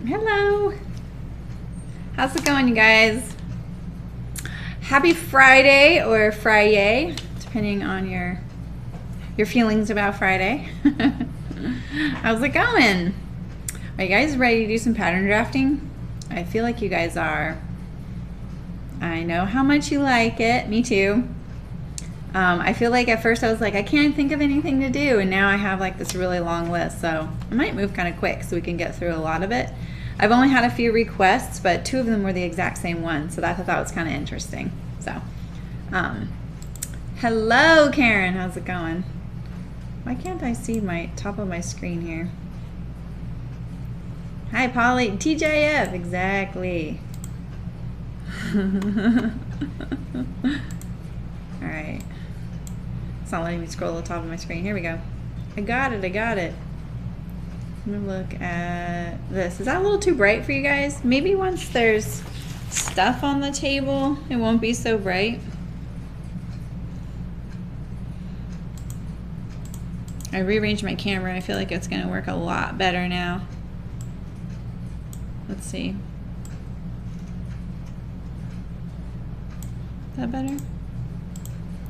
Hello. How's it going, you guys? Happy Friday or Friday, depending on your feelings about Friday. How's it going? Are you guys ready to do some pattern drafting? I feel like you guys are. I know how much you like it. Me too. I feel like at first I was like, I can't think of anything to do, and now I have like this really long list, so I might move kind of quick so we can get through a lot of it. I've only had a few requests, but 2 of them were the exact same one, so I thought that was kind of interesting. So, hello Karen, how's it going? Why can't I see my top of my screen here? Hi Polly, TJF, exactly. Alright. It's not letting me scroll to the top of my screen. Here we go. I got it. I'm going to look at this. Is that a little too bright for you guys? Maybe once there's stuff on the table, it won't be so bright. I rearranged my camera. I feel like it's going to work a lot better now. Let's see. Is that better?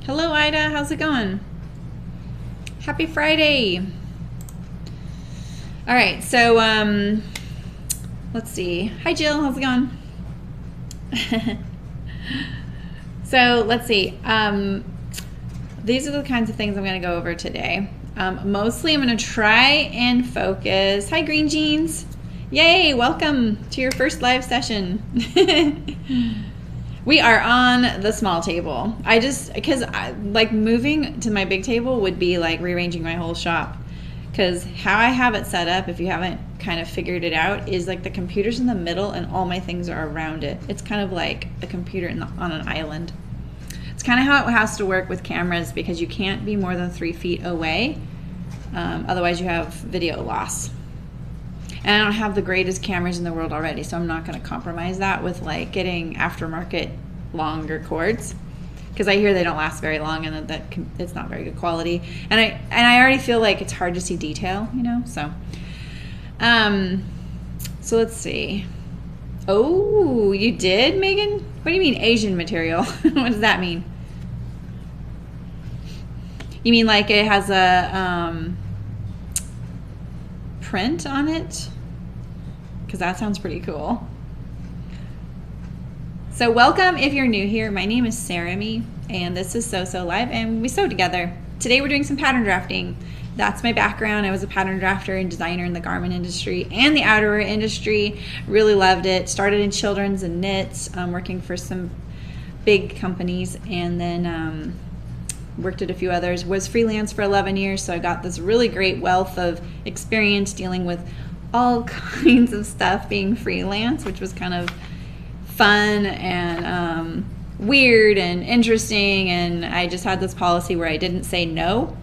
Hello Ida, how's it going? Happy Friday. All right, so let's see. Hi Jill, how's it going? So let's see. These are the kinds of things I'm going to go over today. Mostly I'm going to try and focus. Hi Green Jeans. Yay, welcome to your first live session. We are on the small table. Because like moving to my big table would be like rearranging my whole shop. Because how I have it set up, if you haven't kind of figured it out, is like the computer's in the middle and all my things are around it. It's kind of like a computer on an island. It's kind of how it has to work with cameras, because you can't be more than 3 feet away. Otherwise you have video loss. And I don't have the greatest cameras in the world already, so I'm not going to compromise that with like getting aftermarket longer cords, because I hear they don't last very long and that it's not very good quality. And I already feel like it's hard to see detail, you know. So, so let's see. Oh, you did, Megan? What do you mean Asian material? What does that mean? You mean like it has a print on it? Because that sounds pretty cool. So welcome if you're new here. My name is Sarah Me, and this is Sew Live, and we sew together. Today we're doing some pattern drafting. That's my background. I was a pattern drafter and designer in the garment industry and the outerwear industry. Really loved it. Started in children's and knits, working for some big companies, and then worked at a few others. Was freelance for 11 years, so I got this really great wealth of experience dealing with all kinds of stuff being freelance, which was kind of fun and weird and interesting. And I just had this policy where I didn't say no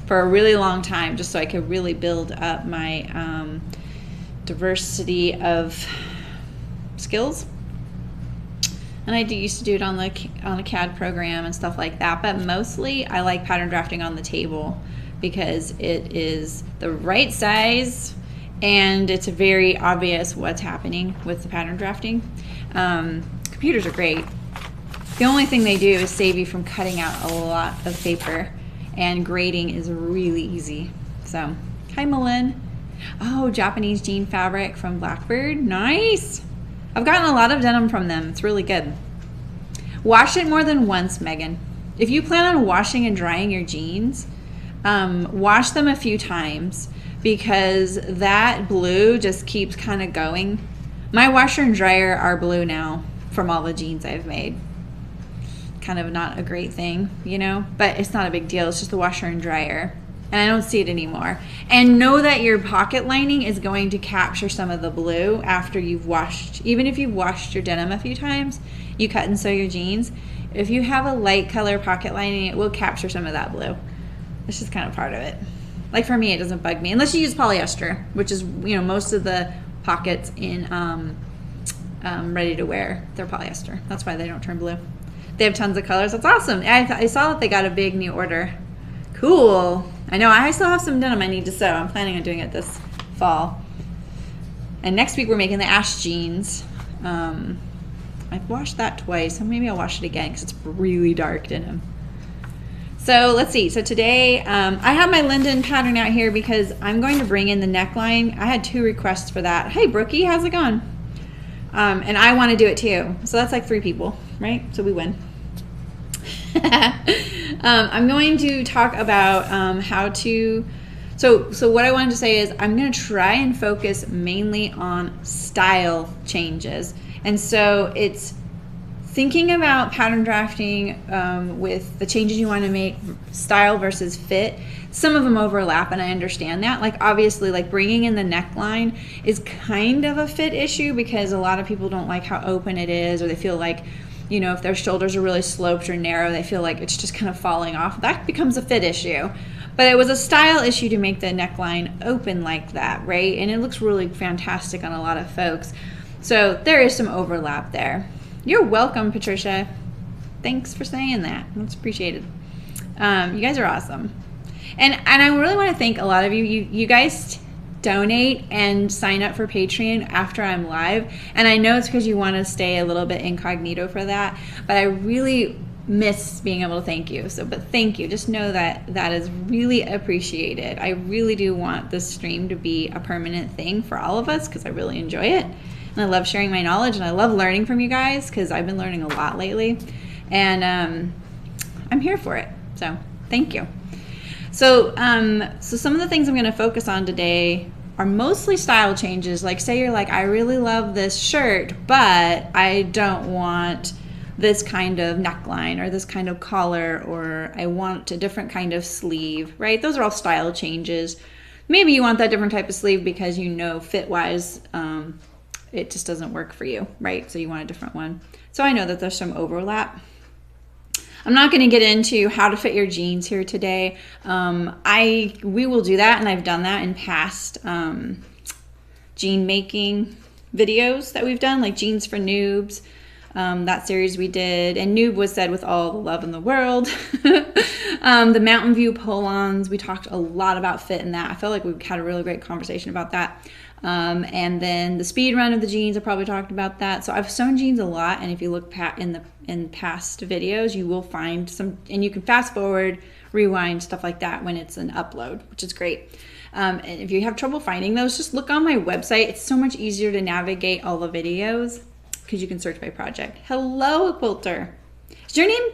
for a really long time, just so I could really build up my diversity of skills. And I used to do it on a CAD program and stuff like that, but mostly I like pattern drafting on the table because it is the right size and it's very obvious what's happening with the pattern drafting. Computers are great. The only thing they do is save you from cutting out a lot of paper, and grading is really easy. So, hi Malin. Oh, Japanese jean fabric from Blackbird. Nice. I've gotten a lot of denim from them. It's really good. Wash it more than once, Megan. If you plan on washing and drying your jeans, wash them a few times, because that blue just keeps kind of going. My washer and dryer are blue now from all the jeans I've made. Kind of not a great thing, you know, but it's not a big deal. It's just the washer and dryer, and I don't see it anymore. And know that your pocket lining is going to capture some of the blue after you've washed. Even if you've washed your denim a few times, you cut and sew your jeans, if you have a light color pocket lining, it will capture some of that blue. It's just kind of part of it. Like for me, it doesn't bug me unless you use polyester, which is, you know, most of the pockets in ready to wear, they're polyester. That's why they don't turn blue. They have tons of colors. That's awesome. I saw that they got a big new order. Cool. I know I still have some denim I need to sew. I'm planning on doing it this fall. And next week we're making the ash jeans. I've washed that twice, so maybe I'll wash it again because it's really dark denim. So let's see. So today I have my linden pattern out here because I'm going to bring in the neckline. I had 2 requests for that. Hey Brookie, how's it going? And I want to do it too. So that's like 3 people, right? So we win. I'm going to talk about how to, so what I wanted to say is I'm going to try and focus mainly on style changes. And so it's thinking about pattern drafting with the changes you want to make, style versus fit. Some of them overlap, and I understand that. Like obviously, like bringing in the neckline is kind of a fit issue because a lot of people don't like how open it is, or they feel like, you know, if their shoulders are really sloped or narrow, they feel like it's just kind of falling off. That becomes a fit issue. But it was a style issue to make the neckline open like that, right? And it looks really fantastic on a lot of folks. So there is some overlap there. You're welcome, Patricia. Thanks for saying that. That's appreciated. You guys are awesome. And I really want to thank a lot of you. You guys donate and sign up for Patreon after I'm live. And I know it's because you want to stay a little bit incognito for that. But I really miss being able to thank you. But thank you. Just know that that is really appreciated. I really do want this stream to be a permanent thing for all of us because I really enjoy it. And I love sharing my knowledge, and I love learning from you guys because I've been learning a lot lately. And I'm here for it. So thank you. So some of the things I'm going to focus on today are mostly style changes. Like say you're like, I really love this shirt, but I don't want this kind of neckline or this kind of collar, or I want a different kind of sleeve, right? Those are all style changes. Maybe you want that different type of sleeve because you know fit-wise it just doesn't work for you, right? So you want a different one. So I know that there's some overlap. I'm not going to get into how to fit your jeans here today. We will do that, and I've done that in past jean making videos that we've done, like Jeans for Noobs, that series we did. And noob was said with all the love in the world. The Mountain View pull-ons, we talked a lot about fit in that. I felt like we had a really great conversation about that. And then the speed run of the jeans, I probably talked about that. So I've sewn jeans a lot, and if you look in past videos, you will find some, and you can fast forward, rewind, stuff like that when it's an upload, which is great. And if you have trouble finding those, just look on my website. It's so much easier to navigate all the videos because you can search by project. Hello, Quilter. Is your name,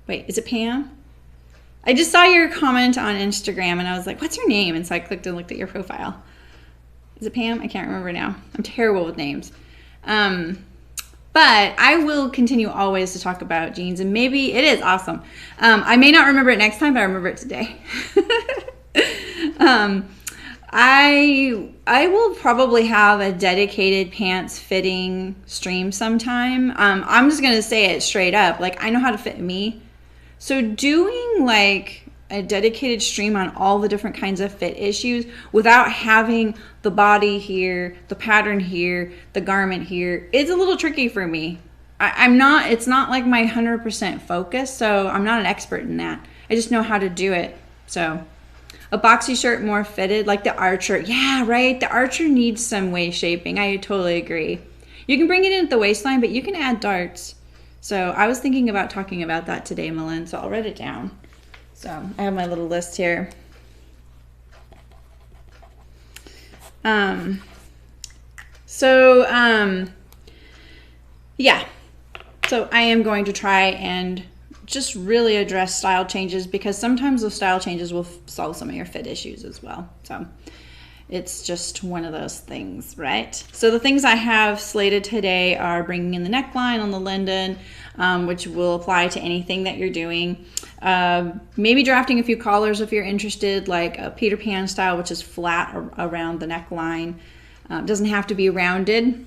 wait, is it Pam? I just saw your comment on Instagram, and I was like, what's your name? And so I clicked and looked at your profile. Is it Pam? I can't remember now. I'm terrible with names. But I will continue always to talk about jeans, and maybe it is awesome. I may not remember it next time, but I remember it today. I will probably have a dedicated pants fitting stream sometime. I'm just going to say it straight up. Like, I know how to fit me. So doing like a dedicated stream on all the different kinds of fit issues without having the body here, the pattern here, the garment here, is a little tricky for me. It's not like my 100% focus, so I'm not an expert in that. I just know how to do it. So a boxy shirt more fitted, like the Archer. Yeah, right. The Archer needs some waist shaping. I totally agree. You can bring it in at the waistline, but you can add darts. So I was thinking about talking about that today, Malin, so I'll write it down. So I have my little list here. Yeah. So I am going to try and just really address style changes, because sometimes those style changes will solve some of your fit issues as well. So it's just one of those things, right? So the things I have slated today are bringing in the neckline on the linden, which will apply to anything that you're doing. Maybe drafting a few collars if you're interested, like a Peter Pan style, which is flat around the neckline. Doesn't have to be rounded.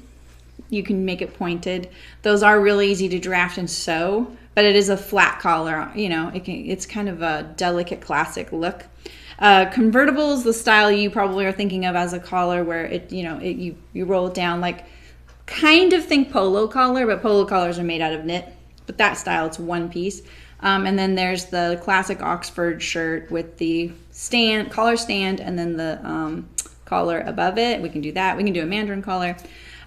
You can make it pointed. Those are really easy to draft and sew, but it is a flat collar. You know, it's kind of a delicate classic look. Convertibles, the style you probably are thinking of as a collar, where you roll it down, like kind of think polo collar, but polo collars are made out of knit. But that style, it's one piece. And then there's the classic Oxford shirt with the collar stand, and then the collar above it. We can do that. We can do a mandarin collar.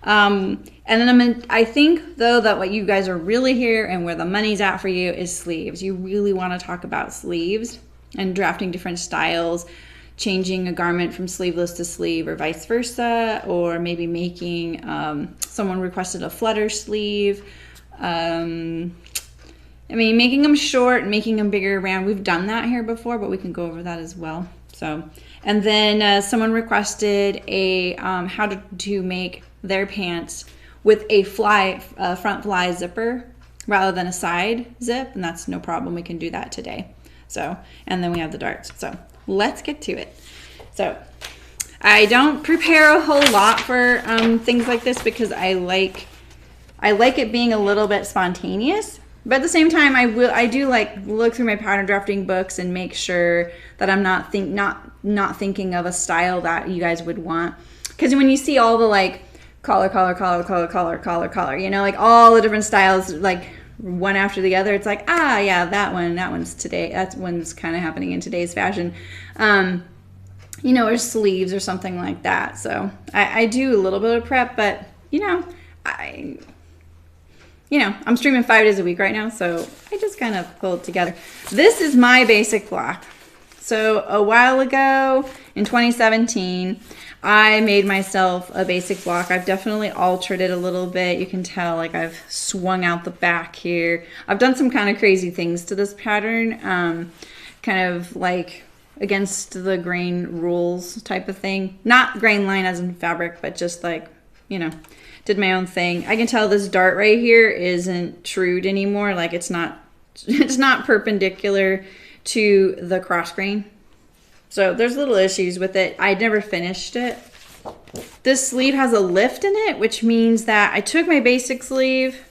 And then I think though that what you guys are really here and where the money's at for you is sleeves. You really want to talk about sleeves and drafting different styles, changing a garment from sleeveless to sleeve or vice versa, or maybe making, someone requested a flutter sleeve. I mean, making them short, making them bigger around. We've done that here before, but we can go over that as well. So, and then someone requested a how to make their pants with a front fly zipper rather than a side zip, and that's no problem. We can do that today. So, and then we have the darts. So let's get to it. So I don't prepare a whole lot for things like this because I like it being a little bit spontaneous. But at the same time, I do like look through my pattern drafting books and make sure that I'm not thinking of a style that you guys would want. Because when you see all the like collar, you know, like all the different styles, like one after the other, it's like, ah, yeah, that one's today. That one's kind of happening in today's fashion. You know, or sleeves or something like that. So I do a little bit of prep, but you know, I'm streaming 5 days a week right now, so I just kind of pull it together. This is my basic block. So a while ago in 2017, I made myself a basic block. I've definitely altered it a little bit. You can tell like I've swung out the back here. I've done some kind of crazy things to this pattern, kind of like against the grain rules type of thing. Not grain line as in fabric, but just like, you know, did my own thing. I can tell this dart right here isn't trued anymore. Like it's not perpendicular to the cross grain. So there's little issues with it. I never finished it. This sleeve has a lift in it, which means that I took my basic sleeve,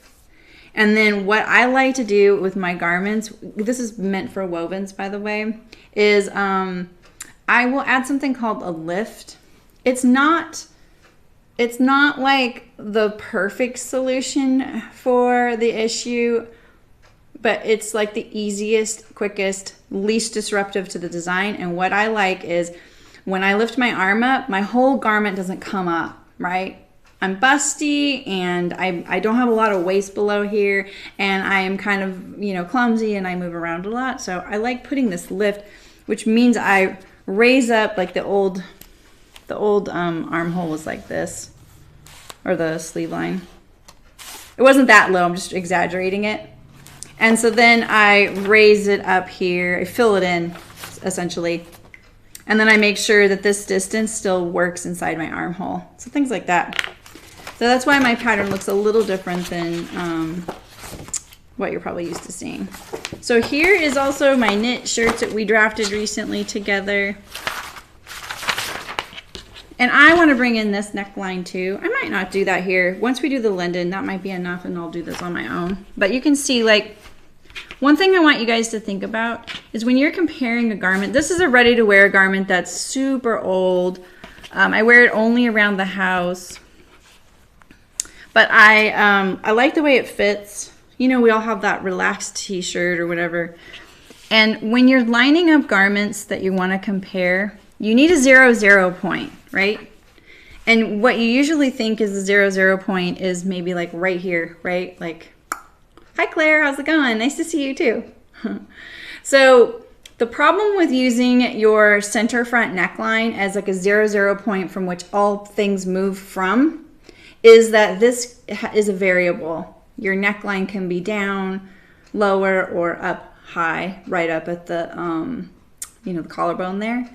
and then what I like to do with my garments, this is meant for wovens by the way, is I will add something called a lift. It's not like the perfect solution for the issue, but it's like the easiest, quickest, least disruptive to the design. And what I like is when I lift my arm up, my whole garment doesn't come up, right? I'm busty and I don't have a lot of waist below here, and I am kind of, you know, clumsy and I move around a lot. So I like putting this lift, which means I raise up like the old armhole was like this, or the sleeve line. It wasn't that low, I'm just exaggerating it. And so then I raise it up here, I fill it in essentially. And then I make sure that this distance still works inside my armhole. So things like that. So that's why my pattern looks a little different than what you're probably used to seeing. So here is also my knit shirts that we drafted recently together. And I want to bring in this neckline too. I might not do that here. Once we do the linden, that might be enough and I'll do this on my own. But you can see, like, one thing I want you guys to think about is when you're comparing a garment, this is a ready to wear garment that's super old. I wear it only around the house. But I like the way it fits. You know, we all have that relaxed t-shirt or whatever. And when you're lining up garments that you want to compare, you need a 0-0 point, right? And what you usually think is the 0-0 point is maybe like right here, right? Like, hi Claire, how's it going? Nice to see you too. So the problem with using your center front neckline as like a 0-0 point from which all things move from is that this is a variable. Your neckline can be down, lower, or up high, right up at the, you know, the collarbone there.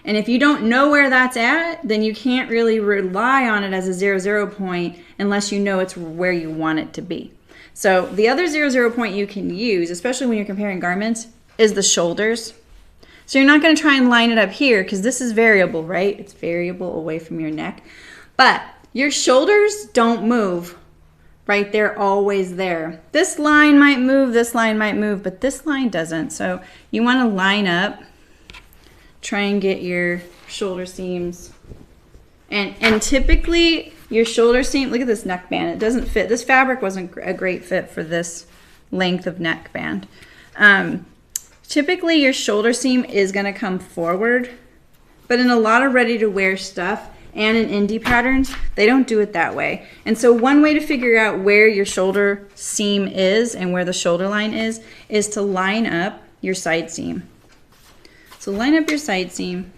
And if you don't know where that's at, then you can't really rely on it as a 0-0 point unless you know it's where you want it to be. So the other 0-0 point you can use, especially when you're comparing garments, is the shoulders. So you're not going to try and line it up here because this is variable, right? It's variable away from your neck. But your shoulders don't move, right? They're always there. This line might move, but this line doesn't. So you want to line up. Try and get your shoulder seams, and typically your shoulder seam, look at this neckband, it doesn't fit. This fabric wasn't a great fit for this length of neckband. Typically your shoulder seam is going to come forward But in a lot of ready-to-wear stuff and in indie patterns, they don't do it that way. And so one way to figure out where your shoulder seam is and where the shoulder line is to line up your side seam. So line up your side seam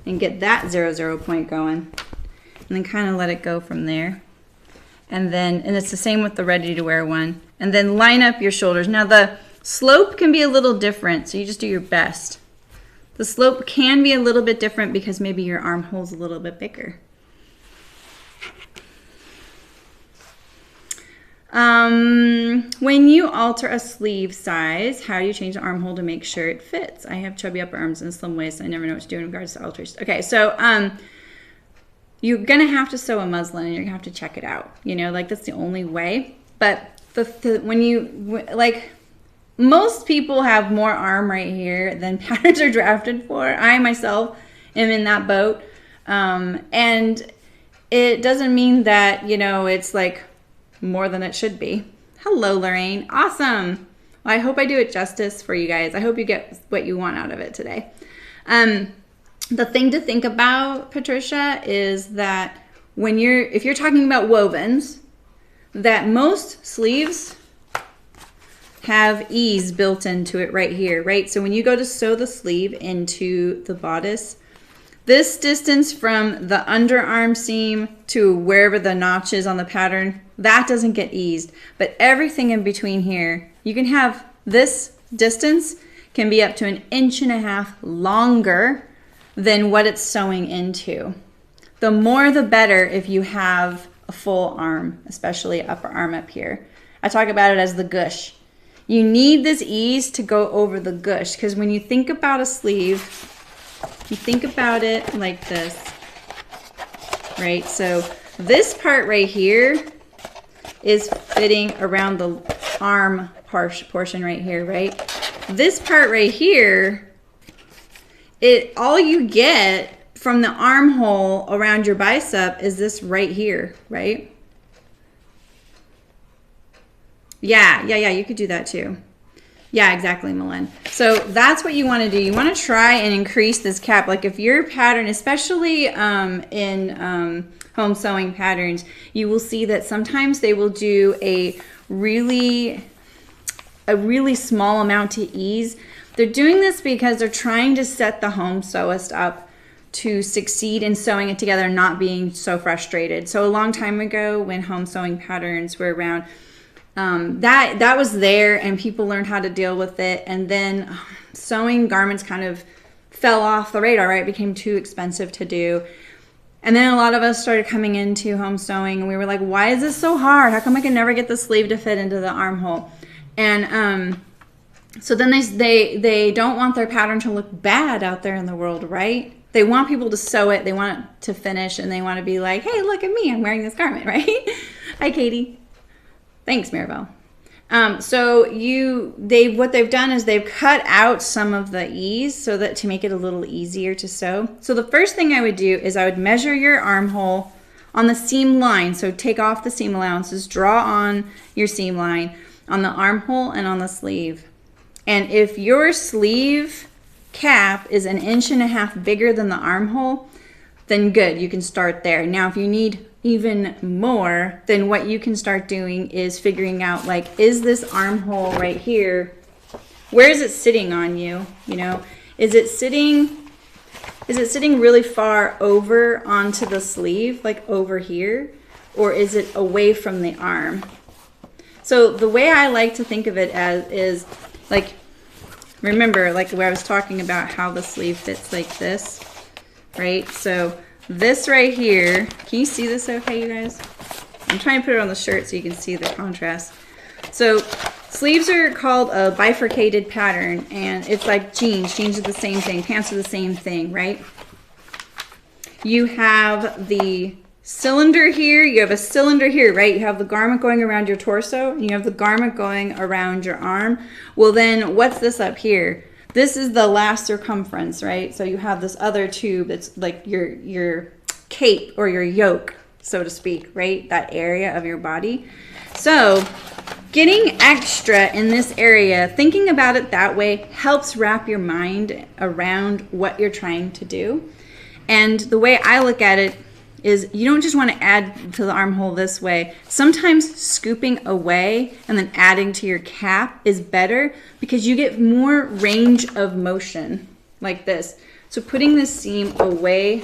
and get that 0, point going. And then kind of let it go from there. And it's the same with the ready-to-wear one. And then line up your shoulders. Now the slope can be a little different, so you just do your best. The slope can be a little bit different because maybe your armhole's a little bit bigger. When you alter a sleeve size, how do you change the armhole to make sure it fits? I have chubby upper arms and slim waist, so I never know what to do in regards to alterations. Okay, so you're gonna have to sew a muslin and you're gonna have to check it out. You know, like that's the only way. But most people have more arm right here than patterns are drafted for. I myself am in that boat. And it doesn't mean that, you know, it's like more than it should be. Hello, Lorraine. Awesome. Well, I hope I do it justice for you guys. I hope you get what you want out of it today. The thing to think about, Patricia, is that if you're talking about wovens, that most sleeves have ease built into it right here, right? So when you go to sew the sleeve into the bodice, this distance from the underarm seam to wherever the notch is on the pattern, that doesn't get eased. But everything in between here, you can have this distance can be up to 1.5 inches longer than what it's sewing into. The more the better if you have a full arm, especially upper arm up here. I talk about it as the gush. You need this ease to go over the gush, because when you think about a sleeve, you think about it like this, right? So this part right here is fitting around the arm portion right here, right? This part right here, all you get from the armhole around your bicep is this right here, right? Yeah, you could do that too. Yeah, exactly, Malin. So that's what you want to do. You want to try and increase this cap. Like if your pattern, especially in home sewing patterns, you will see that sometimes they will do a really small amount to ease. They're doing this because they're trying to set the home sewist up to succeed in sewing it together and not being so frustrated. So a long time ago when home sewing patterns were around, that was there and people learned how to deal with it, and then sewing garments kind of fell off the radar, right? It became too expensive to do. And then a lot of us started coming into home sewing and we were like, why is this so hard? How come I can never get the sleeve to fit into the armhole? And so then they don't want their pattern to look bad out there in the world, right? They want people to sew it, they want it to finish, and they want to be like, hey, look at me, I'm wearing this garment, right? Hi, Katie. Thanks, Maribel. So what they've done is they've cut out some of the ease so that to make it a little easier to sew. So the first thing I would do is I would measure your armhole on the seam line. So take off the seam allowances, draw on your seam line on the armhole and on the sleeve. And if your sleeve cap is 1.5 inches bigger than the armhole, then good, you can start there. Now, if you need even more, then what you can start doing is figuring out, like, is this armhole right here, where is it sitting on you? You know, is it sitting really far over onto the sleeve, like over here, or is it away from the arm? So the way I like to think of it as is, like, remember, like where I was talking about how the sleeve fits like this, right? So this right here, can you see this okay, you guys? I'm trying to put it on the shirt so you can see the contrast. So sleeves are called a bifurcated pattern, and it's like jeans. Jeans are the same thing. Pants are the same thing, right? You have the cylinder here. You have a cylinder here, right? You have the garment going around your torso, and you have the garment going around your arm. Well, then what's this up here? This is the last circumference, right? So you have this other tube that's like your cape or your yoke, so to speak, right? That area of your body. So getting extra in this area, thinking about it that way helps wrap your mind around what you're trying to do. And the way I look at it is you don't just want to add to the armhole this way. Sometimes scooping away and then adding to your cap is better because you get more range of motion like this. So putting this seam away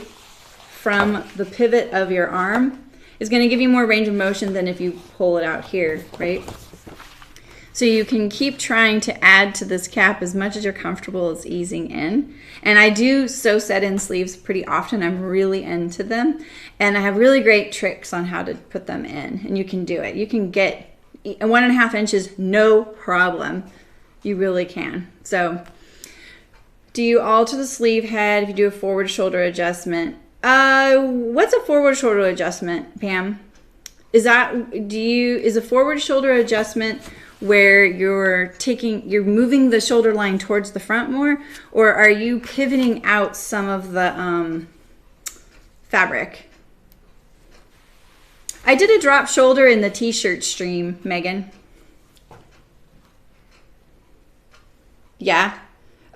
from the pivot of your arm is going to give you more range of motion than if you pull it out here, right? So you can keep trying to add to this cap as much as you're comfortable as easing in. And I do sew set-in sleeves pretty often. I'm really into them. And I have really great tricks on how to put them in. And you can do it. You can get 1.5 inches, no problem. You really can. So do you alter the sleeve head if you do a forward shoulder adjustment? What's a forward shoulder adjustment, Pam? Is a forward shoulder adjustment where you're moving the shoulder line towards the front more, or are you pivoting out some of the fabric? I did a drop shoulder in the t-shirt stream, Megan. Yeah.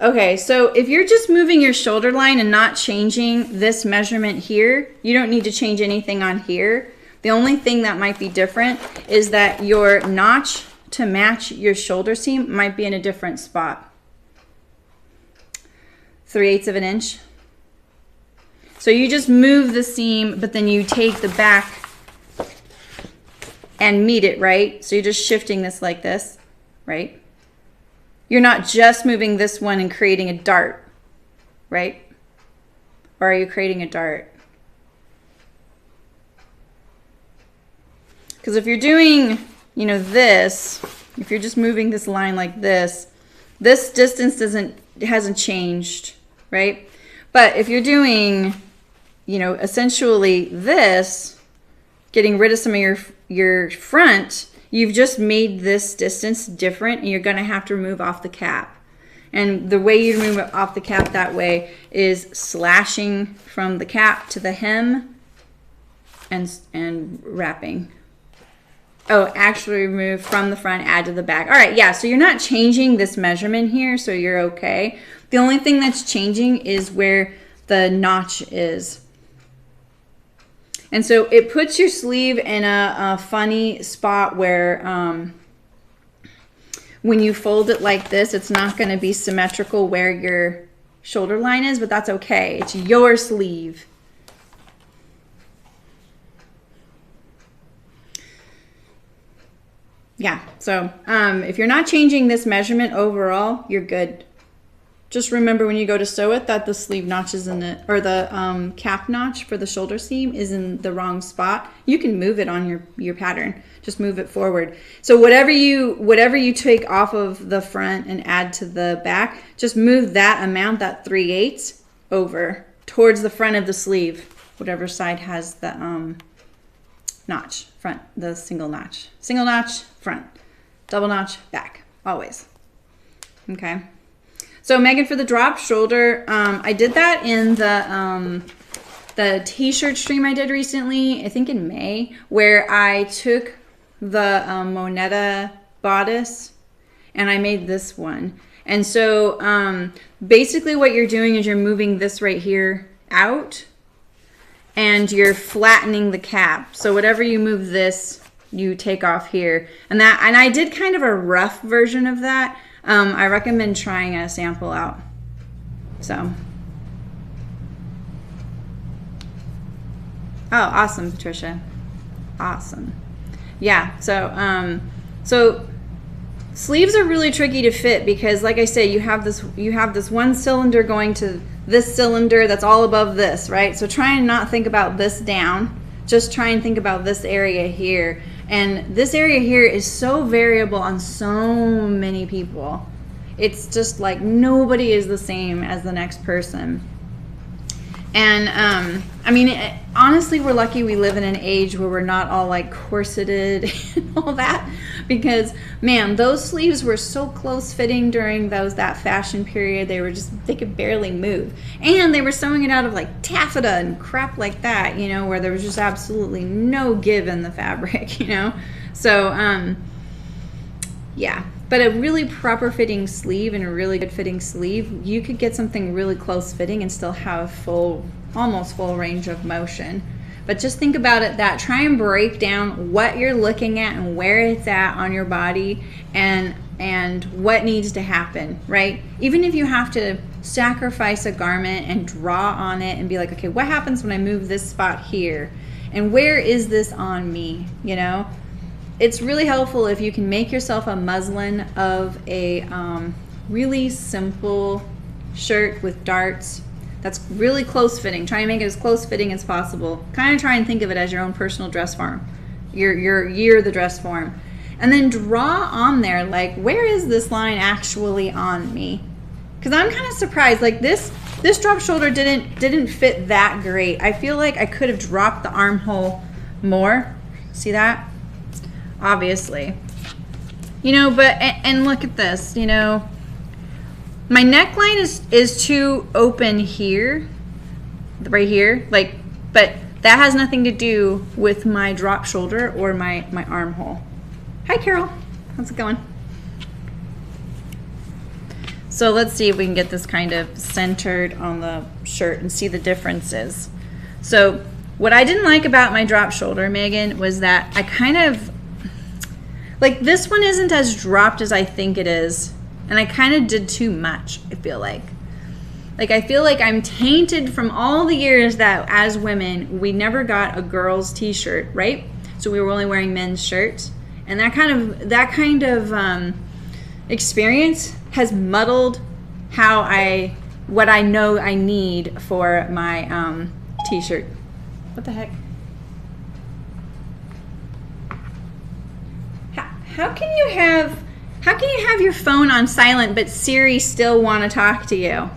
Okay, so if you're just moving your shoulder line and not changing this measurement here, you don't need to change anything on here. The only thing that might be different is that your notch to match your shoulder seam might be in a different spot. 3/8 of an inch. So you just move the seam, but then you take the back and meet it, right? So you're just shifting this like this, right? You're not just moving this one and creating a dart, right? Or are you creating a dart? Because if you're doing, you know, this, if you're just moving this line like this distance hasn't changed, right? But if you're doing, you know, essentially this, getting rid of some of your front, you've just made this distance different, and you're going to have to remove off the cap. And the way you remove off the cap that way is slashing from the cap to the hem and wrapping. Oh, actually remove from the front, add to the back. All right, yeah, so you're not changing this measurement here, so you're okay. The only thing that's changing is where the notch is. And so it puts your sleeve in a funny spot where when you fold it like this, it's not going to be symmetrical where your shoulder line is, but that's okay. It's your sleeve. Yeah, so if you're not changing this measurement overall, you're good. Just remember when you go to sew it that the sleeve notch is in the, or the cap notch for the shoulder seam is in the wrong spot. You can move it on your pattern. Just move it forward. So whatever you take off of the front and add to the back, just move that amount, that 3/8, over towards the front of the sleeve, whatever side has the notch, front, the single notch, front, double notch, back, always. Okay. So Megan, for the drop shoulder, I did that in the t-shirt stream I did recently, I think in May, where I took the Moneta bodice and I made this one. And so basically what you're doing is you're moving this right here out and you're flattening the cap. So whatever you move this, you take off here. And I did kind of a rough version of that. I recommend trying a sample out. So. Oh, awesome, Patricia. Awesome. Yeah, so sleeves are really tricky to fit because, like I said, you have this one cylinder going to this cylinder that's all above this, right? So try and not think about this down. Just try and think about this area here. And this area here is so variable on so many people. It's just like nobody is the same as the next person. And I mean, honestly, we're lucky we live in an age where we're not all like corseted and all that, because man, those sleeves were so close fitting during that fashion period. They could barely move, and they were sewing it out of like taffeta and crap like that, you know, where there was just absolutely no give in the fabric, you know. So Yeah, but a really proper fitting sleeve and a really good fitting sleeve, you could get something really close fitting and still have full, almost full range of motion. But just think about it that try and break down what you're looking at and where it's at on your body and what needs to happen, right? Even if you have to sacrifice a garment and draw on it and be like, okay, what happens when I move this spot here? And where is this on me, you know? It's really helpful if you can make yourself a muslin of a really simple shirt with darts that's really close fitting. Try and make it as close fitting as possible. Kind of try and think of it as your own personal dress form. You're the dress form. And then draw on there, like, where is this line actually on me? Because I'm kind of surprised, like this drop shoulder didn't fit that great. I feel like I could have dropped the armhole more. See that? Obviously, you know, but and look at this, you know, my neckline is too open here, right here, like, but that has nothing to do with my drop shoulder or my armhole. Hi Carol, how's it going? So let's see if we can get this kind of centered on the shirt and see the differences. So what I didn't like about my drop shoulder, Megan, was that I kind of, like, this one isn't as dropped as I think it is. And I kind of did too much, I feel like. Like, I feel like I'm tainted from all the years that as women, we never got a girl's t-shirt, right? So we were only wearing men's shirts. And that kind of experience has muddled what I know I need for my t-shirt. What the heck? How can you have your phone on silent but Siri still want to talk to you?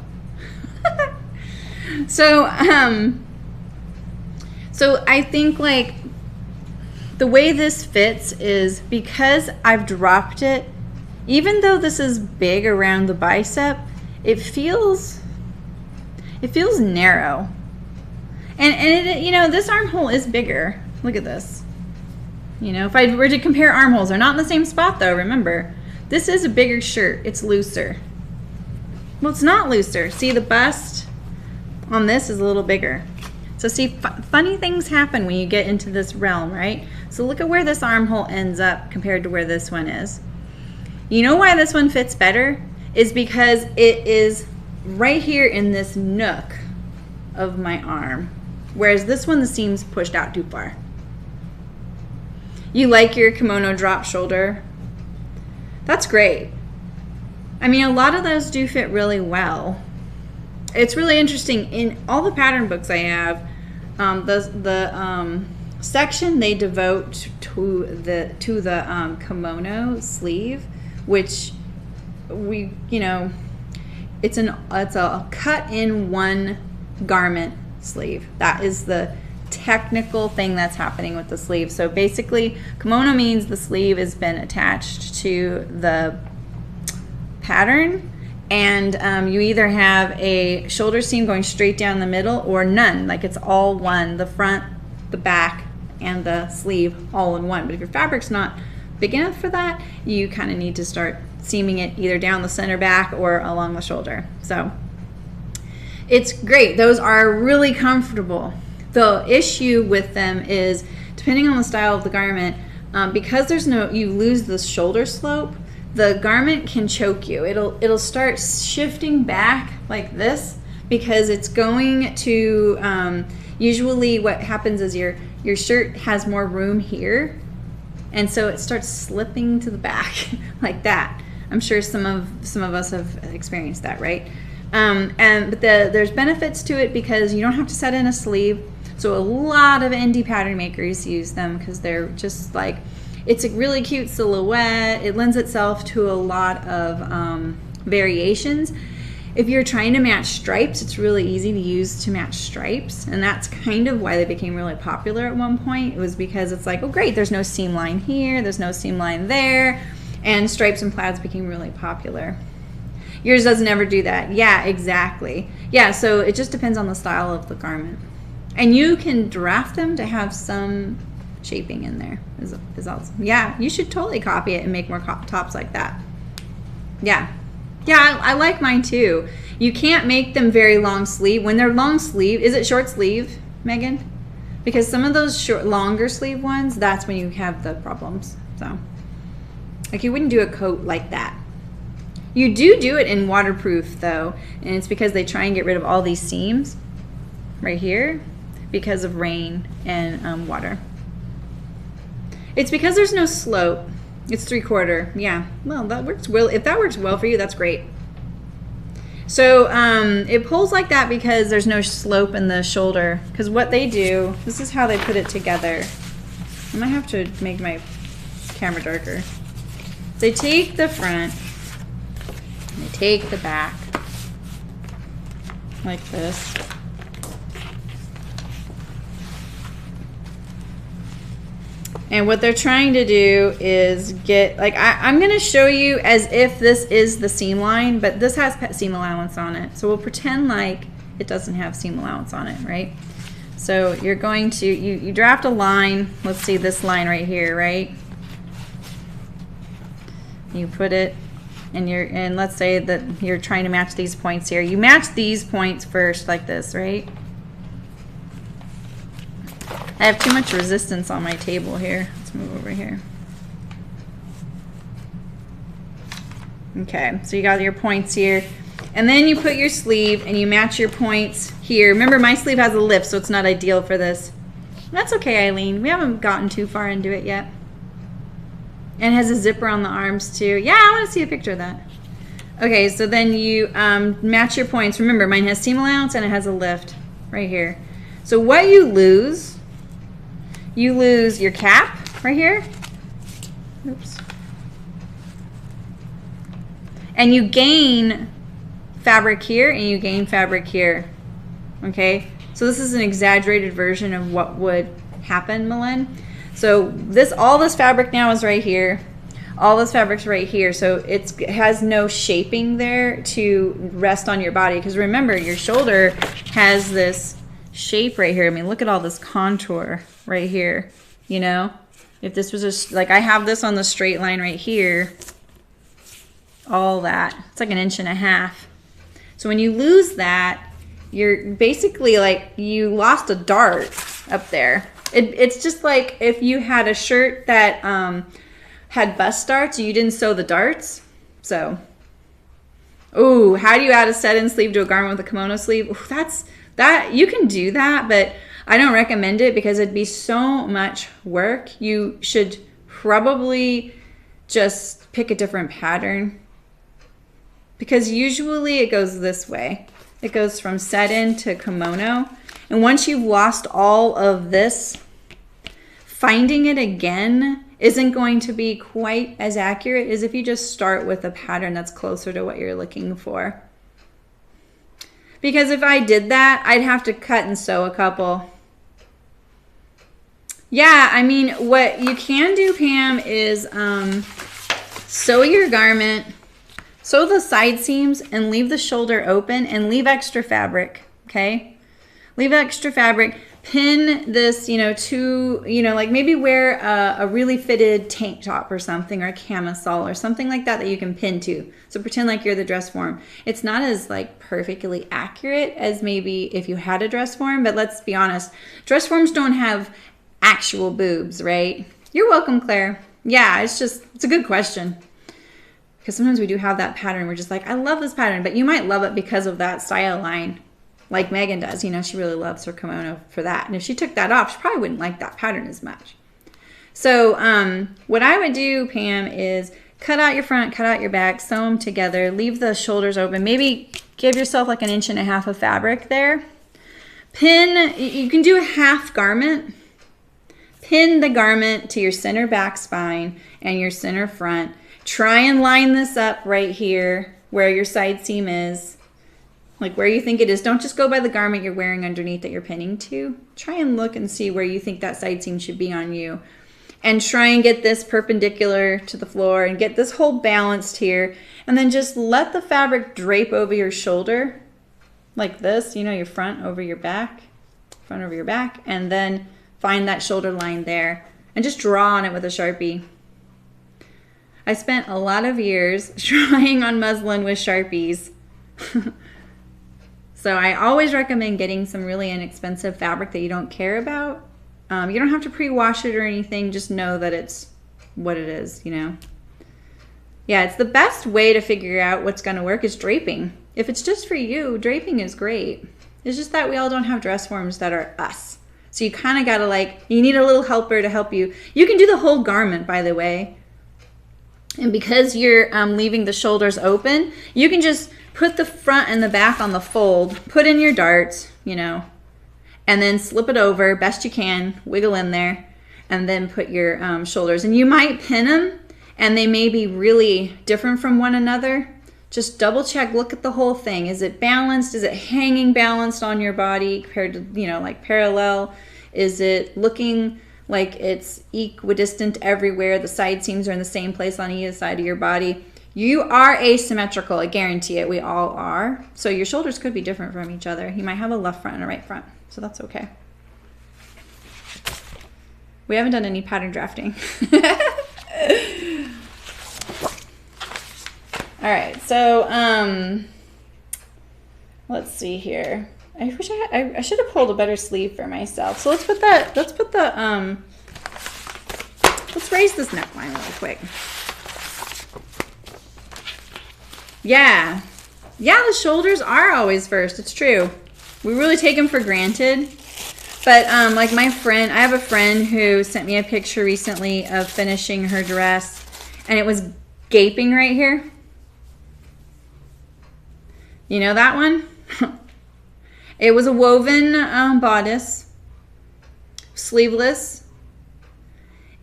So I think, like, the way this fits is because I've dropped it, even though this is big around the bicep, it feels narrow. And it, you know, this armhole is bigger. Look at this. You know, if I were to compare armholes, they're not in the same spot though, remember. This is a bigger shirt, it's looser. Well, it's not looser. See, the bust on this is a little bigger. So see, funny things happen when you get into this realm, right? So look at where this armhole ends up compared to where this one is. You know why this one fits better? Is because it is right here in this nook of my arm. Whereas this one, the seam's pushed out too far. You like your kimono drop shoulder? That's great. I mean, a lot of those do fit really well. It's really interesting. In all the pattern books I have, the section they devote to the kimono sleeve, which it's a cut in one garment sleeve. That is the technical thing that's happening with the sleeve. So basically, kimono means the sleeve has been attached to the pattern, and you either have a shoulder seam going straight down the middle or none, like it's all one, the front, the back, and the sleeve all in one. But if your fabric's not big enough for that, you kind of need to start seaming it either down the center back or along the shoulder. So it's great. Those are really comfortable. The issue with them is, depending on the style of the garment, because you lose the shoulder slope, the garment can choke you. It'll start shifting back like this because it's going to, usually what happens is your shirt has more room here, and so it starts slipping to the back like that. I'm sure some of us have experienced that, right? But there's benefits to it because you don't have to set in a sleeve. So a lot of indie pattern makers use them because they're just like, it's a really cute silhouette. It lends itself to a lot of variations. If you're trying to match stripes, it's really easy to use to match stripes, and that's kind of why they became really popular at one point. It was because it's like, oh great, there's no seam line here, there's no seam line there, and stripes and plaids became really popular. Yours doesn't ever do that. Yeah, exactly. Yeah, so it just depends on the style of the garment. And you can draft them to have some shaping in there is also, yeah, you should totally copy it and make more tops like that. Yeah. Yeah, I like mine too. You can't make them very long sleeve. When they're long sleeve, is it short sleeve, Megan? Because some of those longer sleeve ones, that's when you have the problems. So, like you wouldn't do a coat like that. You do it in waterproof though, and it's because they try and get rid of all these seams right here because of rain and water. It's because there's no slope. It's 3/4. Yeah, well, that works well. If that works well for you, that's great. So it pulls like that because there's no slope in the shoulder. Because what they do, this is how they put it together. I might have to make my camera darker. They take the front, and they take the back, like this. And what they're trying to do is get, like, I'm going to show you as if this is the seam line, but this has seam allowance on it. So we'll pretend like it doesn't have seam allowance on it, right? So you're going to, you draft a line. Let's see this line right here, right? You put it, and let's say that you're trying to match these points here. You match these points first like this, right? I have too much resistance on my table here. Let's move over here. Okay, so you got your points here. And then you put your sleeve and you match your points here. Remember, my sleeve has a lift, so it's not ideal for this. That's okay, Eileen. We haven't gotten too far into it yet. And it has a zipper on the arms too. Yeah, I want to see a picture of that. Okay, so then you match your points. Remember, mine has seam allowance and it has a lift right here. So what you lose your cap right here. Oops. And you gain fabric here and you gain fabric here. Okay? So this is an exaggerated version of what would happen, Malin. So all this fabric now is right here. All this fabric's right here. So it has no shaping there to rest on your body. Because remember, your shoulder has this shape right here. I mean, look at all this contour right here, you know? If this was just, like I have this on the straight line right here, all that. It's like 1.5 inches. So when you lose that, you're basically like, you lost a dart up there. It's just like if you had a shirt that had bust darts and you didn't sew the darts. So, ooh, how do you add a set-in sleeve to a garment with a kimono sleeve? Ooh, that you can do that, but I don't recommend it because it'd be so much work. You should probably just pick a different pattern because usually it goes this way. It goes from set-in to kimono, and once you've lost all of this, finding it again isn't going to be quite as accurate as if you just start with a pattern that's closer to what you're looking for. Because if I did that, I'd have to cut and sew a couple. Yeah, I mean, what you can do, Pam, is sew your garment, sew the side seams, and leave the shoulder open and leave extra fabric, okay? Leave extra fabric. Pin this, like maybe wear a really fitted tank top or something, or a camisole or something like that you can pin to. So pretend like you're the dress form. It's not as like perfectly accurate as maybe if you had a dress form, but let's be honest, dress forms don't have actual boobs, right? You're welcome, Claire. Yeah, it's a good question. Because sometimes we do have that pattern. We're just like, I love this pattern, but you might love it because of that style line. Like Megan does, she really loves her kimono for that. And if she took that off, she probably wouldn't like that pattern as much. So what I would do, Pam, is cut out your front, cut out your back, sew them together, leave the shoulders open. Maybe give yourself like 1.5 inches of fabric there. Pin, you can do a half garment. Pin the garment to your center back spine and your center front. Try and line this up right here where your side seam is. Like where you think it is. Don't just go by the garment you're wearing underneath that you're pinning to. Try and look and see where you think that side seam should be on you. And try and get this perpendicular to the floor and get this whole balanced here. And then just let the fabric drape over your shoulder like this. Your front over your back. Front over your back. And then find that shoulder line there. and just draw on it with a Sharpie. I spent a lot of years drawing on muslin with Sharpies. So I always recommend getting some really inexpensive fabric that you don't care about. You don't have to pre-wash it or anything. Just know that it's what it is, you know. Yeah, it's the best way to figure out what's going to work is draping. If it's just for you, draping is great. It's just that we all don't have dress forms that are us. So you kind of got to like, you need a little helper to help you. You can do the whole garment, by the way. And because you're leaving the shoulders open, you can just put the front and the back on the fold, put in your darts, you know, and then slip it over best you can, wiggle in there, and then put your shoulders. And you might pin them, and they may be really different from one another. Just double check, look at the whole thing. Is it balanced? Is it hanging balanced on your body compared to, you know, like parallel? Is it looking like it's equidistant everywhere? The side seams are in the same place on either side of your body. You are asymmetrical, I guarantee it. We all are. So your shoulders could be different from each other. You might have a left front and a right front, so that's okay. We haven't done any pattern drafting. All right, so let's see here. I wish I should have pulled a better sleeve for myself. So let's raise this neckline really quick. Yeah, the shoulders are always first. It's true. We really take them for granted. But like my friend, I have a friend who sent me a picture recently of finishing her dress, and it was gaping right here. You know that one? It was a woven bodice, sleeveless,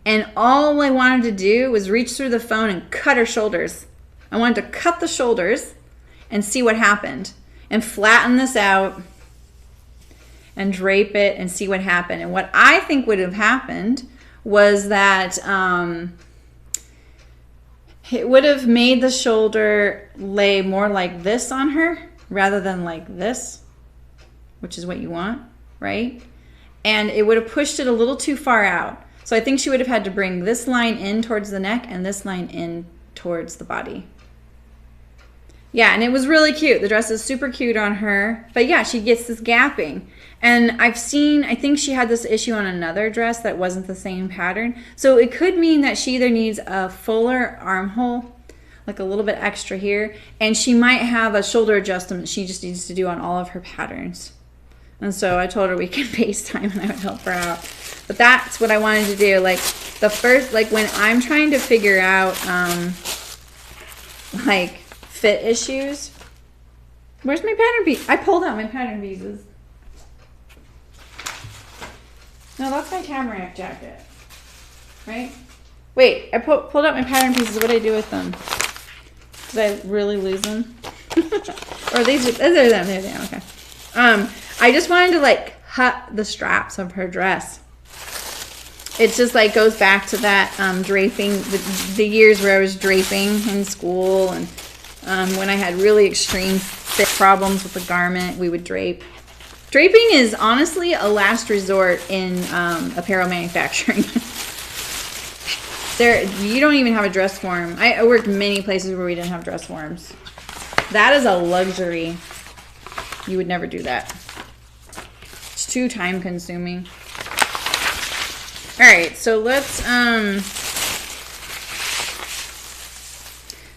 and all I wanted to do was reach through the phone and cut her shoulders. I wanted to cut the shoulders and see what happened, and flatten this out and drape it and see what happened. And what I think would have happened was that it would have made the shoulder lay more like this on her rather than like this, which is what you want, right? And it would have pushed it a little too far out. So I think she would have had to bring this line in towards the neck and this line in towards the body. Yeah, and it was really cute. The dress is super cute on her. But yeah, she gets this gapping. And I think she had this issue on another dress that wasn't the same pattern. So it could mean that she either needs a fuller armhole, like a little bit extra here, and she might have a shoulder adjustment she just needs to do on all of her patterns. And so I told her we could FaceTime and I would help her out. But that's what I wanted to do. Like the first, like when I'm trying to figure out like fit issues. Where's my pattern piece? I pulled out my pattern pieces. No, that's my tamarack jacket, right? Wait, I pulled out my pattern pieces. What did I do with them? Did I really lose them? Or are these? They're them. They're them. Okay. I just wanted to like cut the straps of her dress. It just like goes back to that draping, the years where I was draping in school, and when I had really extreme fit problems with the garment, we would drape. Draping is honestly a last resort in apparel manufacturing. You don't even have a dress form. I worked many places where we didn't have dress forms. That is a luxury. You would never do that. It's too time consuming. All right, so let's,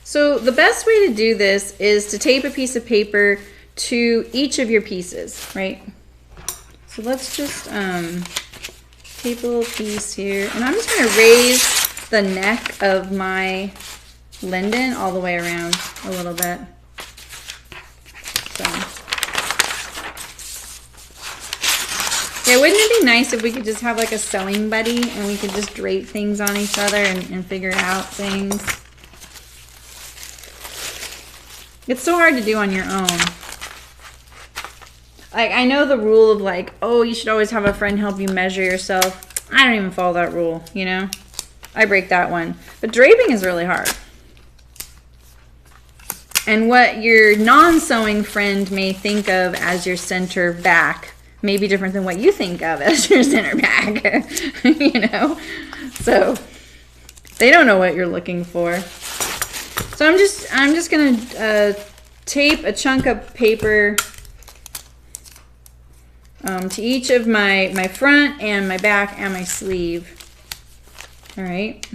so the best way to do this is to tape a piece of paper to each of your pieces, right? So let's just tape a little piece here, and I'm just going to raise the neck of my linden all the way around a little bit. So yeah, wouldn't it be nice if we could just have like a sewing buddy and we could just drape things on each other and figure out things? It's so hard to do on your own. Like, I know the rule of like, oh, you should always have a friend help you measure yourself. I don't even follow that rule, you know? I break that one. But draping is really hard. And what your non-sewing friend may think of as your center back may be different than what you think of as your center back, you know? So they don't know what you're looking for. So I'm just gonna tape a chunk of paper to each of my front and my back and my sleeve. All right.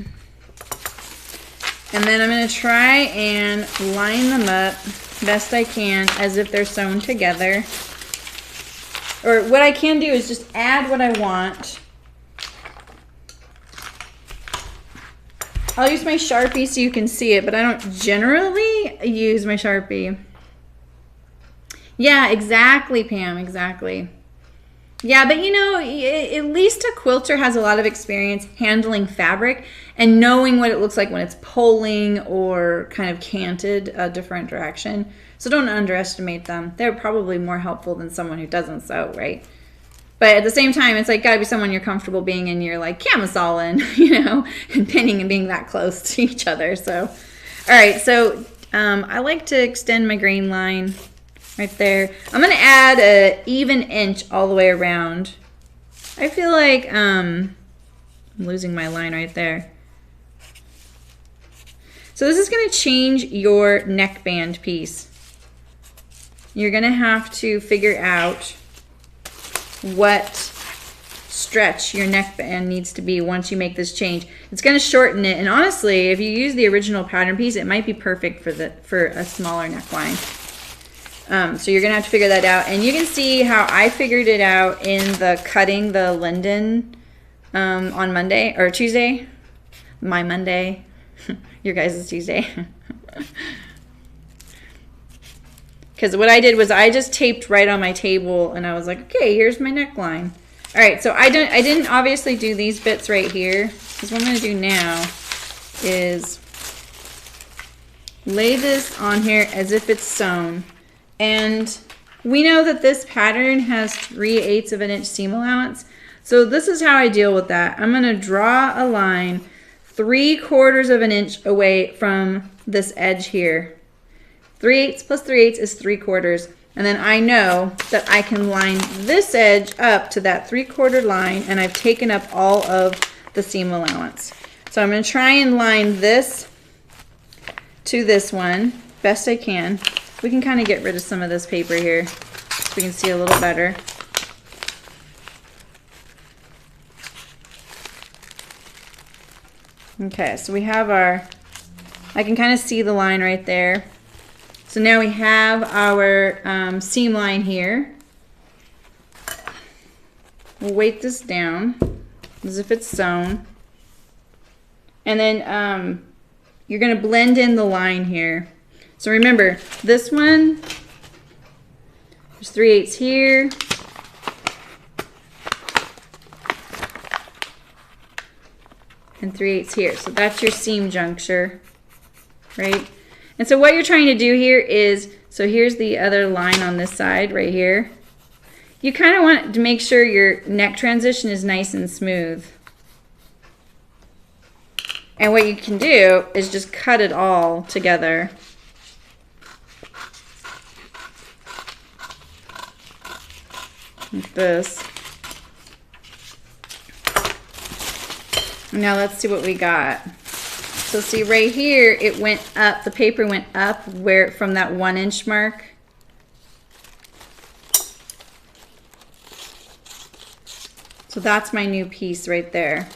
And then I'm gonna try and line them up best I can as if they're sewn together. Or what I can do is just add what I want. I'll use my Sharpie so you can see it, but I don't generally use my Sharpie. Yeah, exactly, Pam, exactly. Yeah, but you know, at least a quilter has a lot of experience handling fabric and knowing what it looks like when it's pulling or kind of canted a different direction. So don't underestimate them. They're probably more helpful than someone who doesn't sew, right? But at the same time, it's like gotta be someone you're comfortable being in your like camisole and, you know, and pinning and being that close to each other. So, all right, so I like to extend my grain line right there. I'm gonna add an even inch all the way around. I feel like I'm losing my line right there. So this is gonna change your neckband piece. You're gonna have to figure out what stretch your neckband needs to be once you make this change. It's gonna shorten it, and honestly, if you use the original pattern piece, it might be perfect for a smaller neckline. So you're gonna have to figure that out, and you can see how I figured it out in the cutting the linden on Monday or Tuesday. My Monday, your guys' is Tuesday. Because what I did was I just taped right on my table, and I was like, okay, here's my neckline. All right, so I didn't obviously do these bits right here, because what I'm gonna do now is lay this on here as if it's sewn. And we know that this pattern has 3/8 of an inch seam allowance. So this is how I deal with that. I'm gonna draw a line 3/4 of an inch away from this edge here. 3/8 plus 3/8 is 3/4. And then I know that I can line this edge up to that 3/4 line, and I've taken up all of the seam allowance. So I'm gonna try and line this to this one best I can. We can kind of get rid of some of this paper here so we can see a little better. Okay, so we have our, I can kind of see the line right there. So now we have our seam line here. We'll weight this down as if it's sewn. And then you're gonna blend in the line here. So remember, this one, there's 3/8 here. And 3/8 here. So that's your seam juncture, right? And so what you're trying to do here is, so here's the other line on this side right here. You kind of want to make sure your neck transition is nice and smooth. And what you can do is just cut it all together. Like this. Now let's see what we got. So see right here, it went up, the paper went up where from that 1 inch mark. So that's my new piece right there.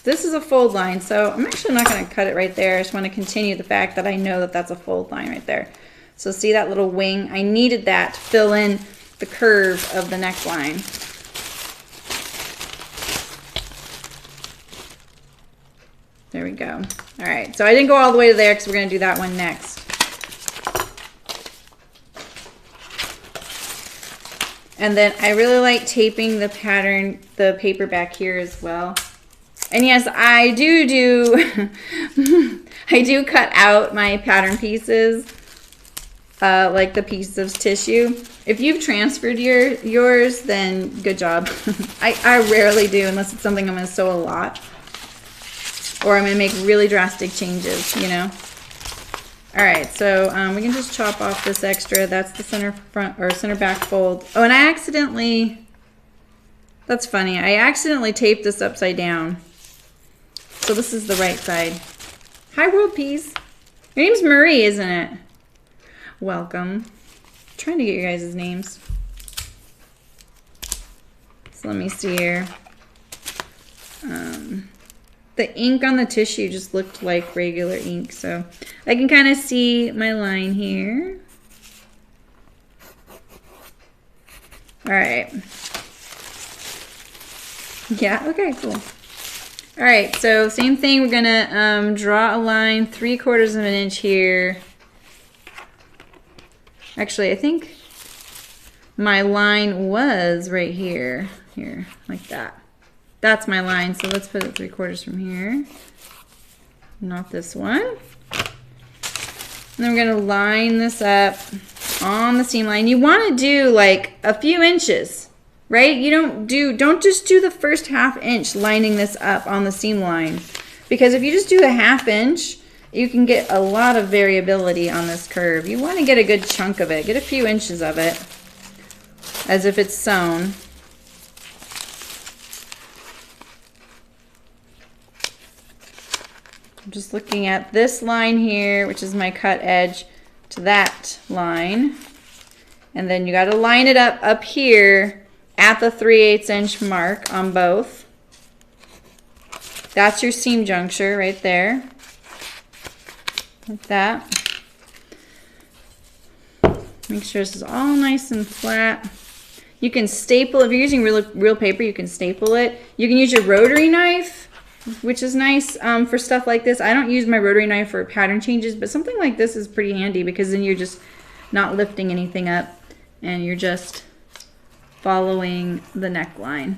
This is a fold line, so I'm actually not gonna cut it right there. I just wanna continue the fact that I know that that's a fold line right there. So see that little wing? I needed that to fill in the curve of the neckline. There we go. All right, so I didn't go all the way to there because we're gonna do that one next. And then I really like taping the pattern, the paper back here as well. And yes, I do I do cut out my pattern pieces, like the pieces of tissue. If you've transferred yours, then good job. I rarely do unless it's something I'm gonna sew a lot. Or I'm gonna make really drastic changes, you know? All right, so we can just chop off this extra. That's the center front or center back fold. Oh, and I accidentally, That's funny. I accidentally taped this upside down. So this is the right side. Hi, World Peas. Your name's Marie, isn't it? Welcome. I'm trying to get your guys' names. So let me see here. The ink on the tissue just looked like regular ink, so I can kind of see my line here. All right. Yeah, okay, cool. All right, so same thing. We're gonna draw a line 3/4 of an inch here. Actually, I think my line was right here, like that. That's my line, so let's put it 3/4 from here. Not this one. And then we're gonna line this up on the seam line. You wanna do like a few inches, right? You don't just do the first 1/2 inch lining this up on the seam line. Because if you just do a 1/2 inch, you can get a lot of variability on this curve. You wanna get a good chunk of it, get a few inches of it, as if it's sewn. I'm just looking at this line here, which is my cut edge, to that line. And then you got to line it up here at the 3/8 inch mark on both. That's your seam juncture right there. Like that. Make sure this is all nice and flat. You can staple, if you're using real paper, you can staple it. You can use your rotary knife, which is nice for stuff like this. I don't use my rotary knife for pattern changes, but something like this is pretty handy because then you're just not lifting anything up and you're just following the neckline.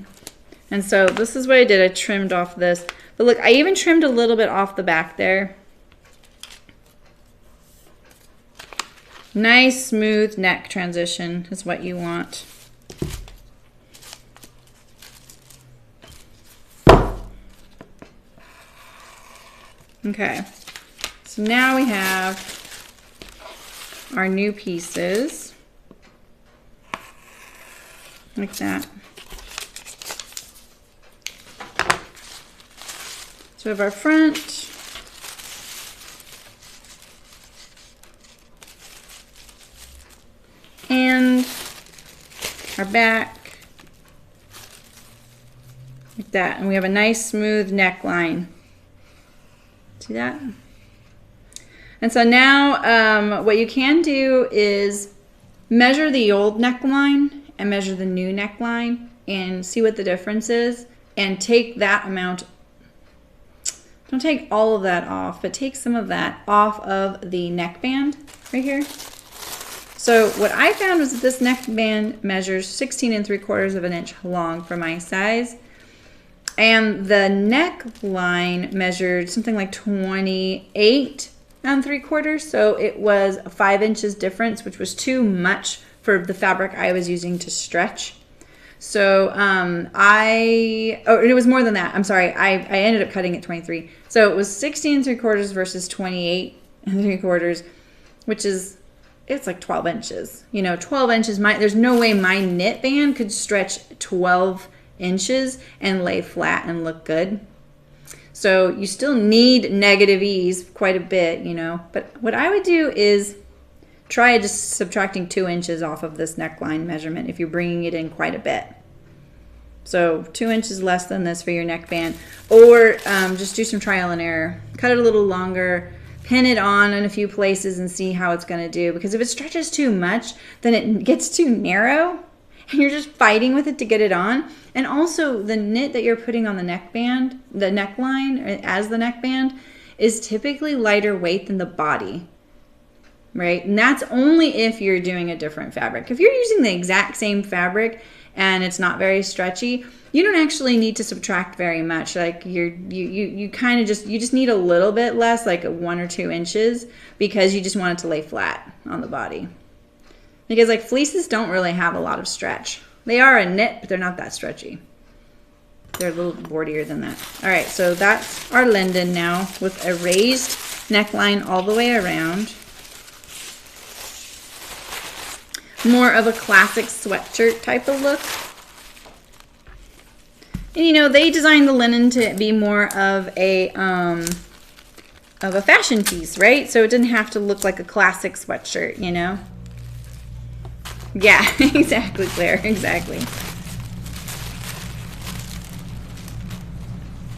And so this is what I did. I trimmed off this. But look, I even trimmed a little bit off the back there. Nice, smooth neck transition is what you want. Okay, so now we have our new pieces, like that. So we have our front, and our back, like that. And we have a nice smooth neckline. See that? And so now what you can do is measure the old neckline and measure the new neckline and see what the difference is and take that amount. Don't take all of that off, but take some of that off of the neckband right here. So what I found was that this neckband measures 16 3/4 of an inch long for my size. And the neckline measured something like 28 3/4, so it was a 5 inches difference, which was too much for the fabric I was using to stretch. So it was more than that. I'm sorry, I ended up cutting it 23. So it was 16 3/4 versus 28 3/4, which is, it's like 12 inches. You know, 12 inches, there's no way my knit band could stretch 12 inches and lay flat and look good. So you still need negative ease quite a bit, you know. But what I would do is try just subtracting 2 inches off of this neckline measurement if you're bringing it in quite a bit. So 2 inches less than this for your neckband, or just do some trial and error. Cut it a little longer, pin it on in a few places and see how it's going to do. Because if it stretches too much, then it gets too narrow and you're just fighting with it to get it on. And also the knit that you're putting on the neckband, the neckline as the neckband, is typically lighter weight than the body, right? And that's only if you're doing a different fabric. If you're using the exact same fabric and it's not very stretchy, you don't actually need to subtract very much. Like you kind of just need a little bit less, like 1 or 2 inches, because you just want it to lay flat on the body. Because like fleeces don't really have a lot of stretch. They are a knit, but they're not that stretchy. They're a little boardier than that. All right, so that's our linden now with a raised neckline all the way around. More of a classic sweatshirt type of look. And you know, they designed the linen to be more of a fashion piece, right? So it didn't have to look like a classic sweatshirt, you know? Yeah, exactly, Claire, exactly.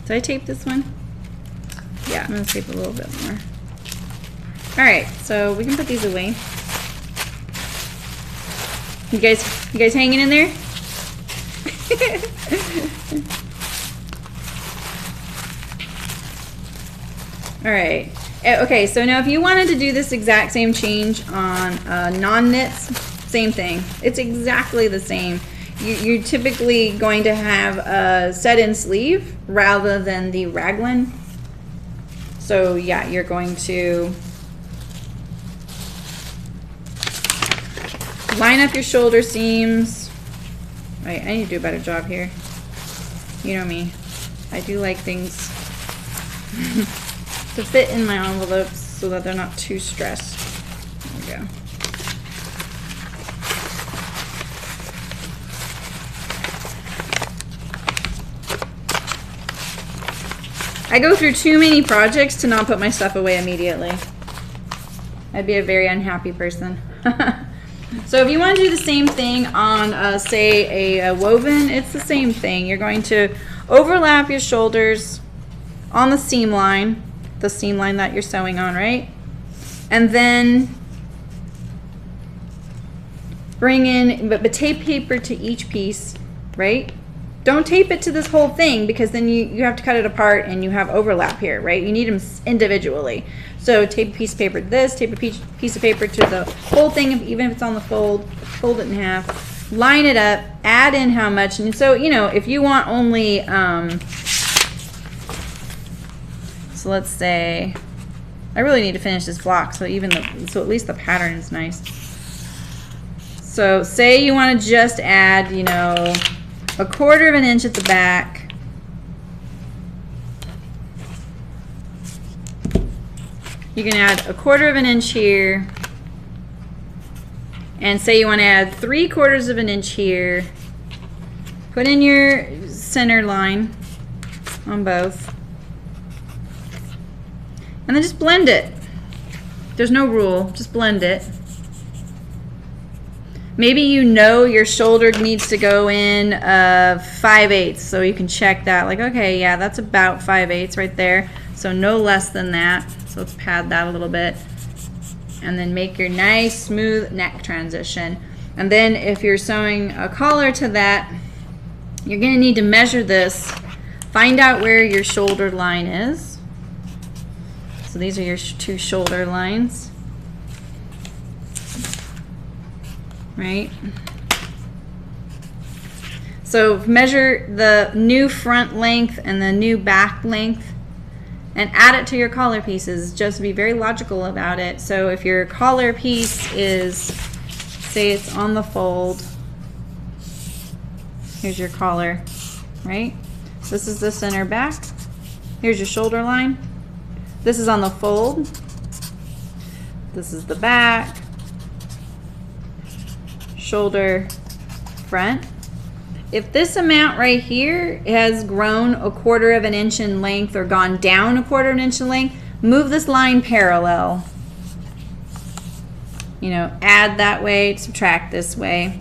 Did I tape this one? Yeah, I'm gonna tape a little bit more. All right, so we can put these away. You guys hanging in there? All right. Okay, so now if you wanted to do this exact same change on non-knits, same thing. It's exactly the same. You're typically going to have a set-in sleeve rather than the raglan. So yeah, you're going to line up your shoulder seams. Right, I need to do a better job here. You know me. I do like things to fit in my envelopes so that they're not too stressed. There we go. I go through too many projects to not put my stuff away immediately. I'd be a very unhappy person. So if you want to do the same thing on, say, a woven, it's the same thing. You're going to overlap your shoulders on the seam line that you're sewing on, right? And then bring in, but tape paper to each piece, right? Don't tape it to this whole thing because then you have to cut it apart and you have overlap here, right? You need them individually. So tape a piece of paper to this, tape a piece of paper to the whole thing, even if it's on the fold it in half, line it up, add in how much. And so, you know, if you want only, so let's say, I really need to finish this block so at least the pattern is nice. So say you want to just add, you know, 1/4 of an inch at the back. You can add 1/4 of an inch here. And say you want to add 3/4 of an inch here. Put in your center line on both. And then just blend it. There's no rule, just blend it. Maybe you know your shoulder needs to go in 5/8, so you can check that. Like, okay, yeah, that's about 5/8 right there. So no less than that. So let's pad that a little bit. And then make your nice smooth neck transition. And then if you're sewing a collar to that, you're gonna need to measure this. Find out where your shoulder line is. So these are your two shoulder lines. Right? So measure the new front length and the new back length and add it to your collar pieces. Just be very logical about it. So if your collar piece is, say it's on the fold, here's your collar, right? So this is the center back. Here's your shoulder line. This is on the fold. This is the back. Shoulder, front. If this amount right here has grown 1/4 of an inch in length or gone down 1/4 of an inch in length, move this line parallel. You know, add that way, subtract this way.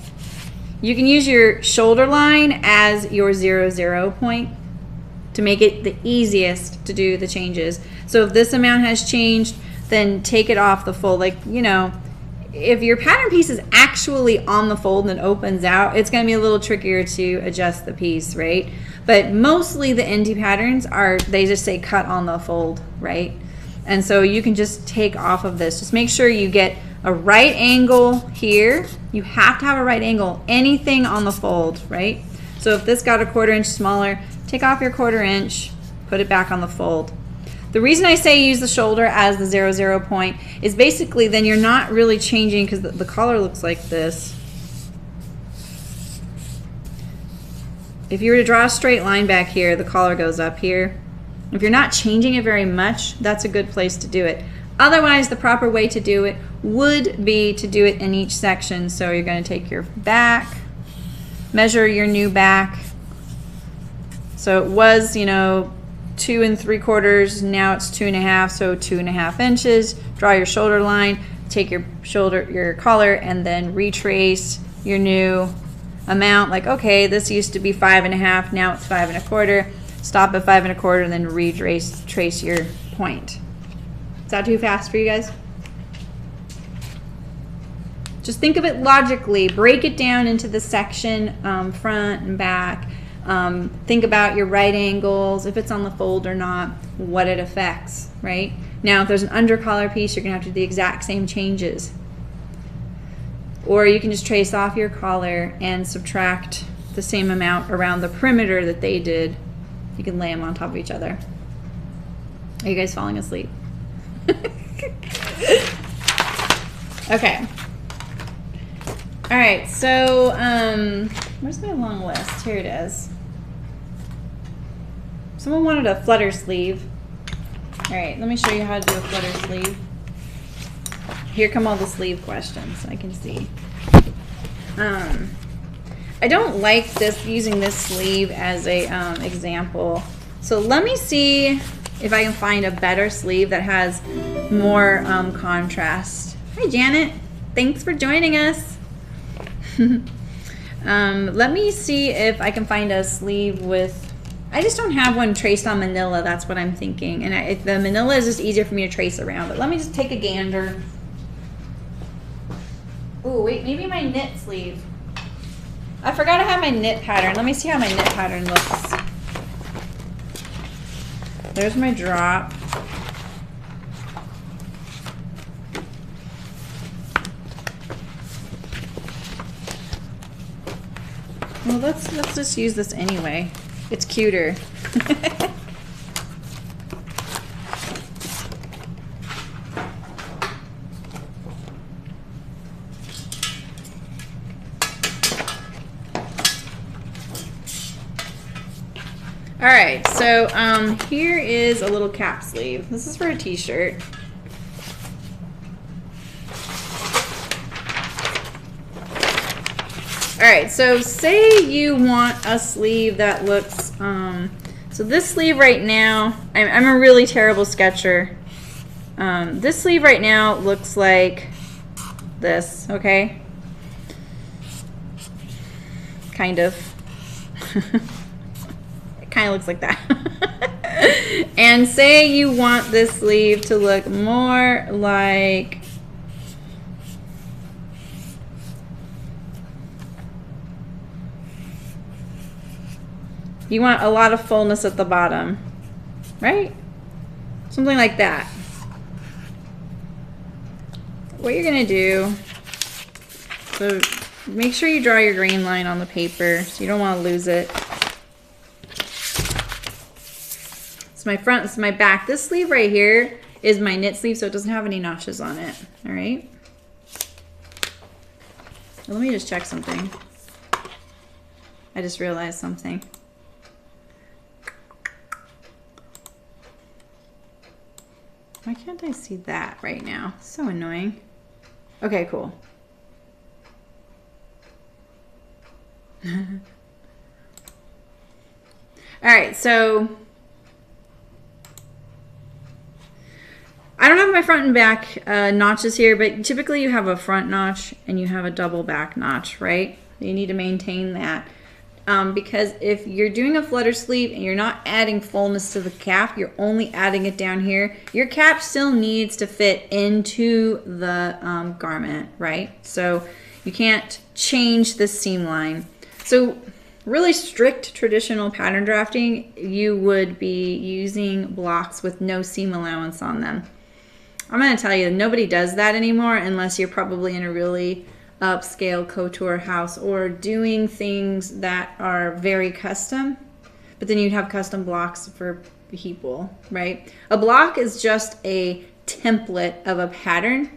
You can use your shoulder line as your 0, point to make it the easiest to do the changes. So if this amount has changed, then take it off the fold. Like, you know, if your pattern piece is actually on the fold and it opens out, it's going to be a little trickier to adjust the piece, right? But mostly the indie patterns they just say cut on the fold, right? And so you can just take off of this. Just make sure you get a right angle here. You have to have a right angle, anything on the fold, right? So if this got 1/4 inch smaller, take off your 1/4 inch, put it back on the fold. The reason I say use the shoulder as the 0, point is basically then you're not really changing, because the collar looks like this. If you were to draw a straight line back here, the collar goes up here. If you're not changing it very much, that's a good place to do it. Otherwise, the proper way to do it would be to do it in each section. So you're going to take your back, measure your new back, So it was, you know, 2 3/4, now it's 2 1/2, so 2 1/2 inches. Draw your shoulder line, take your collar, and then retrace your new amount. Like, okay, this used to be 5 1/2, now it's 5 1/4. Stop at 5 1/4 and then trace your point. Is that too fast for you guys? Just think of it logically. Break it down into the section, front and back. Think about your right angles, if it's on the fold or not, what it affects, right? Now, if there's an under collar piece, you're going to have to do the exact same changes. Or you can just trace off your collar and subtract the same amount around the perimeter that they did. You can lay them on top of each other. Are you guys falling asleep? Okay. All right, so where's my long list? Here it is. Someone wanted a flutter sleeve. All right, let me show you how to do a flutter sleeve. Here come all the sleeve questions, I can see. I don't like using this sleeve as a example. So let me see if I can find a better sleeve that has more contrast. Hi, Janet. Thanks for joining us. Let me see if I can find a sleeve with, I just don't have one traced on manila. That's what I'm thinking. And if the manila is just easier for me to trace around. But let me just take a gander. Oh, wait, maybe my knit sleeve. I forgot I have my knit pattern. Let me see how my knit pattern looks. There's my drop. Well, let's just use this anyway. It's cuter. All right, so here is a little cap sleeve. This is for a t-shirt. All right, so say you want a sleeve that looks, so this sleeve right now, I'm a really terrible sketcher. This sleeve right now looks like this, okay? Kind of. It kind of looks like that. And say you want this sleeve to look more like, you want a lot of fullness at the bottom, right? Something like that. What you're gonna do, so make sure you draw your green line on the paper so you don't want to lose it. It's my front, it's my back. This sleeve right here is my knit sleeve, so it doesn't have any notches on it, all right? Let me just check something. I just realized something. Why can't I see that right now? So annoying. Okay, cool. All right, so I don't have my front and back notches here, but typically you have a front notch and you have a double back notch, right? You need to maintain that. Because if you're doing a flutter sleeve and you're not adding fullness to the cap, you're only adding it down here, your cap still needs to fit into the garment, right? So you can't change the seam line. So really strict traditional pattern drafting, you would be using blocks with no seam allowance on them. I'm going to tell you, nobody does that anymore unless you're probably in a really upscale couture house or doing things that are very custom, but then you'd have custom blocks for people, right? A block is just a template of a pattern,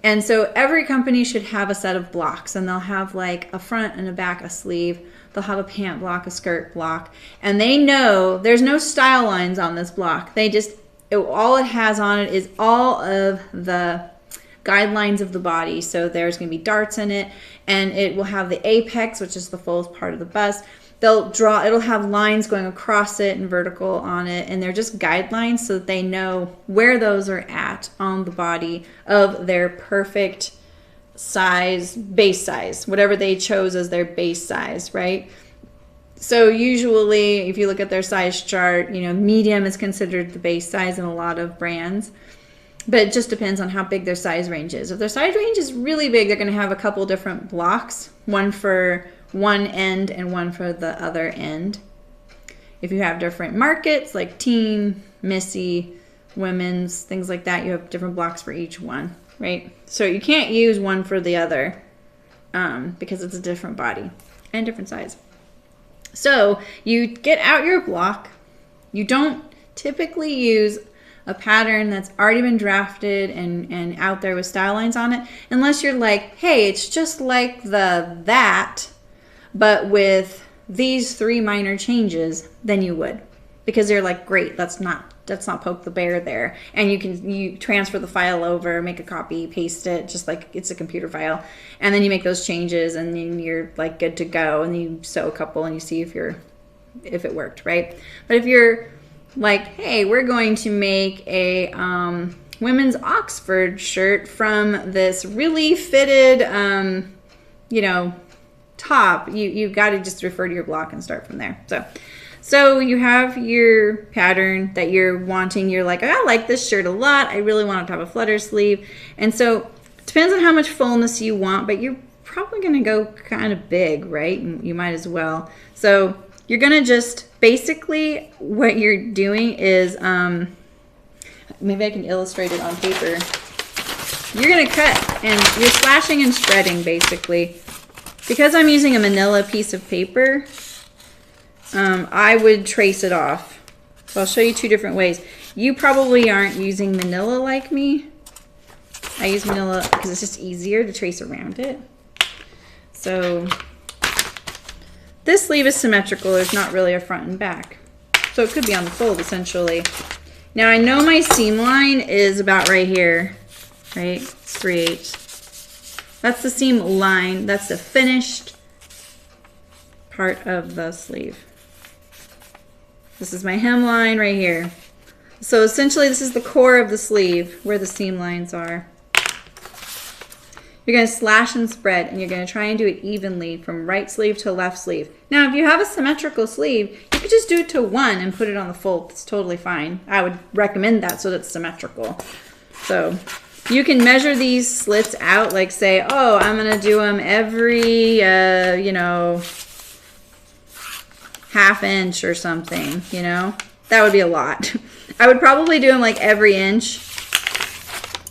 and so every company should have a set of blocks, and they'll have like a front and a back, a sleeve, they'll have a pant block, a skirt block, and they know there's no style lines on this block. They just, all it has on it is all of the guidelines of the body. So there's going to be darts in it, and it will have the apex, which is the fullest part of the bust. it'll have lines going across it and vertical on it, and they're just guidelines so that they know where those are at on the body of their perfect size, base size, whatever they chose as their base size, right? So usually if you look at their size chart, you know, medium is considered the base size in a lot of brands. But it just depends on how big their size range is. If their size range is really big, they're going to have a couple different blocks, one for one end and one for the other end. If you have different markets like teen, Missy, women's, things like that, you have different blocks for each one, right? So you can't use one for the other because it's a different body and different size. So you get out your block. You don't typically use a pattern that's already been drafted and out there with style lines on it, unless you're like, hey, it's just like that, but with these 3 minor changes, then you would, because they're like, great, let's not poke the bear there, and you transfer the file over, make a copy, paste it, just like it's a computer file, and then you make those changes, and then you're like good to go, and you sew a couple and you see if it worked, right? But if you're like, hey, we're going to make a women's Oxford shirt from this really fitted, you know, top, you got to just refer to your block and start from there. So you have your pattern that you're wanting. You're like, I like this shirt a lot. I really want it to have a flutter sleeve. And so it depends on how much fullness you want, but you're probably going to go kind of big, right? You might as well. So you're going to just basically what you're doing is, maybe I can illustrate it on paper. You're going to cut and you're slashing and spreading basically. Because I'm using a manila piece of paper, I would trace it off. So I'll show you 2 different ways. You probably aren't using manila like me. I use manila because it's just easier to trace around it. So this sleeve is symmetrical. There's not really a front and back. So it could be on the fold essentially. Now I know my seam line is about right here, right? It's 3/8. That's the seam line. That's the finished part of the sleeve. This is my hemline right here. So essentially this is the core of the sleeve where the seam lines are. You're going to slash and spread, and you're going to try and do it evenly from right sleeve to left sleeve. Now, if you have a symmetrical sleeve, you could just do it to 1 and put it on the fold. It's totally fine. I would recommend that so that it's symmetrical. So you can measure these slits out, like say, oh, I'm going to do them every, you know, ½ inch or something, you know. That would be a lot. I would probably do them like every inch.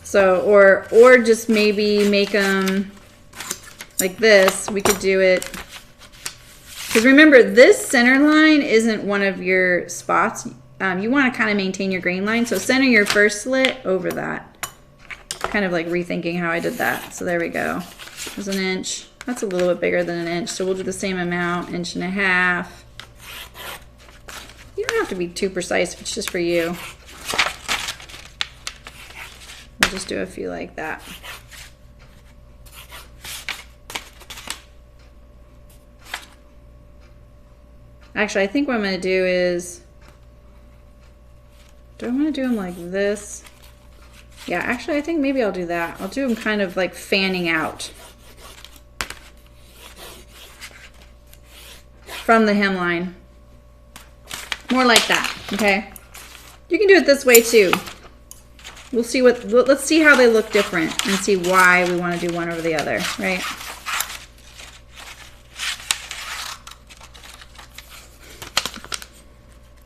So, or just maybe make them like this. We could do it, because remember, this center line isn't one of your spots. You want to kind of maintain your grain line. So center your first slit over that. Kind of like rethinking how I did that. So there we go. There's an inch. That's a little bit bigger than an inch. So we'll do the same amount, 1.5 inches. You don't have to be too precise if it's just for you. We'll just do a few like that. Actually, I think what I'm going to do is, do I want to do them like this? Yeah, actually, I think maybe I'll do that. I'll do them kind of like fanning out from the hemline. More like that, okay? You can do it this way too. We'll see let's see how they look different and see why we want to do one over the other, right?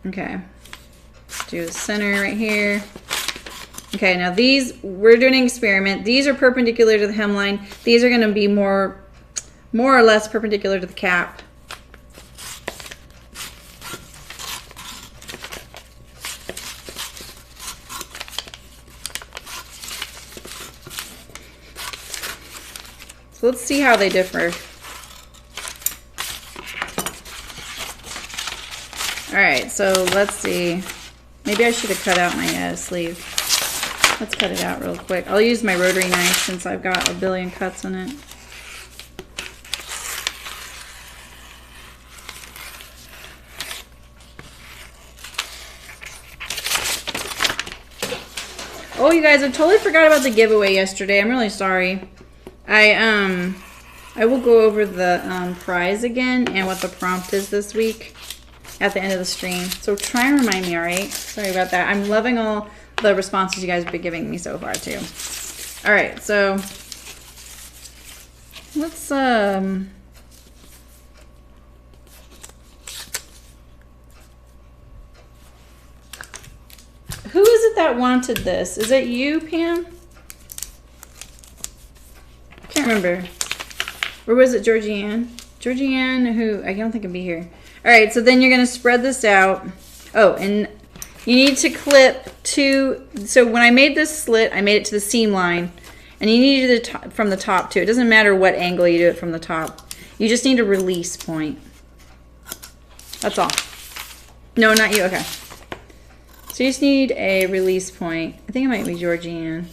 Okay, let's do the center right here. Okay, now these, we're doing an experiment. These are perpendicular to the hemline. These are gonna be more or less perpendicular to the cap. So let's see how they differ. All right, so let's see. Maybe I should have cut out my sleeve. Let's cut it out real quick. I'll use my rotary knife since I've got a billion cuts in it. Oh, you guys, I totally forgot about the giveaway yesterday. I'm really sorry. I will go over the prize again and what the prompt is this week at the end of the stream. So try and remind me, all right? Sorry about that. I'm loving all the responses you guys have been giving me so far, too. All right, so let's, who is it that wanted this? Is it you, Pam? I can't remember. Or was it Georgianne? Georgianne, who I don't think can be here. All right, so then you're going to spread this out. Oh, and you need to clip two. So when I made this slit, I made it to the seam line. And you need to do it from the top, too. It doesn't matter what angle you do it from the top. You just need a release point. That's all. No, not you. Okay. So you just need a release point. I think it might be Georgianne.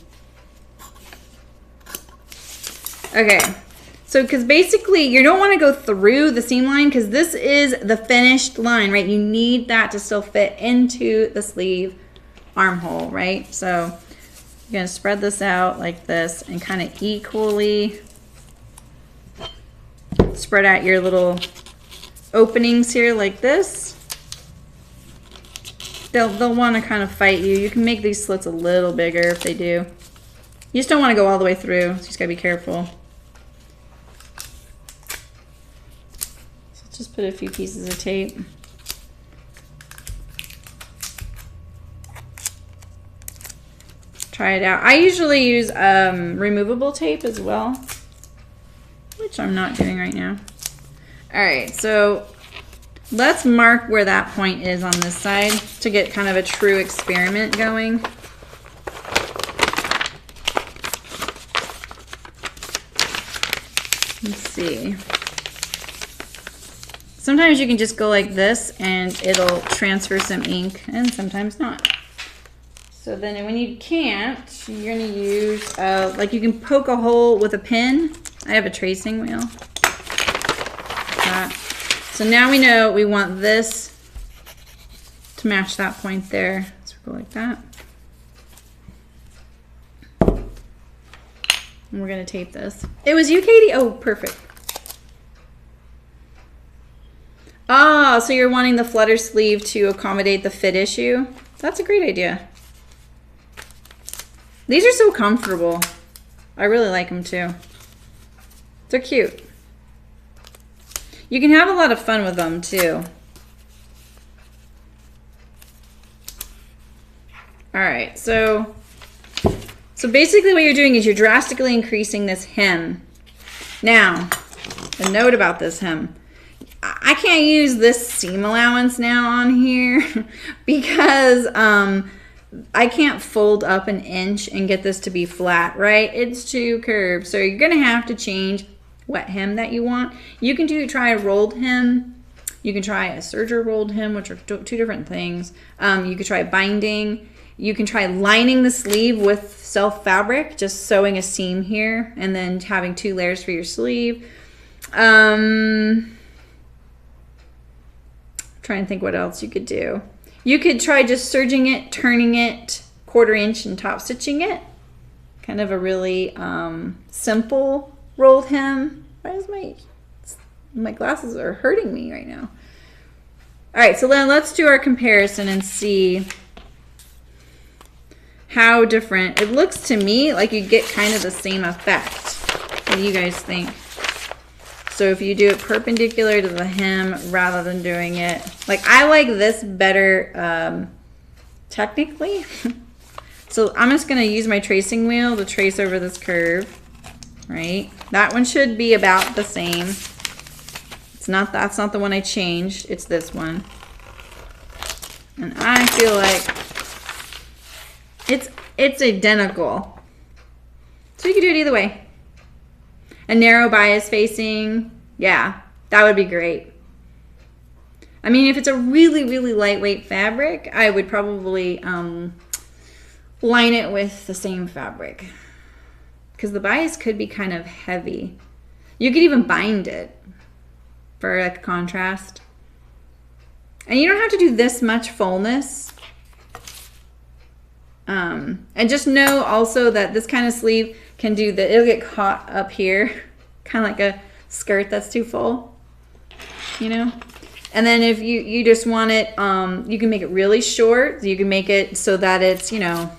Okay. So, because basically you don't want to go through the seam line because this is the finished line, right? You need that to still fit into the sleeve armhole, right? So you're going to spread this out like this and kind of equally spread out your little openings here like this. They'll want to kind of fight you. You can make these slits a little bigger if they do. You just don't want to go all the way through, so you just gotta be careful. So just put a few pieces of tape. Try it out. I usually use removable tape as well, which I'm not doing right now. All right, so let's mark where that point is on this side to get kind of a true experiment going. Let's see. Sometimes you can just go like this and it'll transfer some ink, and sometimes not. So then when you can't, you're gonna use, like you can poke a hole with a pin. I have a tracing wheel. So now we know we want this to match that point there. So we go like that. And we're gonna tape this. It was you, Katie? Oh, perfect. Ah, so you're wanting the flutter sleeve to accommodate the fit issue? That's a great idea. These are so comfortable. I really like them too. They're cute. You can have a lot of fun with them too. All right, so basically what you're doing is you're drastically increasing this hem. Now, a note about this hem. I can't use this seam allowance now on here because I can't fold up an inch and get this to be flat, right? It's too curved. So you're gonna have to change what hem that you want. You can try a rolled hem. You can try a serger rolled hem, which are two different things. You could try binding. You can try lining the sleeve with self fabric, just sewing a seam here and then having 2 layers for your sleeve. Trying to think what else you could do. You could try just serging it, turning it, 1/4 inch and top stitching it. Kind of a really simple rolled hem. Why is my glasses are hurting me right now. All right, so then let's do our comparison and see how different. It looks to me like you get kind of the same effect. What do you guys think? So if you do it perpendicular to the hem rather than doing it, like I like this better technically. So I'm just gonna use my tracing wheel to trace over this curve, right? That one should be about the same. That's not the one I changed, it's this one. And I feel like it's identical. So you can do it either way. A narrow bias facing, yeah, that would be great. I mean, if it's a really, really lightweight fabric, I would probably line it with the same fabric because the bias could be kind of heavy. You could even bind it for like a contrast. And you don't have to do this much fullness. And just know also that this kind of sleeve can do that. It'll get caught up here, kind of like a skirt that's too full, you know? And then if you just want it, you can make it really short. You can make it so that it's, you know,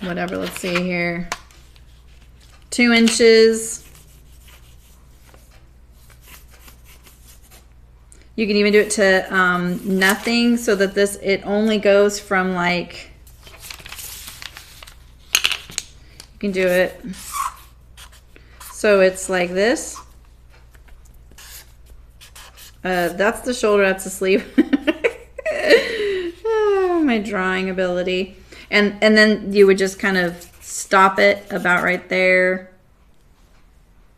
whatever, let's see here, 2 inches. You can even do it to nothing, so that it only goes from like, you can do it so it's like this. That's the shoulder, that's the sleeve. Oh, my drawing ability. And then you would just kind of stop it about right there.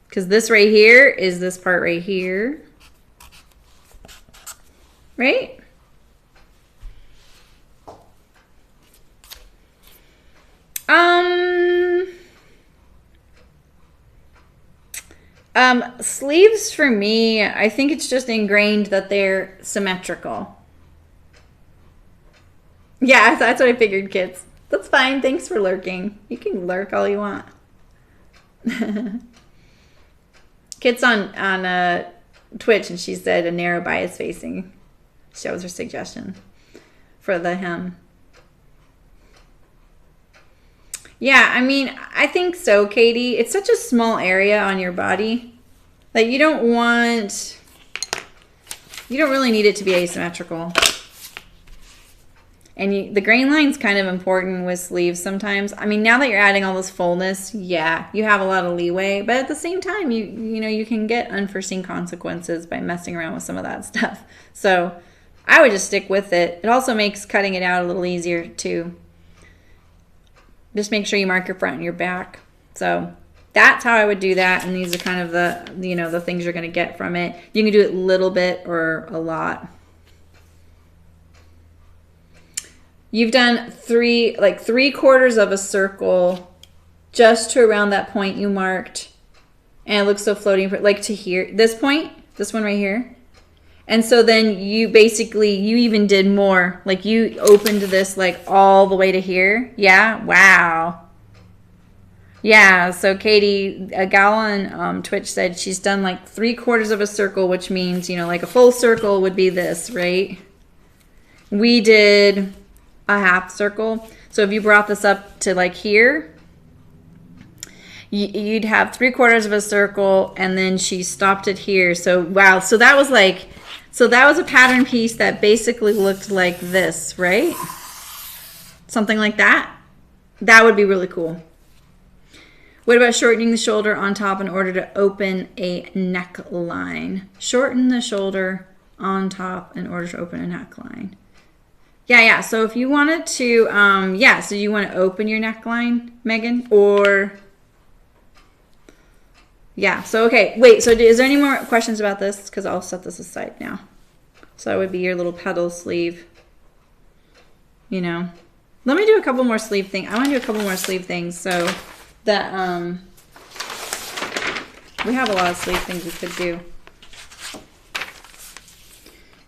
Because this right here is this part right here. Right? Sleeves for me, I think it's just ingrained that they're symmetrical. Yeah, that's what I figured, kids. That's fine. Thanks for lurking. You can lurk all you want. Kids on Twitch, and she said a narrow bias facing. That was her suggestion for the hem. Yeah, I mean, I think so, Katie. It's such a small area on your body that you don't really need it to be asymmetrical. And the grain line's kind of important with sleeves sometimes. I mean, now that you're adding all this fullness, yeah, you have a lot of leeway. But at the same time, you know, you can get unforeseen consequences by messing around with some of that stuff. So I would just stick with it. It also makes cutting it out a little easier too. Just make sure you mark your front and your back. So that's how I would do that. And these are kind of the, you know, the things you're going to get from it. You can do it a little bit or a lot. You've done 3/4 of a circle just to around that point you marked. And it looks so floating, like to here, this point, this one right here. And so then you even did more. Like you opened this like all the way to here. Yeah, wow. Yeah, so Katie, a gal on Twitch said she's done like 3/4 of a circle, which means, you know, like a full circle would be this, right? We did a half circle. So if you brought this up to like here, you'd have 3/4 of a circle, and then she stopped it here. So wow, so that was a pattern piece that basically looked like this, right? Something like that. That would be really cool. What about shortening the shoulder on top in order to open a neckline? Shorten the shoulder on top in order to open a neckline. Yeah. So if you wanted to, so you want to open your neckline, Megan, or yeah. So okay, wait. So is there any more questions about this? Because I'll set this aside now. So that would be your little petal sleeve. You know, let me do a couple more sleeve things. I want to do a couple more sleeve things so that we have a lot of sleeve things we could do.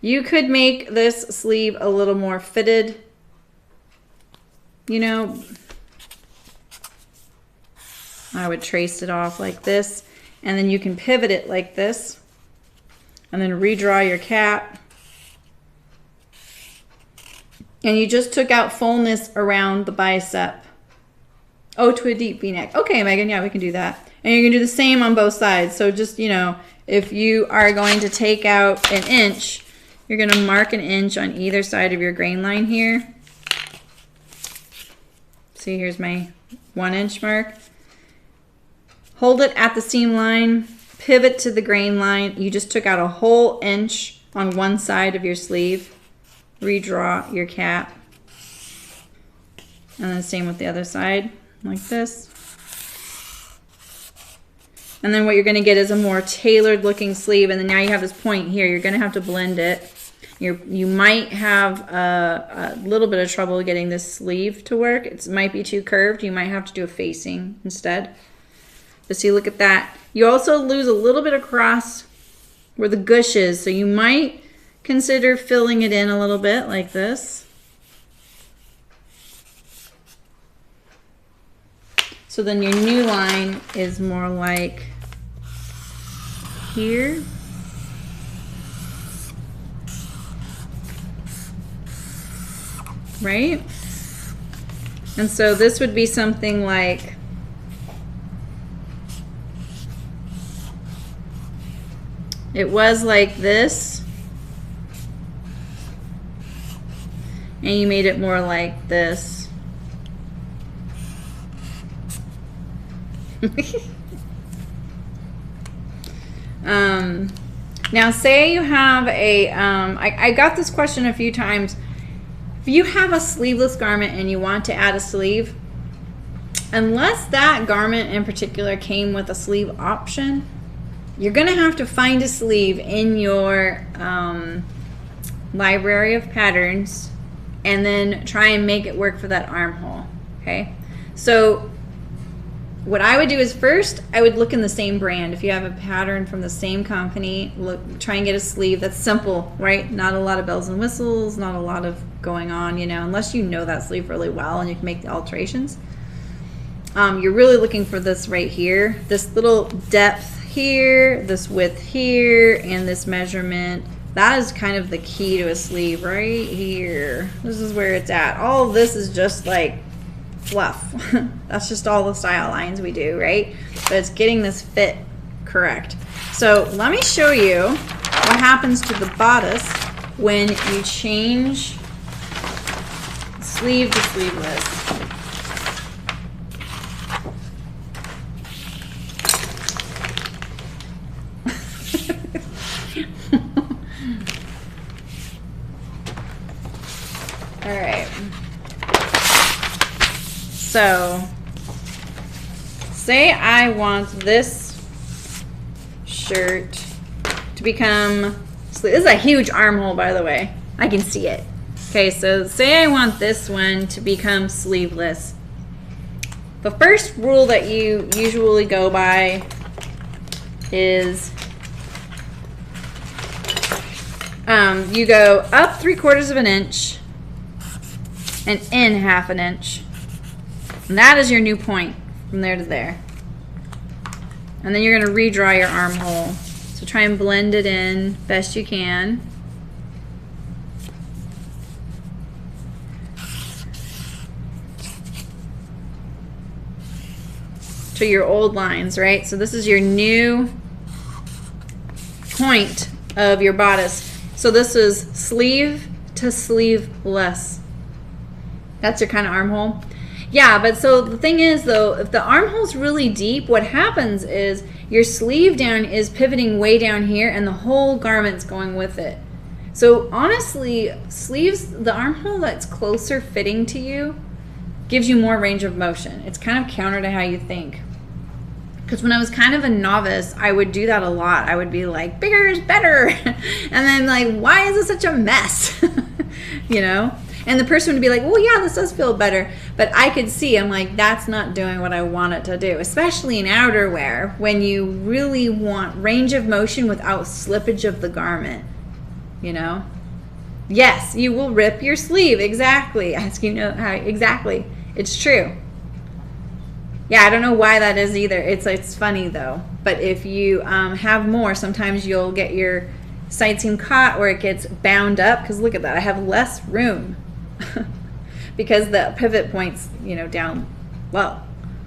You could make this sleeve a little more fitted, you know. I would trace it off like this, and then you can pivot it like this, and then redraw your cap. And you just took out fullness around the bicep. Oh, to a deep V-neck. Okay, Megan, yeah, we can do that. And you're gonna do the same on both sides. So just, you know, if you are going to take out an inch, you're gonna mark an inch on either side of your grain line here. See, here's my 1 inch mark. Hold it at the seam line, pivot to the grain line. You just took out a whole inch on one side of your sleeve. Redraw your cap. And then same with the other side, like this. And then what you're gonna get is a more tailored looking sleeve, and then now you have this point here. You're gonna have to blend it. You might have a little bit of trouble getting this sleeve to work. It might be too curved. You might have to do a facing instead. But see, look at that. You also lose a little bit across where the gush is, so you might consider filling it in a little bit like this. So then your new line is more like here. Right? And so this would be something like it was like this, and you made it more like this. Now say you have a, I got this question a few times. If you have a sleeveless garment and you want to add a sleeve, unless that garment in particular came with a sleeve option, you're going to have to find a sleeve in your library of patterns and then try and make it work for that armhole. Okay, so what I would do is first I would look in the same brand. If you have a pattern from the same company, try and get a sleeve that's simple, right? Not a lot of bells and whistles, not a lot of going on, you know, unless you know that sleeve really well and you can make the alterations. You're really looking for this right here, this little depth here, this width here, and this measurement. That is kind of the key to a sleeve right here. This is where it's at. All of this is just like fluff. That's just all the style lines we do, right? But it's getting this fit correct. So let me show you what happens to the bodice when you change sleeve to sleeveless. All right. So, say I want this shirt to become, this is a huge armhole, by the way. I can see it. Okay, so say I want this one to become sleeveless. The first rule that you usually go by is you go up 3/4 of an inch and in 1/2 an inch. And that is your new point from there to there. And then you're going to redraw your armhole. So try and blend it in best you can. To your old lines, right? So this is your new point of your bodice. So this is sleeve to sleeveless. That's your kind of armhole. Yeah, but so the thing is though, if the armhole's really deep, what happens is your sleeve down is pivoting way down here and the whole garment's going with it. So honestly, sleeves, the armhole that's closer fitting to you gives you more range of motion. It's kind of counter to how you think. Because when I was kind of a novice, I would do that a lot. I would be like, bigger is better. And then like, why is this such a mess? You know? And the person would be like, well, yeah, this does feel better. But I could see, I'm like, that's not doing what I want it to do. Especially in outerwear, when you really want range of motion without slippage of the garment. You know? Yes, you will rip your sleeve. Exactly. Ask you know how exactly. It's true. Yeah, I don't know why that is either. It's funny though. But if you have more, sometimes you'll get your side seam caught or it gets bound up. Because look at that, I have less room because the pivot point's, you know, down low.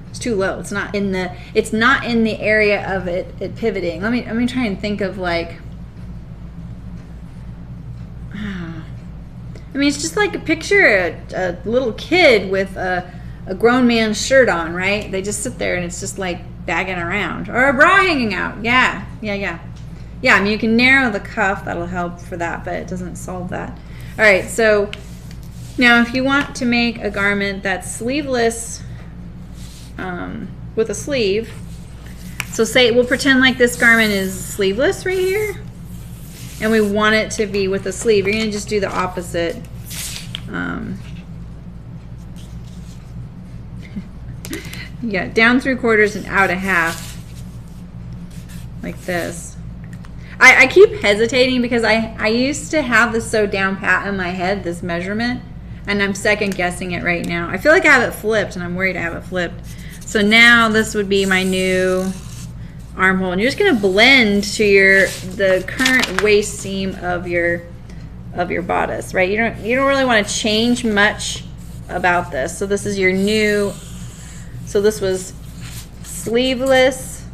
It's too low. It's not in the area of it pivoting. Let me try and think of like. I mean, it's just like a picture a little kid with a grown man's shirt on, right? They just sit there and it's just like bagging around. Or a bra hanging out. Yeah, I mean, you can narrow the cuff. That'll help for that, but it doesn't solve that. All right, so now if you want to make a garment that's sleeveless with a sleeve, so say we'll pretend like this garment is sleeveless right here. And we want it to be with a sleeve. You're going to just do the opposite. Yeah, down 3/4 and out 1/2. Like this. I keep hesitating because I used to have this so down pat in my head, this measurement. And I'm second guessing it right now. I feel like I have it flipped and I'm worried I have it flipped. So now this would be my new armhole, and you're just gonna blend to the current waist seam of your bodice, right? You don't really want to change much about this. So this is your new. So this was sleeveless.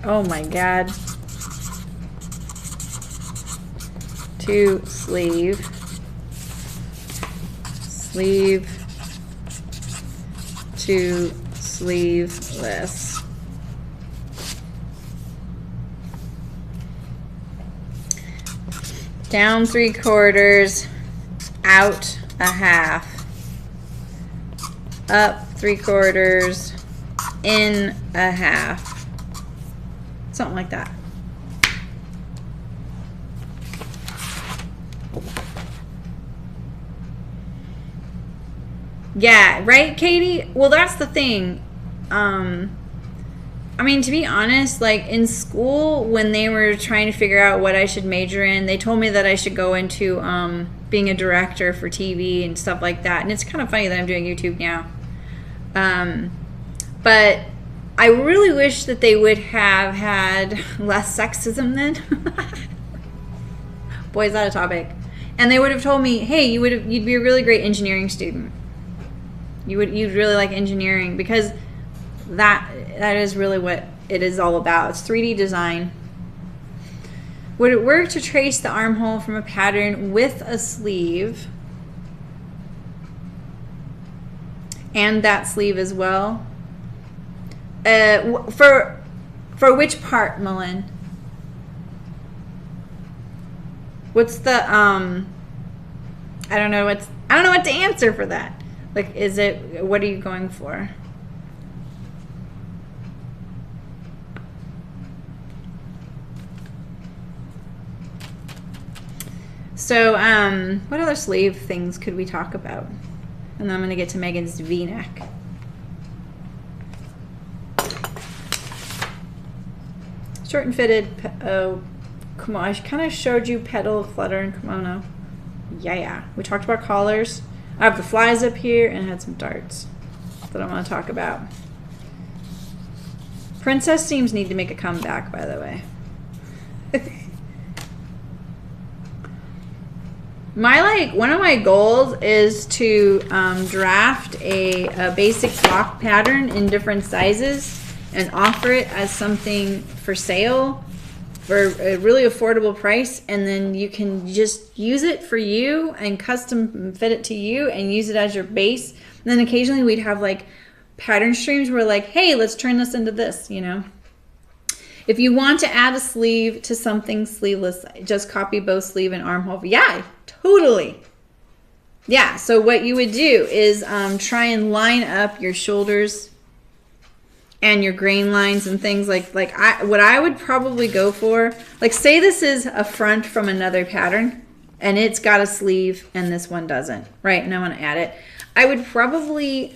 Oh my God. To sleeve to sleeveless. Down 3/4, out a half, up 3/4, in a half, something like that. Yeah, right, Katie? Well, that's the thing. I mean, to be honest, like in school, when they were trying to figure out what I should major in, they told me that I should go into being a director for TV and stuff like that. And it's kind of funny that I'm doing YouTube now. But I really wish that they would have had less sexism then. Boy, is that a topic. And they would have told me, hey, you'd be a really great engineering student. You'd really like engineering, because that is really what it is all about. It's 3D design. Would it work to trace the armhole from a pattern with a sleeve and that sleeve as well? For which part, Malin? What's the I don't know what to answer for that. Like, what are you going for? So, what other sleeve things could we talk about? And then I'm going to get to Megan's V-neck. Short and fitted, kimono. I kind of showed you petal, flutter, and kimono. Yeah. We talked about collars. I have the flies up here, and I had some darts that I want to talk about. Princess seams need to make a comeback, by the way. One of my goals is to draft a basic block pattern in different sizes and offer it as something for sale for a really affordable price, and then you can just use it for you and custom fit it to you and use it as your base. And then occasionally we'd have like pattern streams where like, hey, let's turn this into this, you know. If you want to add a sleeve to something sleeveless, just copy both sleeve and armhole. Yeah, totally. Yeah, so what you would do is try and line up your shoulders and your grain lines and things what I would probably go for, like say this is a front from another pattern and it's got a sleeve and this one doesn't, right? And I want to add it. I would probably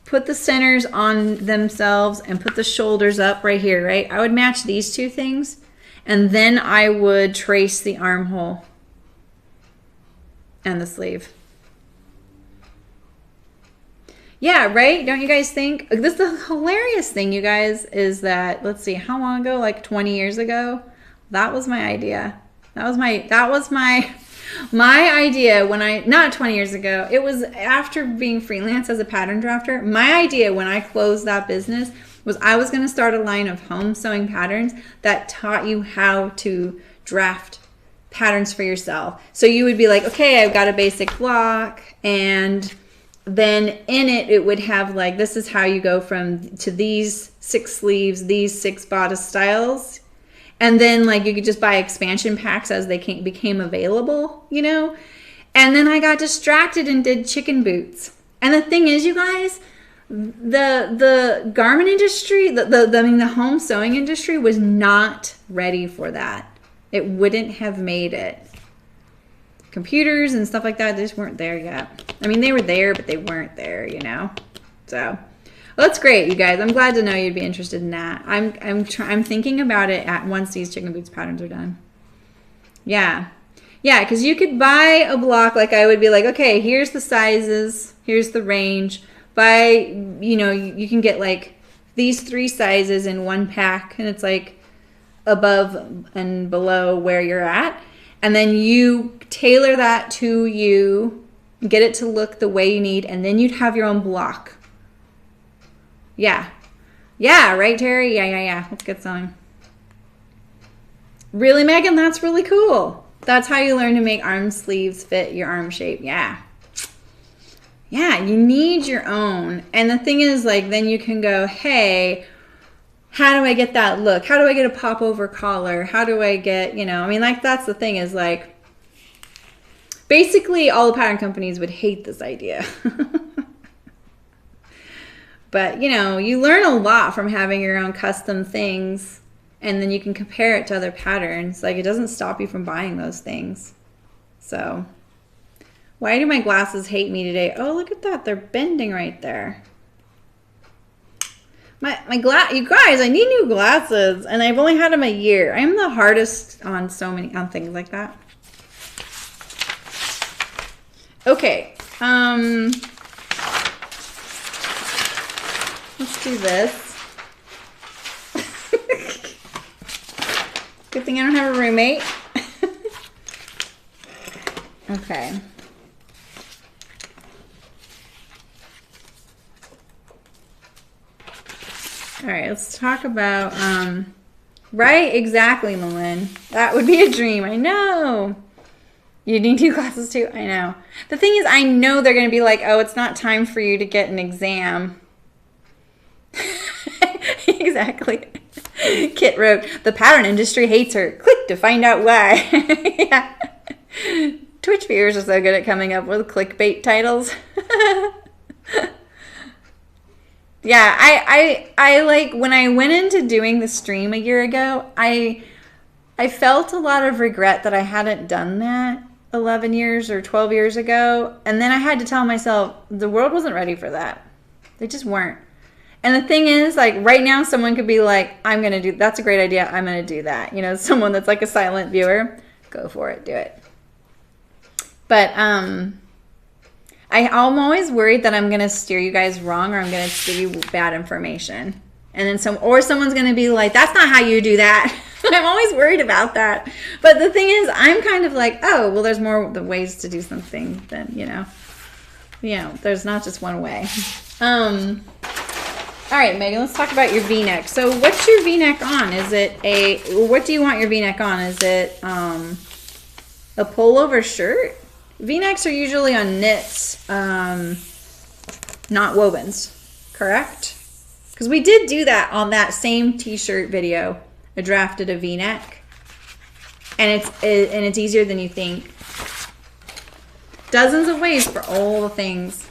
put the centers on themselves and put the shoulders up right here, right? I would match these two things, and then I would trace the armhole and the sleeve. Yeah, right? Don't you guys think? This is the hilarious thing, you guys, is that, let's see, how long ago? Like 20 years ago? That was my idea. That was my idea when not 20 years ago. It was after being freelance as a pattern drafter. My idea when I closed that business was I was going to start a line of home sewing patterns that taught you how to draft patterns for yourself. So you would be like, okay, I've got a basic block, and then in it would have like, this is how you go to these 6 sleeves, these 6 bodice styles. And then like you could just buy expansion packs as they became available, you know? And then I got distracted and did chicken boots. And the thing is, you guys, the garment industry, the home sewing industry was not ready for that. It wouldn't have made it. Computers and stuff like that, they just weren't there yet. I mean, they were there, but they weren't there, you know? So, well, that's great, you guys. I'm glad to know you'd be interested in that. I'm thinking about it once these chicken boots patterns are done. Yeah, because you could buy a block. Like I would be like, okay, here's the sizes, here's the range. buy, you can get like these 3 sizes in one pack, and it's like above and below where you're at. And then you tailor that to you, get it to look the way you need, and then you'd have your own block. Yeah. Yeah, right, Terry? Yeah. Let's get sewing. Really, Megan? That's really cool. That's how you learn to make arm sleeves fit your arm shape. Yeah. Yeah, you need your own. And the thing is, like, then you can go, hey, how do I get that look? How do I get a pop over collar? How do I get, I mean, like, that's the thing is, like, basically all the pattern companies would hate this idea. But, you learn a lot from having your own custom things, and then you can compare it to other patterns. Like, it doesn't stop you from buying those things. So, why do my glasses hate me today? Oh, look at that. They're bending right there. You guys, I need new glasses, and I've only had them a year. I am the hardest on on things like that. Okay. Let's do this. Good thing I don't have a roommate. Okay. All right, let's talk about, right? Exactly, Malin. That would be a dream. I know. You need new glasses too? I know. The thing is, I know they're going to be like, oh, it's not time for you to get an exam. Exactly. Kit wrote, the pattern industry hates her. Click to find out why. Yeah. Twitch viewers are so good at coming up with clickbait titles. Yeah, I like, when I went into doing the stream a year ago, I felt a lot of regret that I hadn't done that 11 years or 12 years ago. And then I had to tell myself the world wasn't ready for that. They just weren't. And the thing is, like, right now someone could be like, that's a great idea. I'm going to do that. Someone that's like a silent viewer, go for it. Do it. But, I'm always worried that I'm going to steer you guys wrong, or I'm going to give you bad information. And then someone's going to be like, that's not how you do that. I'm always worried about that. But the thing is, I'm kind of like, oh, well, there's more ways to do something than, there's not just one way. All right, Megan, let's talk about your V-neck. So what's your V-neck on? What do you want your V-neck on? Is it a pullover shirt? V-necks are usually on knits, not wovens, correct? Because we did do that on that same t-shirt video. I drafted a V-neck, and it's easier than you think. Dozens of ways for all the things,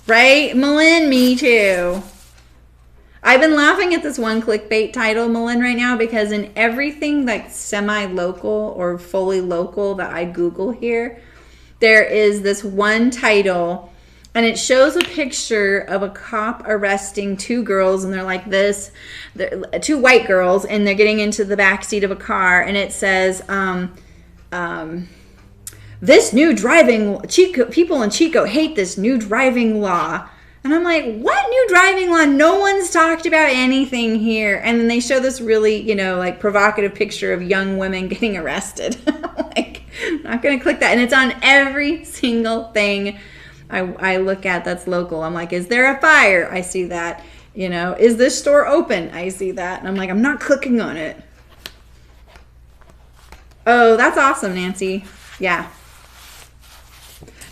right, Malin? Me too. I've been laughing at this one clickbait title, Malin, right now, because in everything like semi-local or fully local that I Google here, there is this one title, and it shows a picture of a cop arresting 2 girls, and they're like this, 2 white girls, and they're getting into the back seat of a car, and it says, this new driving, people in Chico hate this new driving law. And I'm like, what new driving law? No one's talked about anything here. And then they show this really, like provocative picture of young women getting arrested. Like, I'm not going to click that. And it's on every single thing I look at that's local. I'm like, is there a fire? I see that. Is this store open? I see that. And I'm like, I'm not clicking on it. Oh, that's awesome, Nancy. Yeah.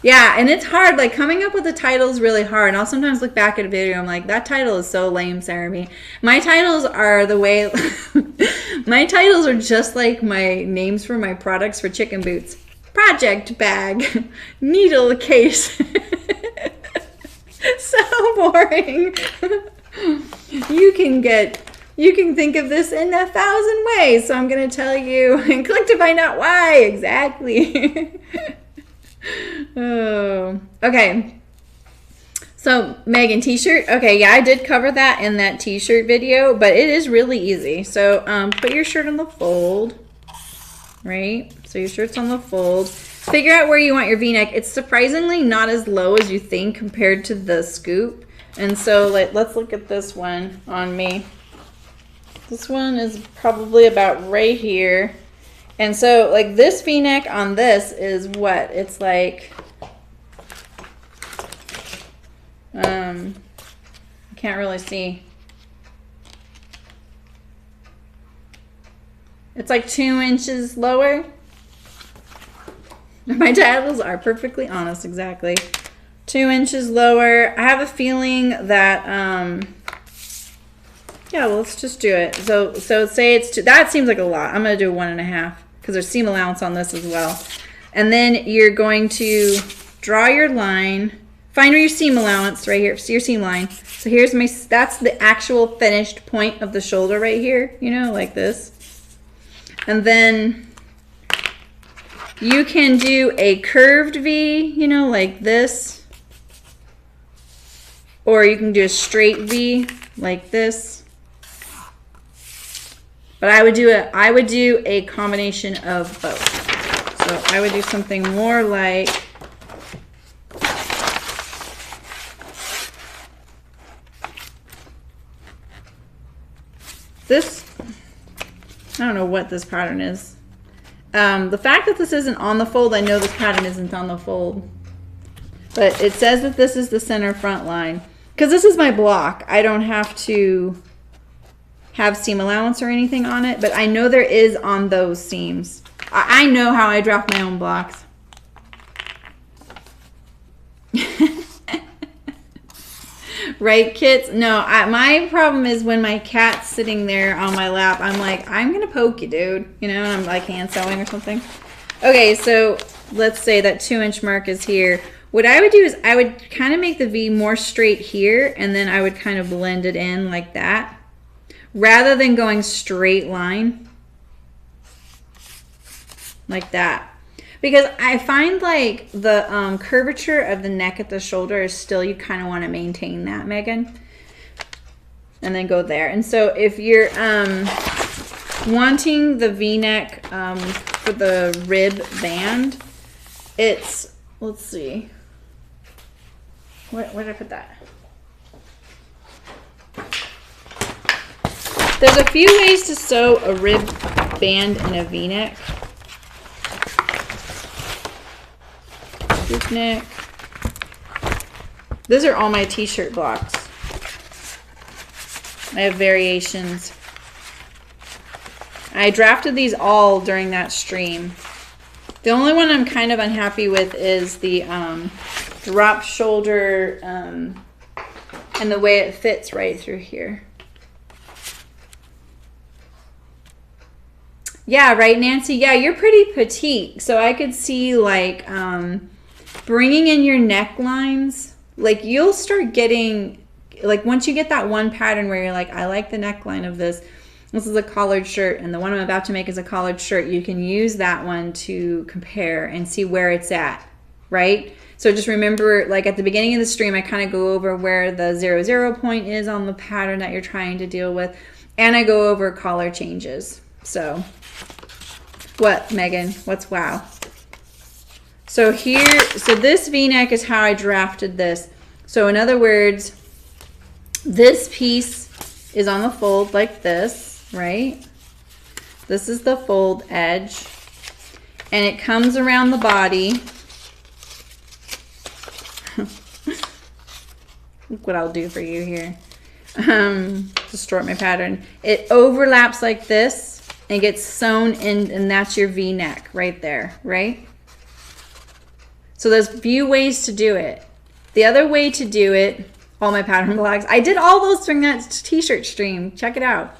Yeah, and it's hard. Like, coming up with a title is really hard. And I'll sometimes look back at a video. I'm like, that title is so lame, Sarah B. My titles are the way... my titles are just like my names for my products for chicken boots. Project bag. Needle case. So boring. You can think of this in 1,000 ways. So I'm going to tell you and click to find out why. Exactly. Oh, okay. So Megan, t-shirt. Okay, yeah, I did cover that in that t-shirt video, but it is really easy. So put your shirt on the fold, right? So your shirt's on the fold. Figure out where you want your V-neck. It's surprisingly not as low as you think compared to the scoop. And so like, let's look at this one on me. This one is probably about right here. And so like this V-neck on this is what? It's like, I can't really see. It's like 2 inches lower. My tattles are perfectly honest, exactly. 2 inches lower. I have a feeling that, yeah, well, let's just do it. So say it's 2. That seems like a lot. I'm going to do 1.5 because there's seam allowance on this as well. And then you're going to draw your line. Find your seam allowance right here. See your seam line. So here's my, that's the actual finished point of the shoulder right here, you know, like this. And then you can do a curved V, you know, like this. Or you can do a straight V like this. But I would do a combination of both. So I would do something more like this. I don't know what this pattern is. The fact that this isn't on the fold, I know this pattern isn't on the fold. But it says that this is the center front line. Because this is my block, I don't have to have seam allowance or anything on it, but I know there is on those seams. I know how I draft my own blocks. Right, kids? No, my problem is when my cat's sitting there on my lap, I'm like, I'm going to poke you, dude. You know, I'm like hand sewing or something. Okay, so let's say that 2-inch mark is here. What I would do is I would kind of make the V more straight here, and then I would kind of blend it in like that, rather than going straight line like that. Because I find like the curvature of the neck at the shoulder is still, you kind of want to maintain that, Megan. And then go there. And so if you're wanting the V-neck for the rib band, it's, let's see. Where did I put that? There's a few ways to sew a rib band in a V-neck. Neck. Those are all my t-shirt blocks. I have variations. I drafted these all during that stream. The only one I'm kind of unhappy with is the drop shoulder and the way it fits right through here. Yeah, right, Nancy? Yeah, you're pretty petite. So I could see like bringing in your necklines. Like you'll start getting, like once you get that one pattern where you're like, I like the neckline of this. This is a collared shirt, and the one I'm about to make is a collared shirt. You can use that one to compare and see where it's at, right? So just remember, like at the beginning of the stream, I kind of go over where the 0, point is on the pattern that you're trying to deal with, and I go over collar changes. So what, Megan? What's wow? So here, so this V-neck is how I drafted this. So in other words, this piece is on the fold like this, right? This is the fold edge, and it comes around the body. Look what I'll do for you here. Distort my pattern. It overlaps like this and gets sewn in, and that's your V-neck right there, right? So there's a few ways to do it. The other way to do it, all my pattern blocks, I did all those during that t-shirt stream. Check it out.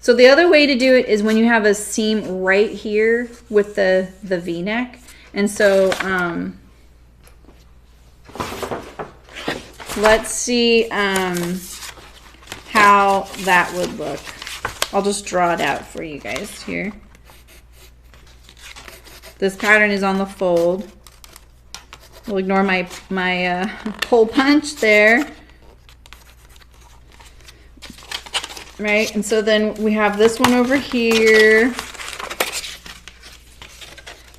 So the other way to do it is when you have a seam right here with the V-neck. And so let's see how that would look. I'll just draw it out for you guys here. This pattern is on the fold. We'll ignore my hole punch there. Right, and so then we have this one over here.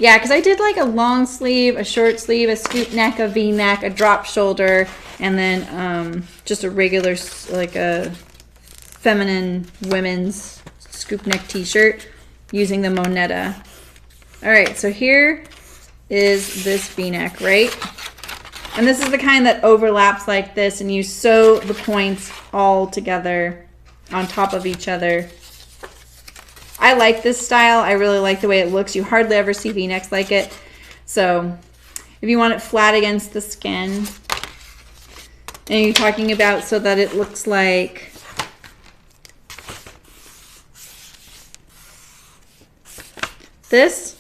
Yeah, because I did like a long sleeve, a short sleeve, a scoop neck, a V-neck, a drop shoulder, and then just a regular, like a feminine women's scoop neck t-shirt using the Monetta. All right, so here is this V-neck, right? And this is the kind that overlaps like this, and you sew the points all together on top of each other. I like this style. I really like the way it looks. You hardly ever see V-necks like it. So if you want it flat against the skin, and you're talking about so that it looks like this,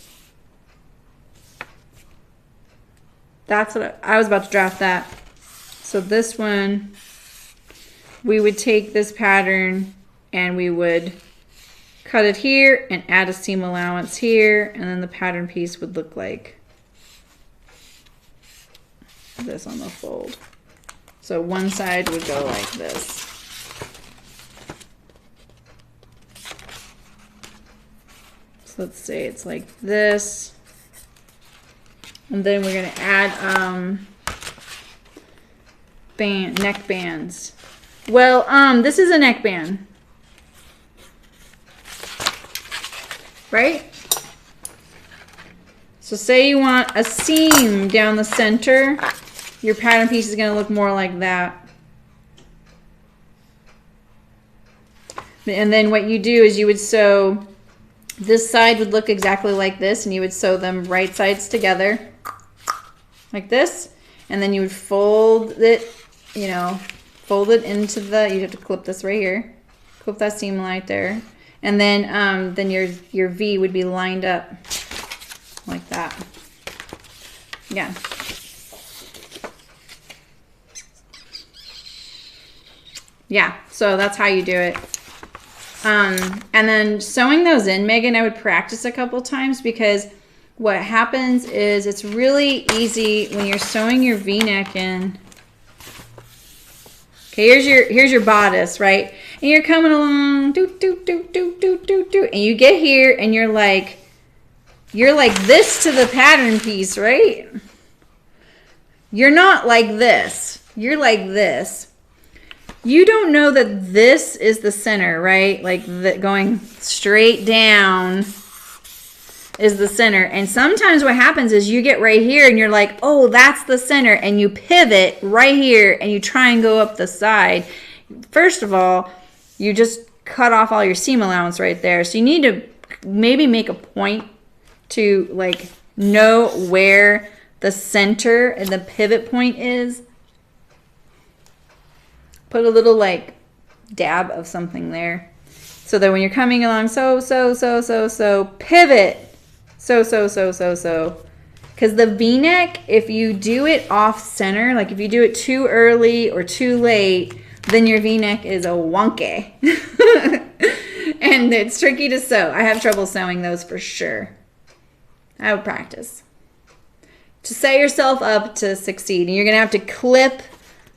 that's what I was about to draft that. So this one, we would take this pattern and we would cut it here and add a seam allowance here, and then the pattern piece would look like this on the fold. So one side would go like this. So let's say it's like this. And then we're going to add neck bands. Well, this is a neck band. Right? So say you want a seam down the center, your pattern piece is going to look more like that. And then what you do is you would sew, this side would look exactly like this, and you would sew them right sides together like this, and then you would fold it, you know, fold it into the, you have to clip this right here, clip that seam right there. And then your V would be lined up like that. Yeah. Yeah, so that's how you do it. And then sewing those in, Megan, I would practice a couple times, because what happens is it's really easy when you're sewing your V-neck in. Okay, here's your bodice, right? And you're coming along, and you get here and you're like this to the pattern piece, right? You're not like this. You're like this. You don't know that this is the center, right? Like going straight down is the center. And sometimes what happens is you get right here and you're like, oh, that's the center. And you pivot right here and you try and go up the side. First of all, you just cut off all your seam allowance right there. So you need to maybe make a point to like know where the center and the pivot point is. Put a little like dab of something there, so that when you're coming along, so pivot, so. Because the V-neck, if you do it off center, like if you do it too early or too late, then your V-neck is a wonky. And it's tricky to sew. I have trouble sewing those for sure. I would practice to set yourself up to succeed. And you're going to have to clip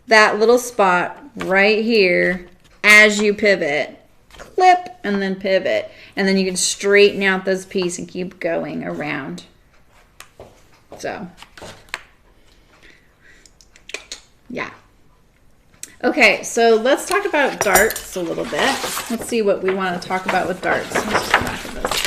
that little spot right here as you pivot. Clip and then pivot. And then you can straighten out this piece and keep going around. So, yeah. Okay, so let's talk about darts a little bit. Let's see what we want to talk about with darts. Let's just go back to this.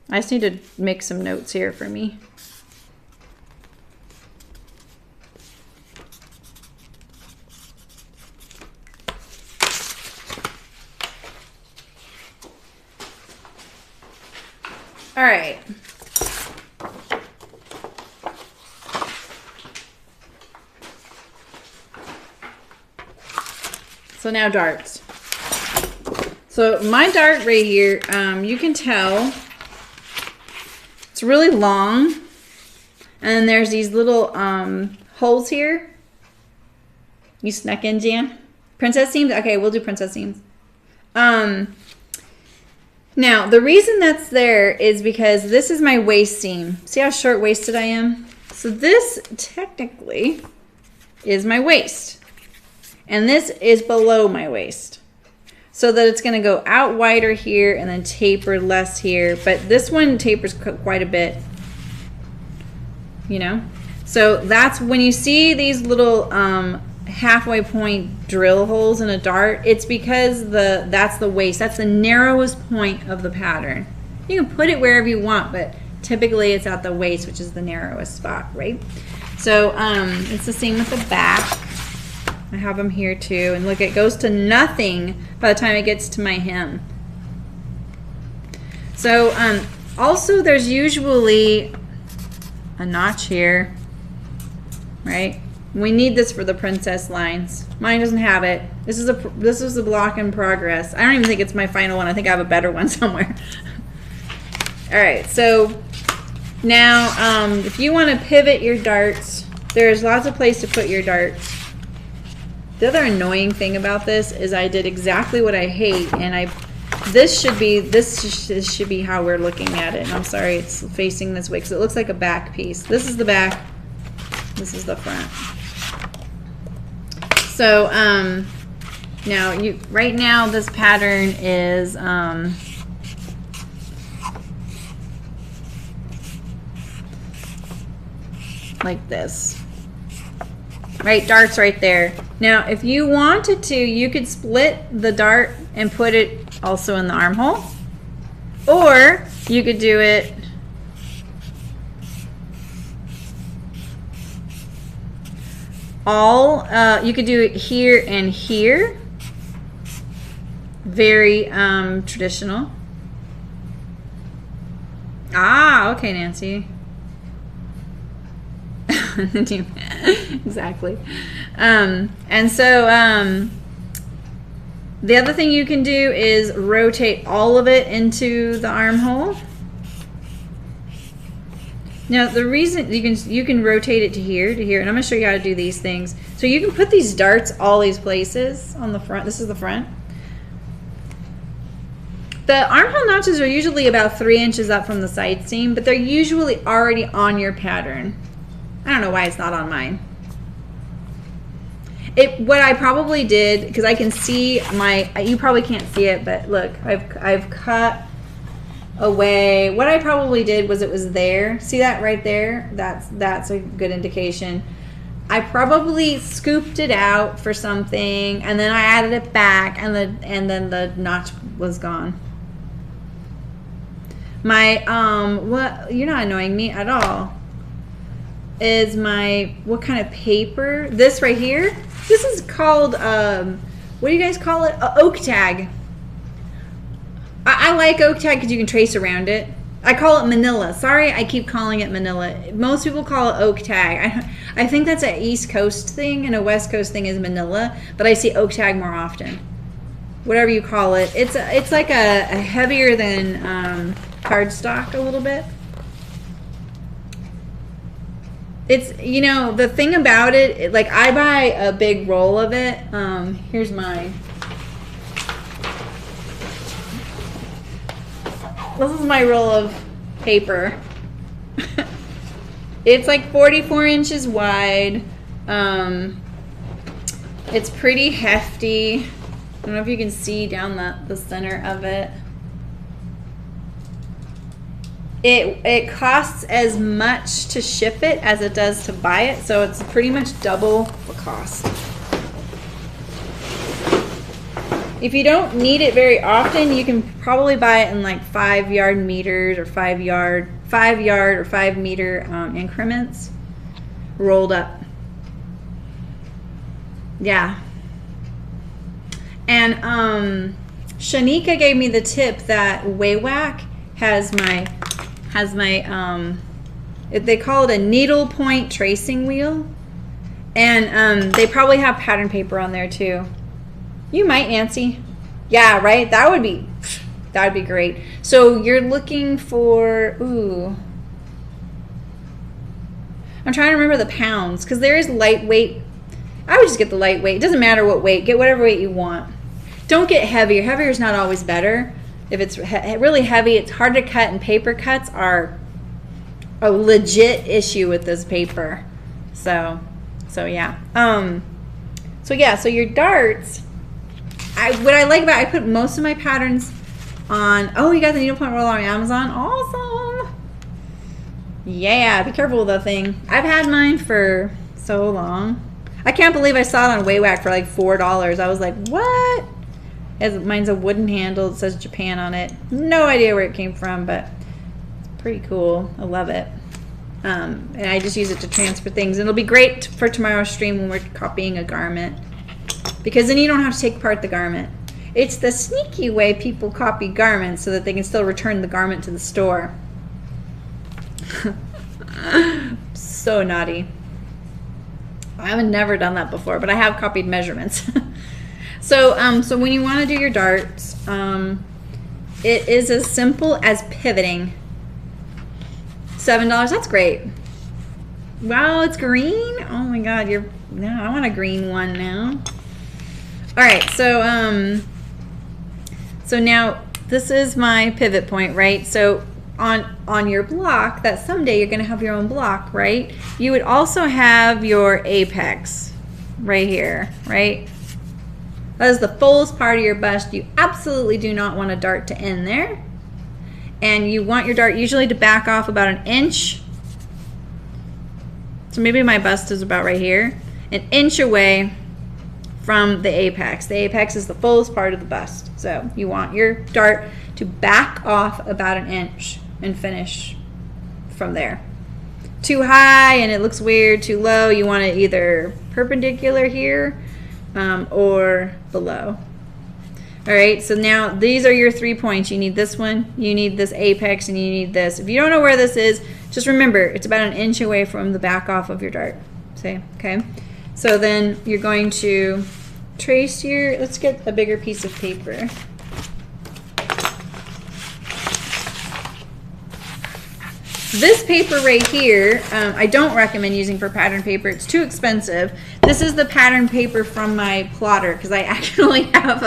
I just need to make some notes here for me. All right. So now darts. So my dart right here, you can tell it's really long, and then there's these little holes here. You snuck in, Jan? Princess seams? Okay, we'll do princess seams. Now, the reason that's there is because this is my waist seam. See how short-waisted I am? So this technically is my waist. And this is below my waist. So that it's gonna go out wider here and then taper less here. But this one tapers quite a bit, you know? So that's when you see these little halfway point drill holes in a dart, it's because that's the waist. That's the narrowest point of the pattern. You can put it wherever you want, but typically it's at the waist, which is the narrowest spot, right? So it's the same with the back. I have them here too, and look, it goes to nothing by the time it gets to my hem. So also there's usually a notch here, right? We need this for the princess lines. Mine doesn't have it. This is a block in progress. I don't even think it's my final one. I think I have a better one somewhere. All right, so now if you want to pivot your darts, there's lots of places to put your darts. The other annoying thing about this is I did exactly what I hate, and this should be how we're looking at it. And I'm sorry it's facing this way because it looks like a back piece. This is the back. This is the front. So now right now this pattern is like this. Right, dart's right there. Now, if you wanted to, you could split the dart and put it also in the armhole. Or you could do it you could do it here and here. Very traditional. Ah, okay, Nancy. Exactly. And so the other thing you can do is rotate all of it into the armhole. Now the reason you can rotate it to here, and I'm going to show you how to do these things. So you can put these darts all these places on the front. This is the front. The armhole notches are usually about 3 inches up from the side seam, but they're usually already on your pattern. I don't know why it's not on mine. What I probably did, because I can see you probably can't see it, but look, I've cut away. What I probably did was it was there. See that right there? That's a good indication. I probably scooped it out for something, and then I added it back, and then the notch was gone. You're not annoying me at all. Is what kind of paper? This right here. This is called what do you guys call it? Oak tag. I like oak tag because you can trace around it. I call it manila. Sorry, I keep calling it manila. Most people call it oak tag. I think that's an East Coast thing, and a West Coast thing is manila, but I see oak tag more often. Whatever you call it. It's like a heavier than cardstock a little bit. It's, the thing about it, like I buy a big roll of it. Here's mine. This is my roll of paper. It's like 44 inches wide. It's pretty hefty. I don't know if you can see down the center of it. It costs as much to ship it as it does to buy it, so it's pretty much double the cost. If you don't need it very often, you can probably buy it in like 5 yard meters or 5 yard or 5 meter increments, rolled up. Yeah. And Shanika gave me the tip that Waywack has my they call it a needle point tracing wheel, and they probably have pattern paper on there too. You might, Nancy. Yeah, right. That would be great. So you're looking for, I'm trying to remember the pounds, because there is lightweight. I would just get the lightweight. It doesn't matter what weight. Get whatever weight you want. Don't get heavier. Heavier is not always better. If it's really heavy, it's hard to cut, and paper cuts are a legit issue with this paper. So yeah. So your darts, what I like about it, I put most of my patterns on, oh, you got the needlepoint roller on Amazon. Awesome. Yeah, be careful with that thing. I've had mine for so long. I can't believe I saw it on Waywack for like $4. I was like, what? Mine's a wooden handle. It says Japan on it. No idea where it came from, but it's pretty cool. I love it. And I just use it to transfer things. And it'll be great for tomorrow's stream when we're copying a garment, because then you don't have to take apart the garment. It's the sneaky way people copy garments so that they can still return the garment to the store. So naughty. I haven't never done that before, but I have copied measurements. So when you want to do your darts, it is as simple as pivoting. $7, that's great. Wow, it's green. Oh my God, I want a green one now. All right, so now this is my pivot point, right? So on your block, that someday you're going to have your own block, right? You would also have your apex right here, right? That is the fullest part of your bust. You absolutely do not want a dart to end there. And you want your dart usually to back off about 1 inch. So maybe my bust is about right here. 1 inch away from the apex. The apex is the fullest part of the bust. So you want your dart to back off about 1 inch and finish from there. Too high and it looks weird, too low, you want it either perpendicular here or below. All right, so now these are your 3 points. You need this one, you need this apex, and you need this. If you don't know where this is, just remember it's about 1 inch away from the back off of your dart. See, okay? So then you're going to trace your, let's get a bigger piece of paper. This paper right here, I don't recommend using for pattern paper. It's too expensive. This is the pattern paper from my plotter, because I actually have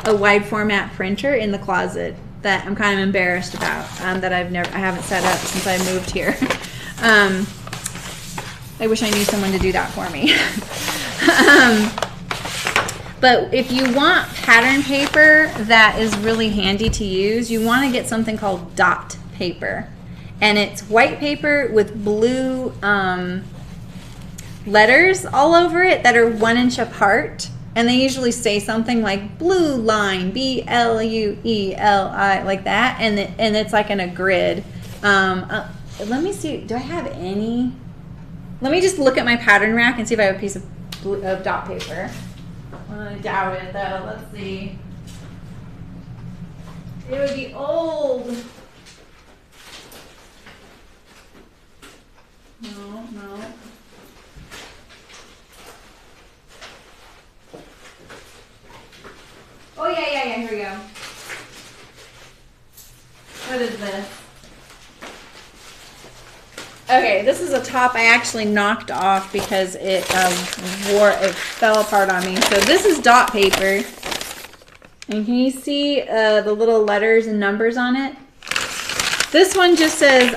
a wide format printer in the closet that I'm kind of embarrassed about, that I haven't set up since I moved here. I wish I knew someone to do that for me. But if you want pattern paper that is really handy to use, you want to get something called dot paper. And it's white paper with blue letters all over it that are 1 inch apart. And they usually say something like blue line, B-L-U-E-L-I, like that. And it's like in a grid. Let me see, do I have any? Let me just look at my pattern rack and see if I have a piece of dot paper. I doubt it though, let's see. It would be old. No. Oh, yeah, here we go. What is this? Okay, this is a top I actually knocked off because it fell apart on me. So this is dot paper. And can you see the little letters and numbers on it? This one just says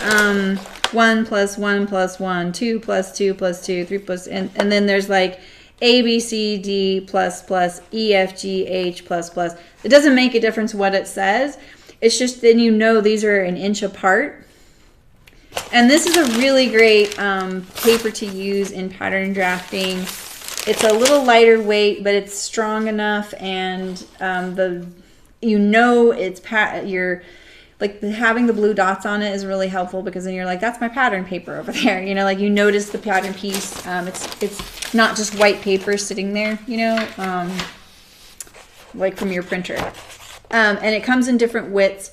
1 + 1 + 1, 2 + 2 + 2, 3 +, and then there's like A, B, C, D, ++, E, F, G, H, ++. It doesn't make a difference what it says. It's just then you know these are 1 inch apart. And this is a really great paper to use in pattern drafting. It's a little lighter weight, but it's strong enough, and having the blue dots on it is really helpful, because then you're like, that's my pattern paper over there. You know, like you notice the pattern piece. It's not just white paper sitting there, you know, like from your printer. And it comes in different widths.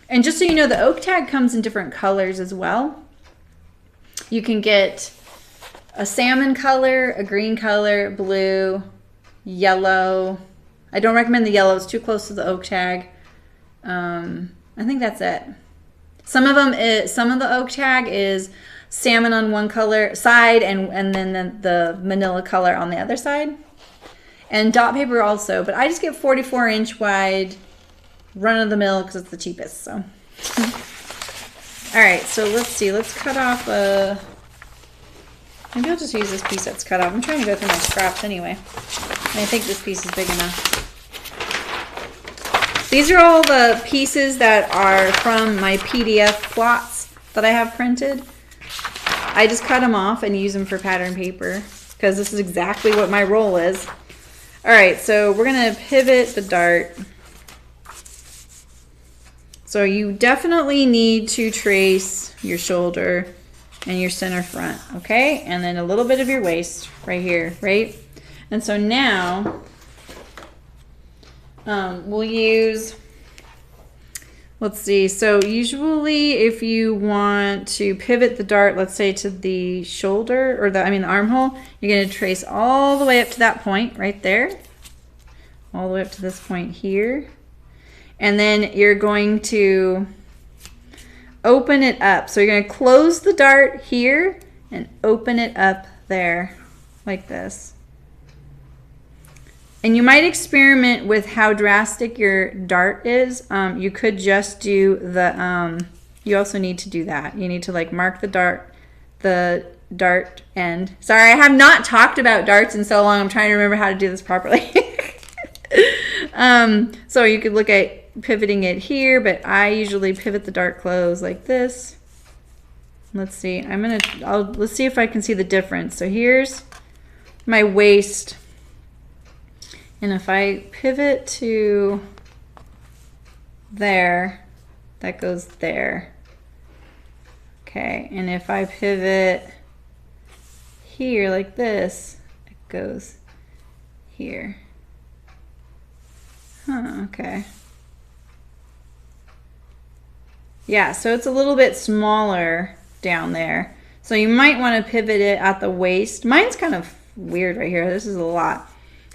And just so you know, the oak tag comes in different colors as well. You can get a salmon color, a green color, blue, yellow. I don't recommend the yellow. It's too close to the oak tag. I think that's it. Some of the oak tag is salmon on one color side and then the manila color on the other side. And dot paper also, but I just get 44 inch wide run of the mill because it's the cheapest. So, all right. So let's see. Let's cut off a. Maybe I'll just use this piece that's cut off. I'm trying to go through my scraps anyway. And I think this piece is big enough. These are all the pieces that are from my PDF plots that I have printed. I just cut them off and use them for pattern paper because this is exactly what my roll is. All right, so we're gonna pivot the dart. So you definitely need to trace your shoulder and your center front, okay? And then a little bit of your waist right here, right? And so now we'll use, let's see, so usually if you want to pivot the dart, let's say to the shoulder, or the armhole, you're gonna trace all the way up to that point right there, all the way up to this point here. And then you're going to open it up. So you're gonna close the dart here and open it up there, like this. And you might experiment with how drastic your dart is. You could just do the, you also need to do that. You need to like mark the dart end. Sorry, I have not talked about darts in so long. I'm trying to remember how to do this properly. So you could look at pivoting it here, but I usually pivot the dart close like this. Let's see, let's see if I can see the difference. So here's my waist. And if I pivot to there, that goes there. Okay, and if I pivot here like this, it goes here. Huh, okay. Yeah, so it's a little bit smaller down there. So you might want to pivot it at the waist. Mine's kind of weird right here. This is a lot.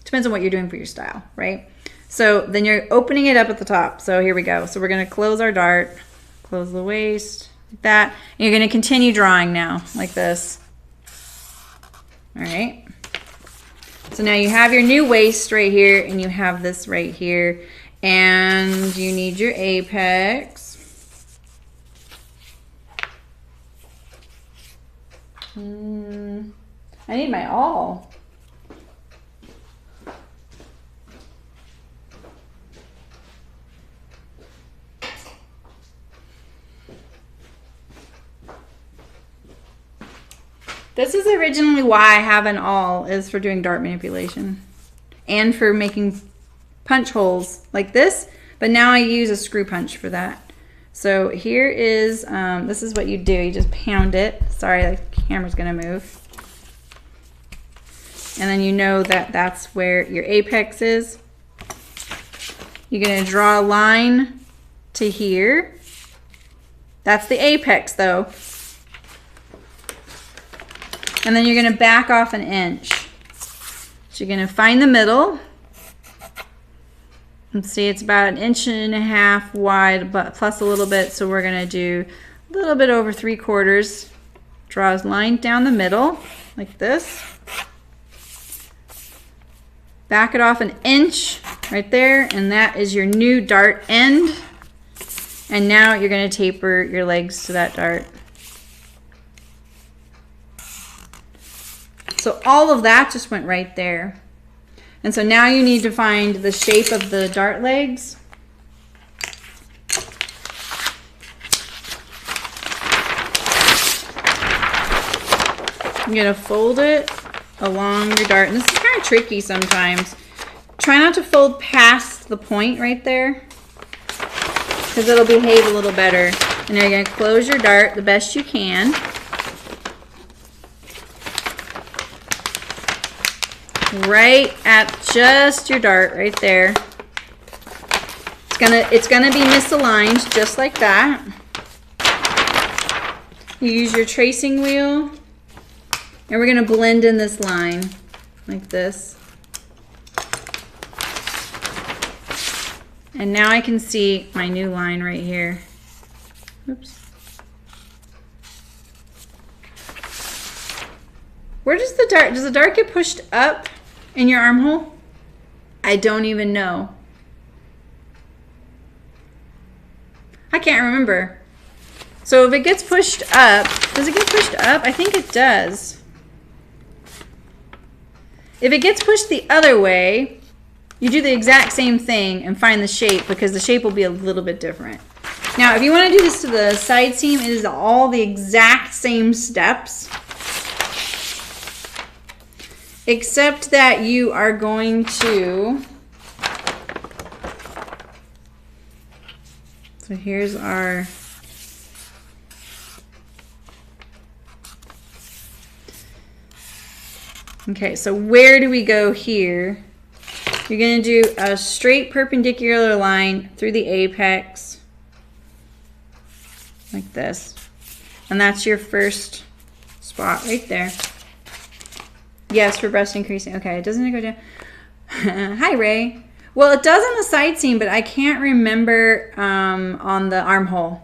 Depends on what you're doing for your style, right? So then you're opening it up at the top. So here we go. So we're going to close our dart, close the waist, like that. And you're going to continue drawing now, like this. All right. So now you have your new waist right here, and you have this right here. And you need your apex. I need my awl. This is originally why I have an awl, is for doing dart manipulation and for making punch holes like this, but now I use a screw punch for that. So here is, this is what you do. You just pound it. Sorry, the camera's gonna move. And then you know that that's where your apex is. You're gonna draw a line to here. That's the apex though. And then you're gonna back off an inch. So you're gonna find the middle. And see, it's about 1.5 inches wide, but plus a little bit. So we're gonna do a little bit over 3/4. Draw a line down the middle, like this. Back it off 1 inch right there, and that is your new dart end. And now you're gonna taper your legs to that dart. So all of that just went right there. And so now you need to find the shape of the dart legs. I'm gonna fold it along your dart. And this is kind of tricky sometimes. Try not to fold past the point right there, because it'll behave a little better. And now you're gonna close your dart the best you can. Right at just your dart right there. It's gonna be misaligned just like that. You use your tracing wheel, and we're gonna blend in this line like this. And now I can see my new line right here. Oops. Where does the dart get pushed up in your armhole? I don't even know. I can't remember. So if it gets pushed up, does it get pushed up? I think it does. If it gets pushed the other way, you do the exact same thing and find the shape, because the shape will be a little bit different. Now, if you want to do this to the side seam, it is all the exact same steps, except that you are going to, so here's our, okay, so where do we go here? You're going to do a straight perpendicular line through the apex, like this. And that's your first spot right there. Yes, for breast increasing. Okay, doesn't it go down? Hi, Ray. Well, it does on the side seam, but I can't remember on the armhole.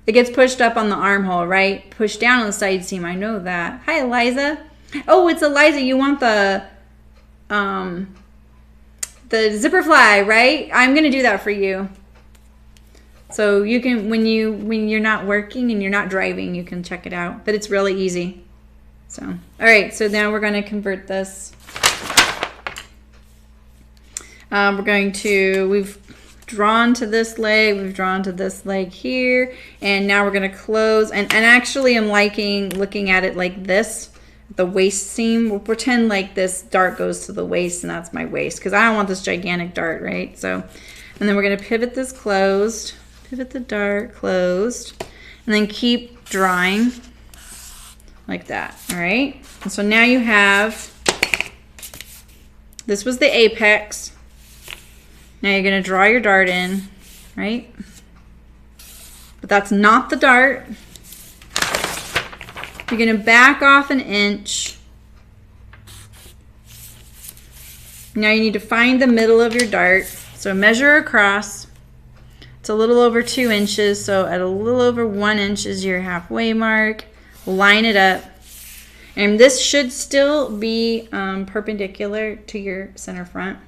It gets pushed up on the armhole, right? Pushed down on the side seam. I know that. Hi, Eliza. Oh, it's Eliza. You want the zipper fly, right? I'm gonna do that for you. So you can, when you're not working and you're not driving, you can check it out. But it's really easy. So, all right. So now we're gonna convert this. We've drawn to this leg, we've drawn to this leg here, and now we're gonna close. And actually, I'm liking looking at it like this. The waist seam, we'll pretend like this dart goes to the waist, and that's my waist, because I don't want this gigantic dart, right? So, and then we're going to pivot this closed, pivot the dart closed, and then keep drawing like that, all right? And so now you have, this was the apex. Now you're going to draw your dart in, right? But that's not the dart. You're going to back off 1 inch. Now you need to find the middle of your dart. So measure across. It's a little over 2 inches. So at a little over 1 inch is your halfway mark. Line it up. And this should still be perpendicular to your center front.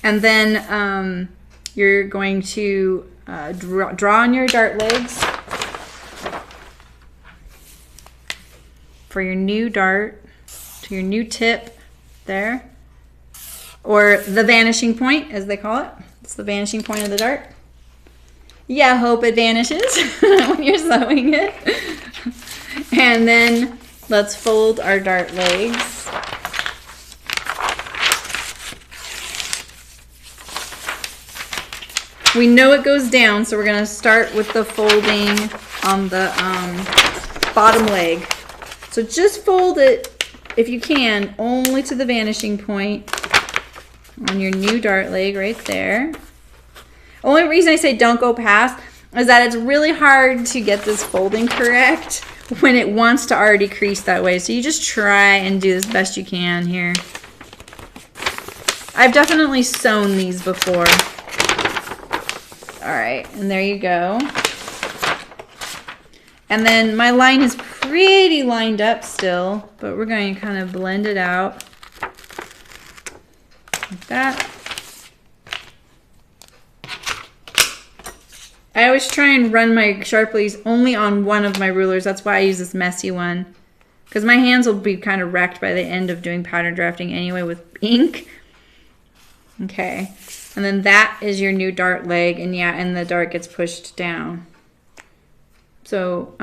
And then you're going to draw on your dart legs for your new dart, to your new tip there, or the vanishing point, as they call it. It's the vanishing point of the dart. Yeah, hope it vanishes when you're sewing it. And then let's fold our dart legs. We know it goes down, so we're going to start with the folding on the bottom leg. So just fold it, if you can, only to the vanishing point on your new dart leg right there. Only reason I say don't go past is that it's really hard to get this folding correct when it wants to already crease that way. So you just try and do as best you can here. I've definitely sewn these before. All right, and there you go. And then my line is pretty lined up still, but we're going to kind of blend it out like that. I always try and run my Sharpies only on one of my rulers. That's why I use this messy one, because my hands will be kind of wrecked by the end of doing pattern drafting anyway with ink. Okay, and then that is your new dart leg, and yeah, and the dart gets pushed down. So,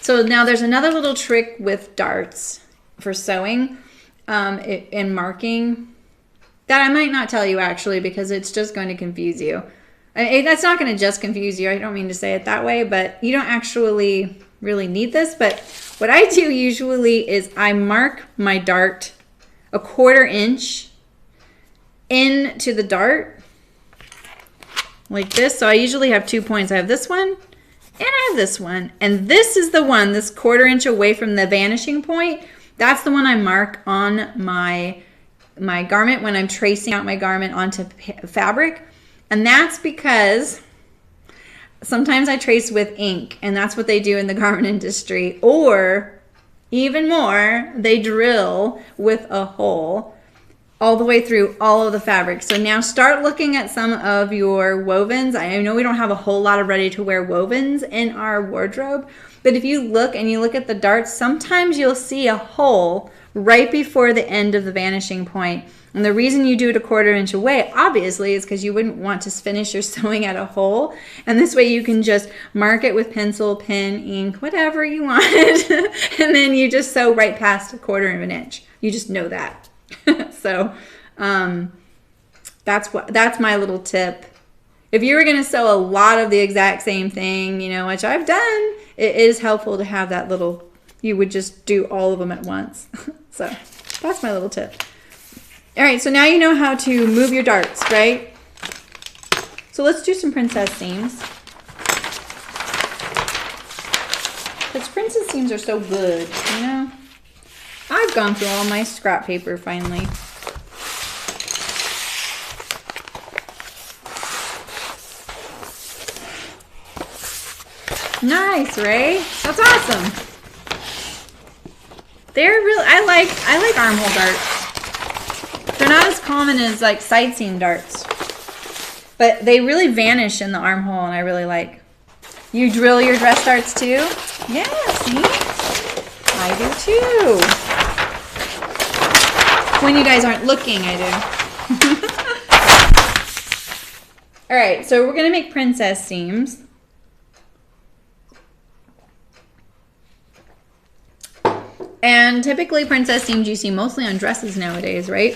so now there's another little trick with darts for sewing and marking that I might not tell you actually, because it's just going to confuse you. That's not going to just confuse you. I don't mean to say it that way, but you don't actually really need this. But what I do usually is I mark my dart 1/4 inch into the dart like this. So I usually have 2 points. I have this one and I have this one. And this is the one, this 1/4 inch away from the vanishing point. That's the one I mark on my garment when I'm tracing out my garment onto fabric. And that's because sometimes I trace with ink, and that's what they do in the garment industry. Or even more, they drill with a hole. all the way through all of the fabrics. So now start looking at some of your wovens. I know we don't have a whole lot of ready-to-wear wovens in our wardrobe, but if you look and you look at the darts, sometimes you'll see a hole right before the end of the vanishing point. And the reason you do it a 1/4 inch away, obviously, is because you wouldn't want to finish your sewing at a hole. And this way you can just mark it with pencil, pen, ink, whatever you want. And then you just sew right past a 1/4 inch. You just know that. So that's my little tip. If you were going to sew a lot of the exact same thing, you know, which I've done, it is helpful to have that little, you would just do all of them at once. So that's my little tip. All right, so now you know how to move your darts, right? So let's do some princess seams. Because princess seams are so good, you know? I've gone through all my scrap paper finally. Nice, Ray. That's awesome. They're really, I like armhole darts. They're not as common as like side seam darts, but they really vanish in the armhole, and I really like. You drill your dress darts too? Yeah, see? I do too. When you guys aren't looking, I do. All right, so we're gonna make princess seams. And typically princess seams you see mostly on dresses nowadays, right?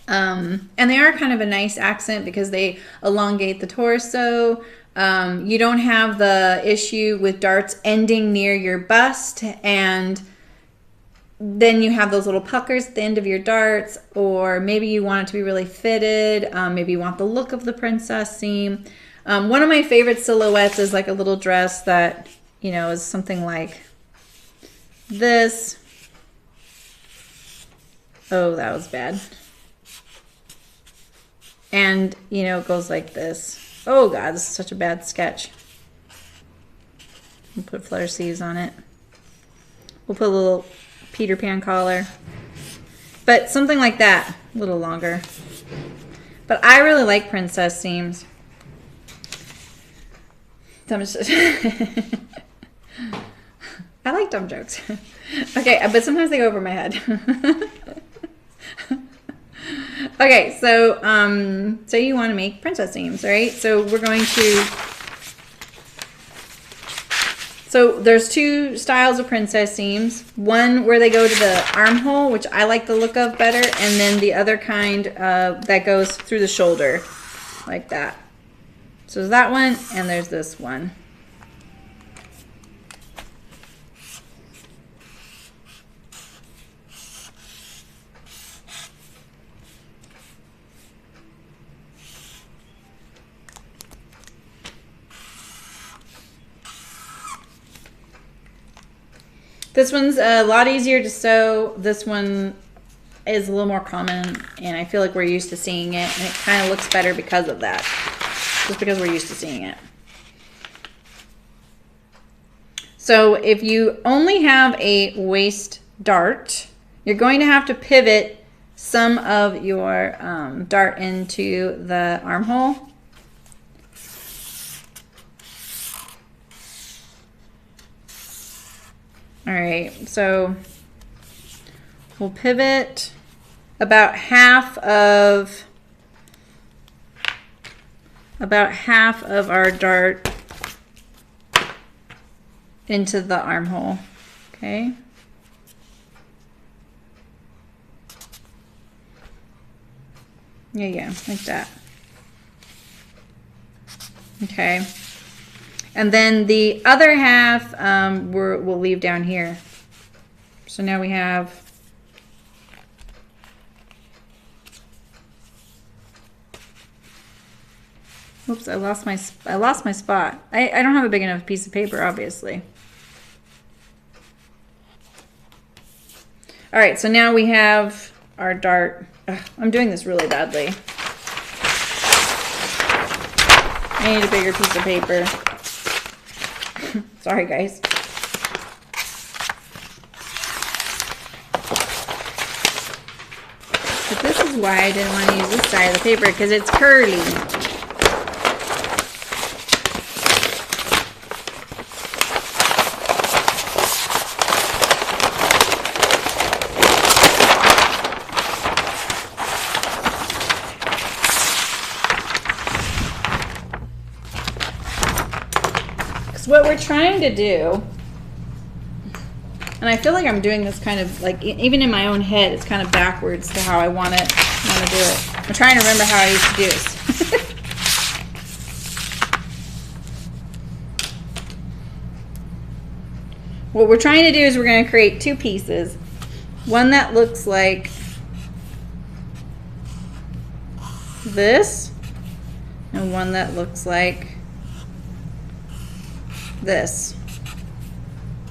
And they are kind of a nice accent because they elongate the torso. You don't have the issue with darts ending near your bust, and then you have those little puckers at the end of your darts, or maybe you want it to be really fitted. Maybe you want the look of the princess seam. One of my favorite silhouettes is like a little dress that, you know, is something like this. Oh, that was bad. And, you know, it goes like this. Oh, God, this is such a bad sketch. We'll put flutter sleeves on it. We'll put a little Peter Pan collar. But something like that, a little longer. But I really like princess seams. I like dumb jokes. Okay, but sometimes they go over my head. Okay, so so you want to make princess seams, right? So we're going to, so there's two styles of princess seams. One where they go to the armhole, which I like the look of better, and then the other kind that goes through the shoulder, like that. So there's that one, and there's this one. This one's a lot easier to sew. This one is a little more common, and I feel like we're used to seeing it, and it kind of looks better because of that. Just because we're used to seeing it. So if you only have a waist dart, you're going to have to pivot some of your dart into the armhole. All right, so we'll pivot about half of our dart into the armhole, okay? Yeah, like that. Okay. And then the other half we'll leave down here. So now we have oops, I lost my spot. I don't have a big enough piece of paper, obviously. All right, so now we have our dart. Ugh, I'm doing this really badly. I need a bigger piece of paper. Sorry, guys. But this is is why I didn't want to use this side of the paper, because it's curly. What we're trying to do, and I feel like I'm doing this kind of like, even in my own head, it's kind of backwards to how I want to do it. I'm trying to remember how I used to do this. What we're trying to do is we're going to create two pieces. One that looks like this, and one that looks like this.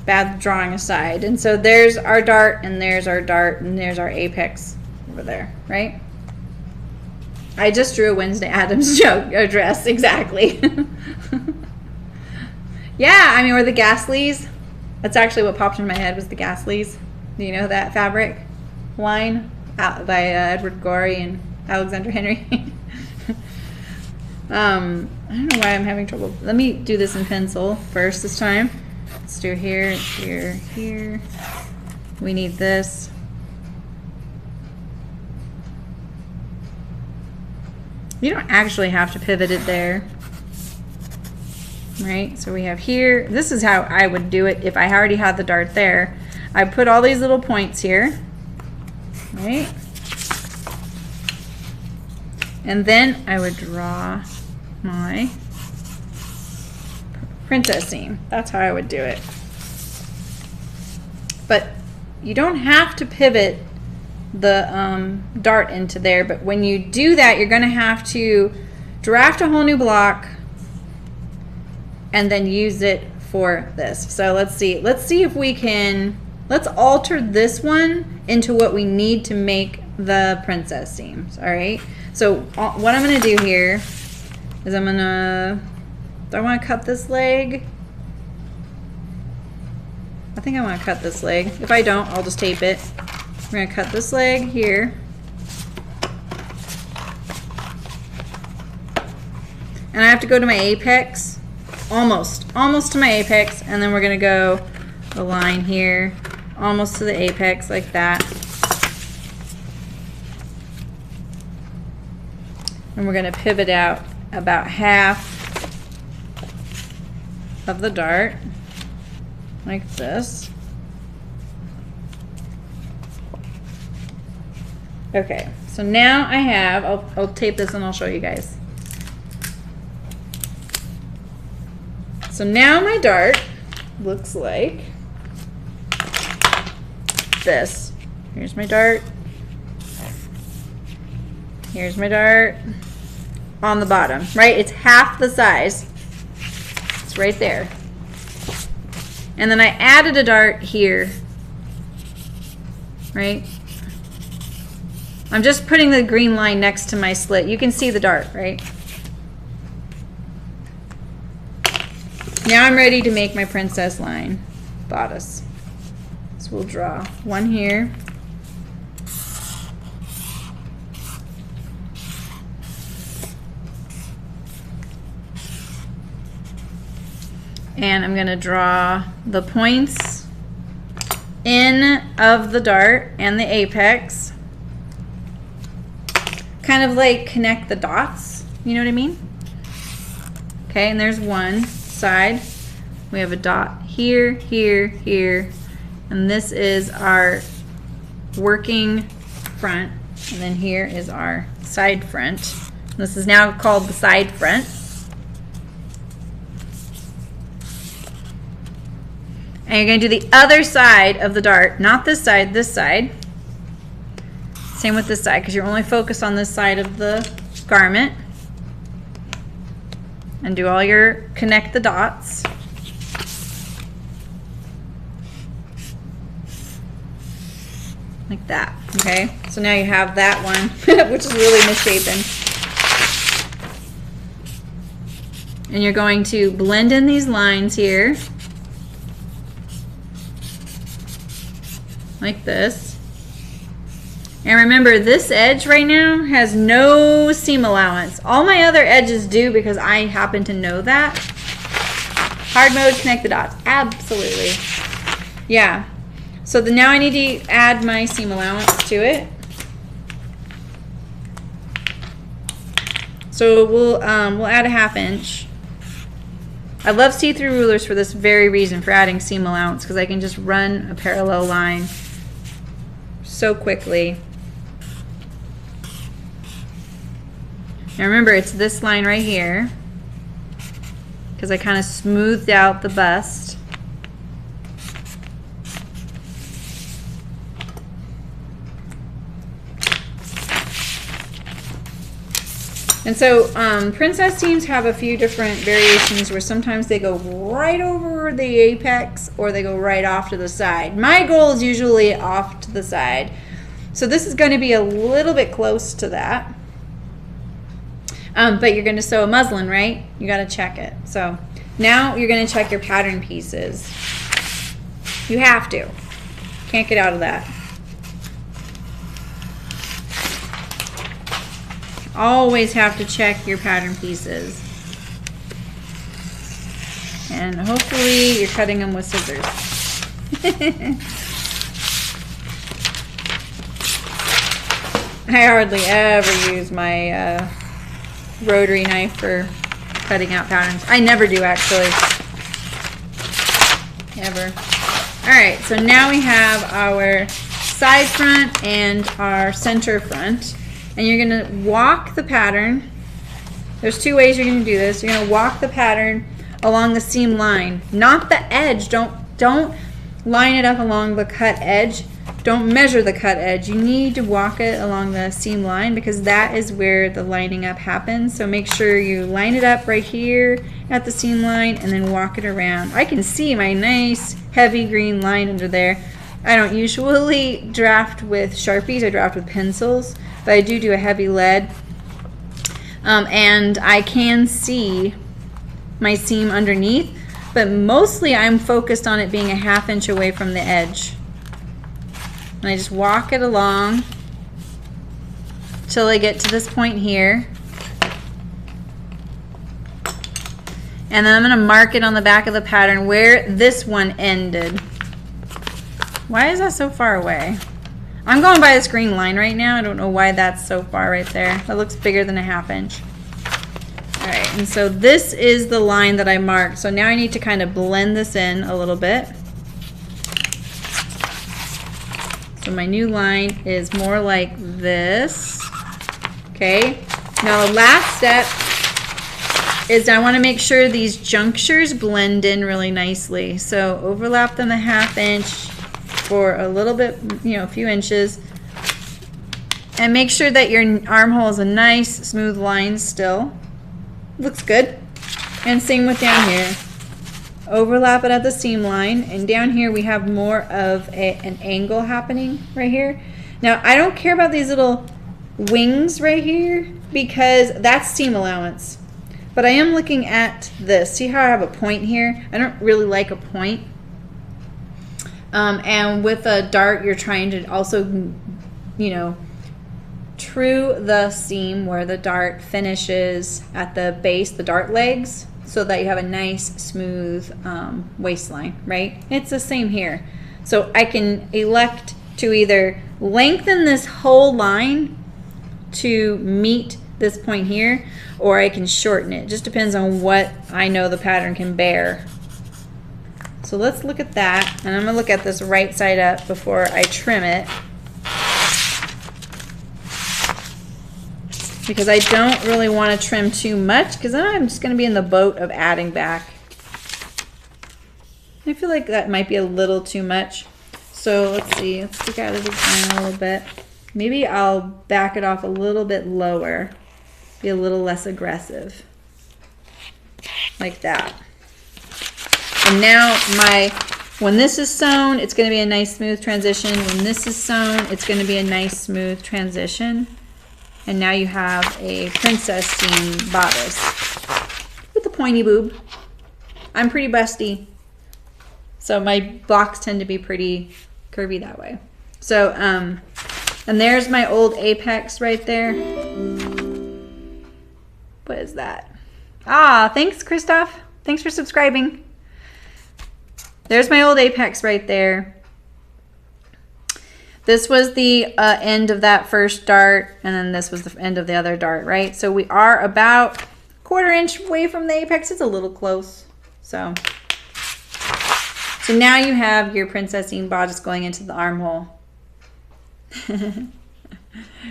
Bad drawing aside. And so there's our dart, and there's our dart, and there's our apex over there, right? I just drew a Wednesday Addams joke dress, exactly. Yeah, I mean, or the Gasleys. That's actually what popped in my head, was the Gasleys. Do you know that fabric line by Edward Gorey and Alexander Henry? I don't know why I'm having trouble. Let me do this in pencil first this time. Let's do here, here, here. We need this. You don't actually have to pivot it there. Right? So we have here. This is how I would do it if I already had the dart there. I put all these little points here. Right? And then I would draw my princess seam. That's how I would do it. But you don't have to pivot the dart into there, but when you do that, you're going to have to draft a whole new block and then use it for this. So let's see if we can, let's alter this one into what we need to make the princess seams. All right, so what I'm going to do here is I'm gonna, do I want to cut this leg? I think I want to cut this leg. If I don't, I'll just tape it. We're gonna cut this leg here. And I have to go to my apex, almost to my apex, and then we're gonna go a line here, almost to the apex like that. And we're gonna pivot out about half of the dart like this. Okay, so now I have, I'll tape this and I'll show you guys. So now my dart looks like this. Here's my dart. Here's my dart. On the bottom, right? It's half the size. It's right there. And then I added a dart here, right? I'm just putting the green line next to my slit. You can see the dart, right? Now I'm ready to make my princess line bodice. So we'll draw one here. And I'm going to draw the points in of the dart and the apex. Kind of like connect the dots, you know what I mean? Okay, and there's one side. We have a dot here, here, here, and this is our working front, and then here is our side front. This is now called the side front. And you're going to do the other side of the dart, not this side, this side. Same with this side, because you're only focused on this side of the garment. And do all your, connect the dots. Like that, okay? So now you have that one, which is really misshapen. And you're going to blend in these lines here. Like this. And remember, this edge right now has no seam allowance. All my other edges do because I happen to know that. Hard mode, connect the dots. Absolutely. Yeah. So now I need to add my seam allowance to it. So we'll add a 1/2 inch. I love see-through rulers for this very reason, for adding seam allowance, because I can just run a parallel line so quickly. Now remember, it's this line right here, because I kind of smoothed out the bust. And so princess seams have a few different variations where sometimes they go right over the apex or they go right off to the side. My goal is usually off to the side. So this is going to be a little bit close to that. But you're going to sew a muslin, right? You got to check it. So now you're going to check your pattern pieces. You have to. Can't get out of that. Always have to check your pattern pieces. And hopefully you're cutting them with scissors. I hardly ever use my rotary knife for cutting out patterns. I never do, actually. Ever. Alright, so now we have our side front and our center front. And you're going to walk the pattern. There's two ways you're going to do this. You're going to walk the pattern along the seam line, not the edge. Don't line it up along the cut edge. Don't measure the cut edge. You need to walk it along the seam line because that is where the lining up happens. So make sure you line it up right here at the seam line and then walk it around. I can see my nice heavy green line under there. I don't usually draft with Sharpies. I draft with pencils. But I do a heavy lead, and I can see my seam underneath, but mostly I'm focused on it being a 1/2 inch away from the edge. And I just walk it along till I get to this point here. And then I'm going to mark it on the back of the pattern where this one ended. Why is that so far away? I'm going by this green line right now. I don't know why that's so far right there. That looks bigger than a 1/2 inch. Alright, and so this is the line that I marked. So now I need to kind of blend this in a little bit. So my new line is more like this. Okay, now the last step is I want to make sure these junctures blend in really nicely. So overlap them a 1/2 inch for a little bit, a few inches, and make sure that your armhole is a nice smooth line still. Looks good. And same with down here. Overlap it at the seam line, and down here we have more of an angle happening right here. Now I don't care about these little wings right here because that's seam allowance, but I am looking at this. See how I have a point here? I don't really like a point. And with a dart, you're trying to also, true the seam where the dart finishes at the base, the dart legs, so that you have a nice smooth waistline, right? It's the same here. So I can elect to either lengthen this whole line to meet this point here, or I can shorten it. It just depends on what I know the pattern can bear. So let's look at that, and I'm going to look at this right side up before I trim it, because I don't really want to trim too much because then I'm just going to be in the boat of adding back. I feel like that might be a little too much. So let's see, let's look at the design a little bit. Maybe I'll back it off a little bit lower, be a little less aggressive, like that. And now when this is sewn, it's going to be a nice smooth transition. When this is sewn, it's going to be a nice smooth transition. And now you have a princess seam bodice with a pointy boob. I'm pretty busty, so my blocks tend to be pretty curvy that way. So And there's my old apex right there. What is that? Ah, thanks, Christoph. Thanks for subscribing. There's my old apex right there. This was the end of that first dart, and then this was the end of the other dart, right? So we are about 1/4 inch away from the apex. It's a little close. So now you have your princessine bodice going into the armhole.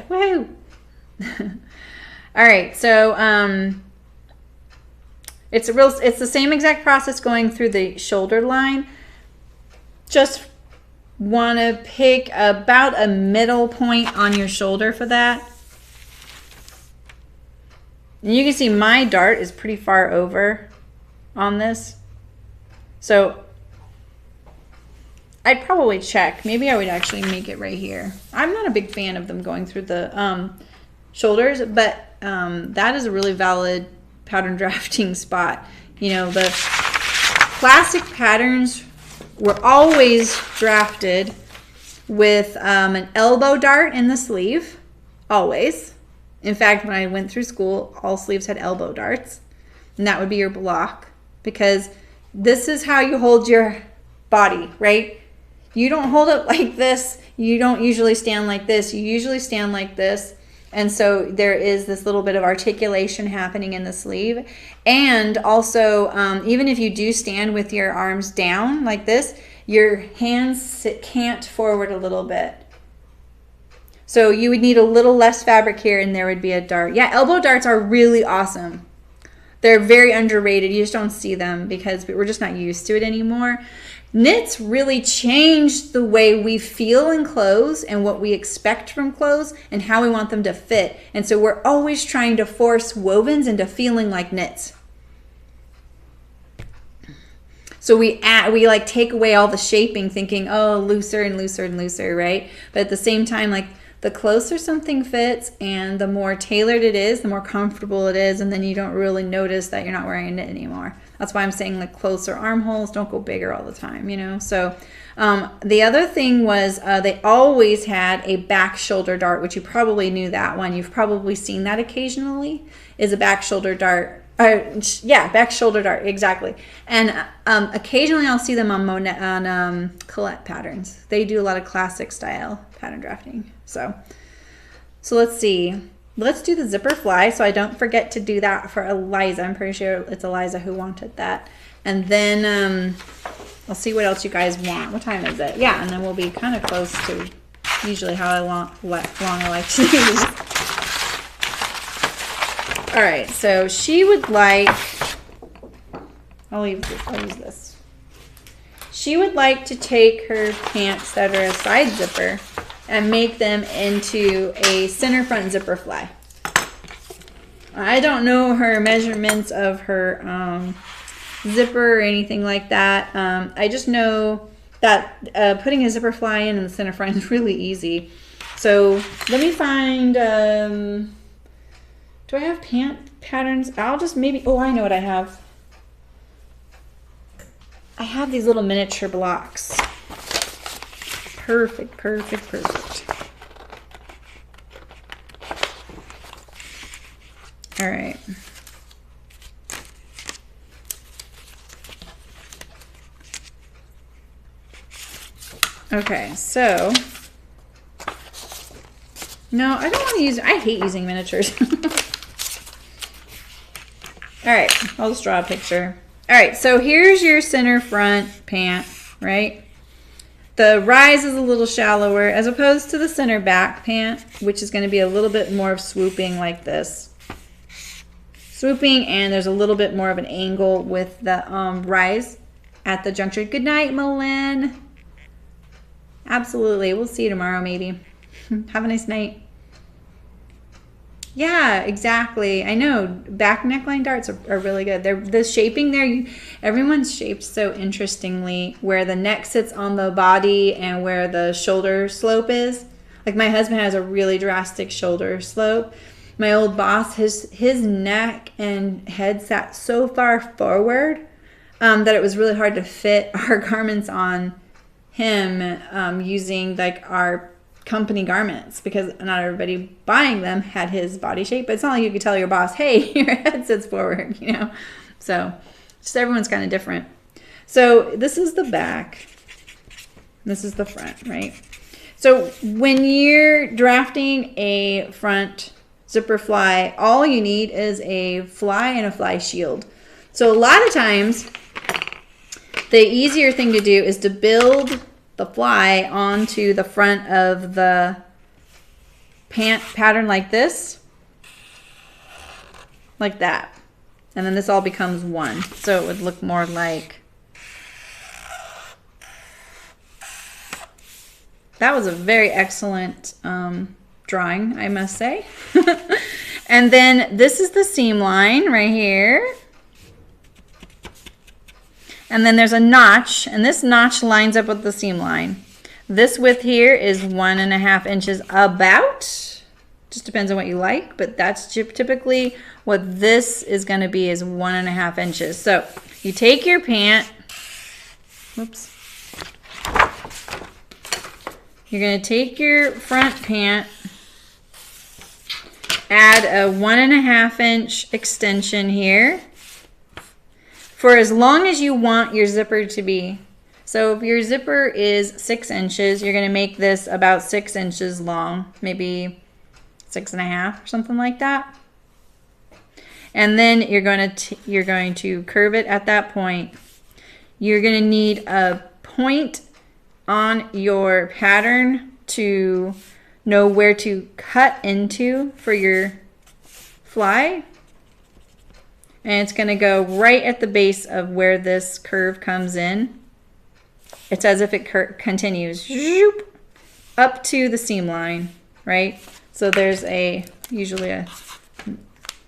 Woo! All right, so it's the same exact process going through the shoulder line. Just want to pick about a middle point on your shoulder for that. And you can see my dart is pretty far over on this. So I'd probably check. Maybe I would actually make it right here. I'm not a big fan of them going through the shoulders, but that is a really valid pattern drafting spot. You know, the classic patterns were always drafted with an elbow dart in the sleeve, always. In fact, when I went through school, all sleeves had elbow darts, and that would be your block, because this is how you hold your body, right? You don't hold it like this. You don't usually stand like this. You usually stand like this. And so there is this little bit of articulation happening in the sleeve. And also, even if you do stand with your arms down like this, your hands cant forward a little bit. So you would need a little less fabric here, and there would be a dart. Yeah, elbow darts are really awesome. They're very underrated. You just don't see them because we're just not used to it anymore. Knits really changed the way we feel in clothes and what we expect from clothes and how we want them to fit. And so we're always trying to force wovens into feeling like knits. So we like take away all the shaping, thinking, oh, looser and looser and looser, right? But at the same time, like, the closer something fits and the more tailored it is, the more comfortable it is, and then you don't really notice that you're not wearing a knit anymore. That's why I'm saying, like, closer armholes, don't go bigger all the time, you know? So the other thing was they always had a back shoulder dart, which you probably knew that one. You've probably seen that occasionally, is a back shoulder dart. Yeah, back shoulder dart, exactly. And occasionally I'll see them on Colette patterns. They do a lot of classic style pattern drafting. So let's see. Let's do the zipper fly so I don't forget to do that for Eliza. I'm pretty sure it's Eliza who wanted that. And then I'll see what else you guys want. What time is it? Yeah, and then we'll be kind of close to usually how long I like to use. All right, so she would like, I'll use this. She would like to take her pants that are a side zipper and make them into a center front zipper fly. I don't know her measurements of her zipper or anything like that. I just know that putting a zipper fly in the center front is really easy. So let me find, do I have pant patterns? I'll just maybe, oh, I know what I have. I have these little miniature blocks. Perfect, perfect, perfect. All right. Okay, so no, I don't want to use, I hate using miniatures. All right, I'll just draw a picture. All right, so here's your center front pant, right? The rise is a little shallower as opposed to the center back pant, which is going to be a little bit more of swooping like this. Swooping, and there's a little bit more of an angle with the rise at the juncture. Good night, Malin. Absolutely. We'll see you tomorrow, maybe. Have a nice night. Yeah, exactly. I know. Back neckline darts are really good. The shaping there, everyone's shaped so interestingly, where the neck sits on the body and where the shoulder slope is. Like my husband has a really drastic shoulder slope. My old boss, his neck and head sat so far forward that it was really hard to fit our garments on him using like our company garments because not everybody buying them had his body shape. But it's not like you could tell your boss, hey, your head sits forward, you know. So just everyone's kind of different. So this is the back. This is the front, right? So when you're drafting a front zipper fly, all you need is a fly and a fly shield. So a lot of times, the easier thing to do is to build the fly onto the front of the pant pattern like this, like that. And then this all becomes one. So it would look more like, that was a very excellent drawing, I must say. And then this is the seam line right here. And then there's a notch, and this notch lines up with the seam line. This width here is 1.5 inches about. Just depends on what you like, but that's typically what this is going to be, is 1.5 inches. So you take your pant, whoops. You're going to take your front pant, add a 1.5 inch extension here for as long as you want your zipper to be. So if your zipper is 6 inches, you're going to make this about 6 inches long, maybe 6.5 or something like that. And then you're going to curve it at that point. You're going to need a point on your pattern to know where to cut into for your fly. And it's going to go right at the base of where this curve comes in. It's as if it continues up to the seam line, right? So there's usually a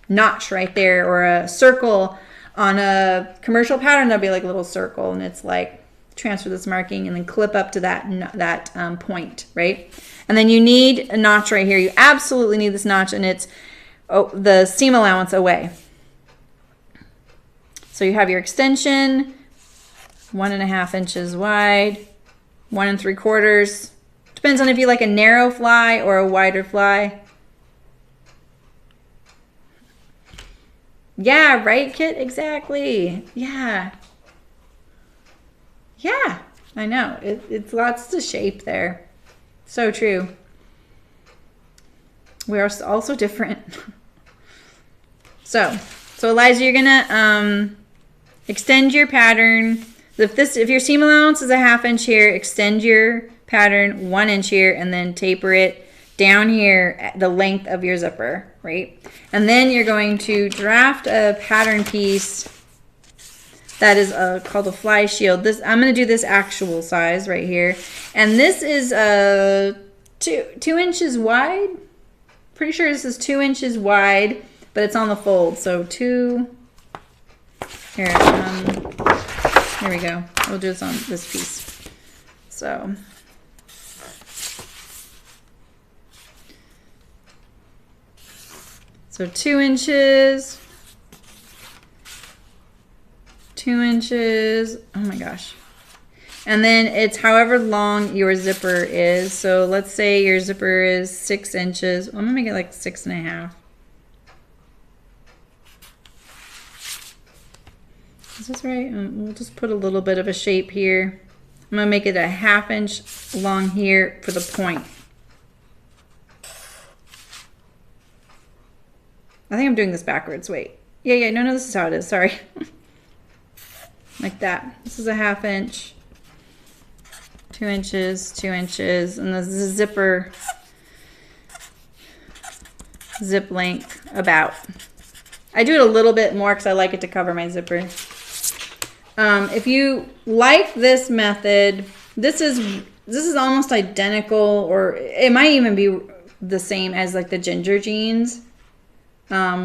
notch right there, or a circle. On a commercial pattern, there'll be like a little circle, and it's like transfer this marking and then clip up to that point, right? And then you need a notch right here. You absolutely need this notch, and it's the seam allowance away. So you have your extension, 1.5 inches wide, 1 3/4. Depends on if you like a narrow fly or a wider fly. Yeah, right, Kit? Exactly. Yeah. Yeah, I know. It's lots to shape there. So true. We are also different. So Eliza, you're gonna extend your pattern. If your seam allowance is a 1/2 inch here, extend your pattern 1 inch here, and then taper it down here at the length of your zipper, right? And then you're going to draft a pattern piece that is called a fly shield. I'm going to do this actual size right here, and this is 2 inches wide. Pretty sure this is 2 inches wide, but it's on the fold. So here we go. We'll do this on this piece. So So 2 inches, 2 inches, oh my gosh. And then it's however long your zipper is. So let's say your zipper is 6 inches. I'm gonna make it like 6.5. Is this right? We'll just put a little bit of a shape here. I'm gonna make it a 1/2 inch long here for the point. I think I'm doing this backwards. Wait. Yeah, no, this is how it is. Sorry. Like that. This is a 1/2 inch. 2 inches, 2 inches, and this is a zipper zip length about. I do it a little bit more because I like it to cover my zipper. If you like this method, this is almost identical, or it might even be the same as like the ginger jeans,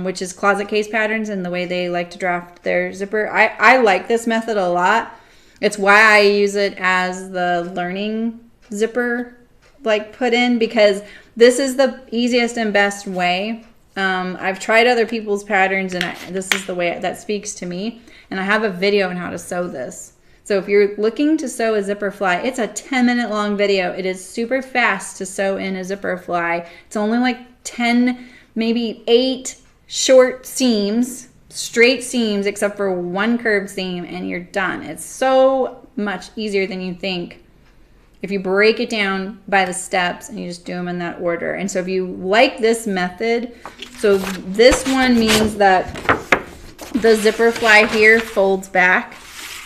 which is closet case patterns and the way they like to draft their zipper. I like this method a lot. It's why I use it as the learning zipper put in, because this is the easiest and best way. I've tried other people's patterns, and this is the way that speaks to me. And I have a video on how to sew this. So if you're looking to sew a zipper fly, it's a 10-minute long video. It is super fast to sew in a zipper fly. It's only like 10, maybe 8 short seams, straight seams, except for one curved seam, and you're done. It's so much easier than you think if you break it down by the steps and you just do them in that order. And so if you like this method, so this one means that the zipper fly here folds back.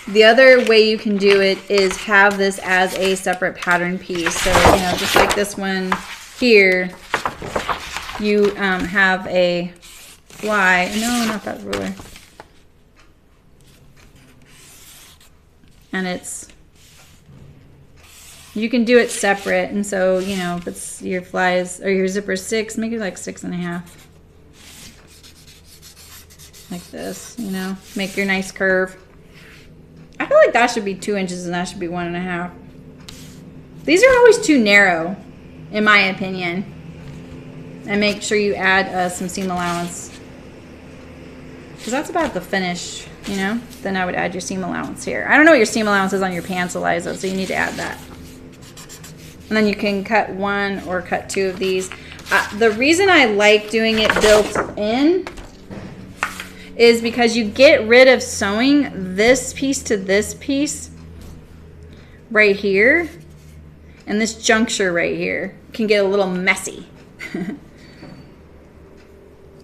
The other way you can do it is have this as a separate pattern piece. So, you know, just like this one here, you have a fly. No, not that ruler. And you can do it separate. And so, you know, if it's your flies or your zipper 6, make it like 6.5. Like this, you know, make your nice curve. I feel like that should be 2 inches and that should be 1.5. These are always too narrow, in my opinion. And make sure you add some seam allowance, because that's about the finish, you know. Then I would add your seam allowance here. I don't know what your seam allowance is on your pants, Eliza, so you need to add that. And then you can cut 1 or cut 2 of these. The reason I like doing it built in is because you get rid of sewing this piece to this piece right here, and this juncture right here can get a little messy.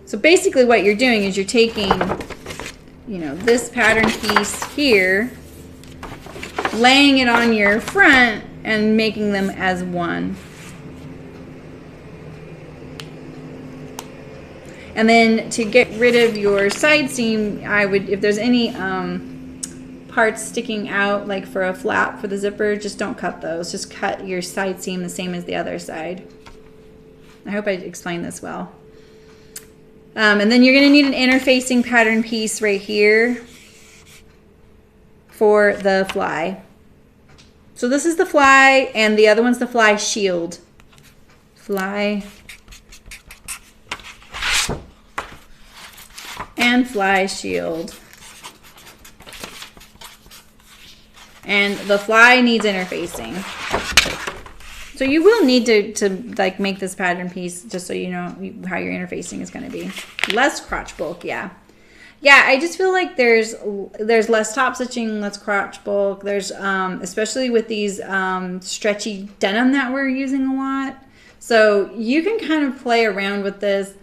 So basically what you're doing is you're taking, you know, this pattern piece here, laying it on your front and making them as one. And then to get rid of your side seam, I would, if there's any parts sticking out, like for a flap for the zipper, just don't cut those. Just cut your side seam the same as the other side. I hope I explained this well. And then you're going to need an interfacing pattern piece right here for the fly. So this is the fly, and the other one's the fly shield. Fly and fly shield. And the fly needs interfacing. So you will need to like make this pattern piece just so you know how your interfacing is going to be. Less crotch bulk, yeah. Yeah, I just feel like there's less top stitching, less crotch bulk. There's especially with these stretchy denim that we're using a lot. So you can kind of play around with this.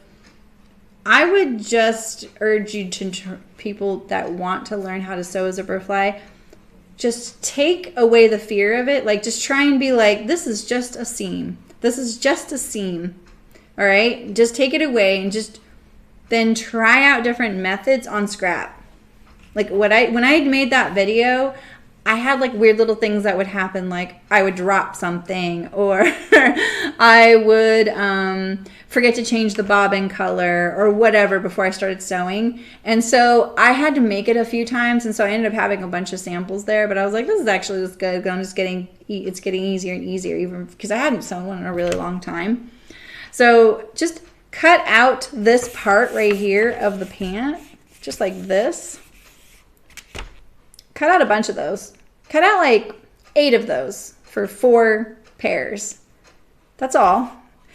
I would just urge you to people that want to learn how to sew a zipper fly, just take away the fear of it. Like, just try and be like, this is just a seam. This is just a seam. All right? Just take it away and just then try out different methods on scrap. Like when I made that video, I had like weird little things that would happen. Like I would drop something, or I would forget to change the bobbin color or whatever before I started sewing. And so I had to make it a few times. And so I ended up having a bunch of samples there, but I was like, this is actually just good. It's getting easier and easier, even because I hadn't sewn one in a really long time. So just cut out this part right here of the pant, just like this. Cut out a bunch of those. Cut out like 8 of those for 4 pairs. That's all.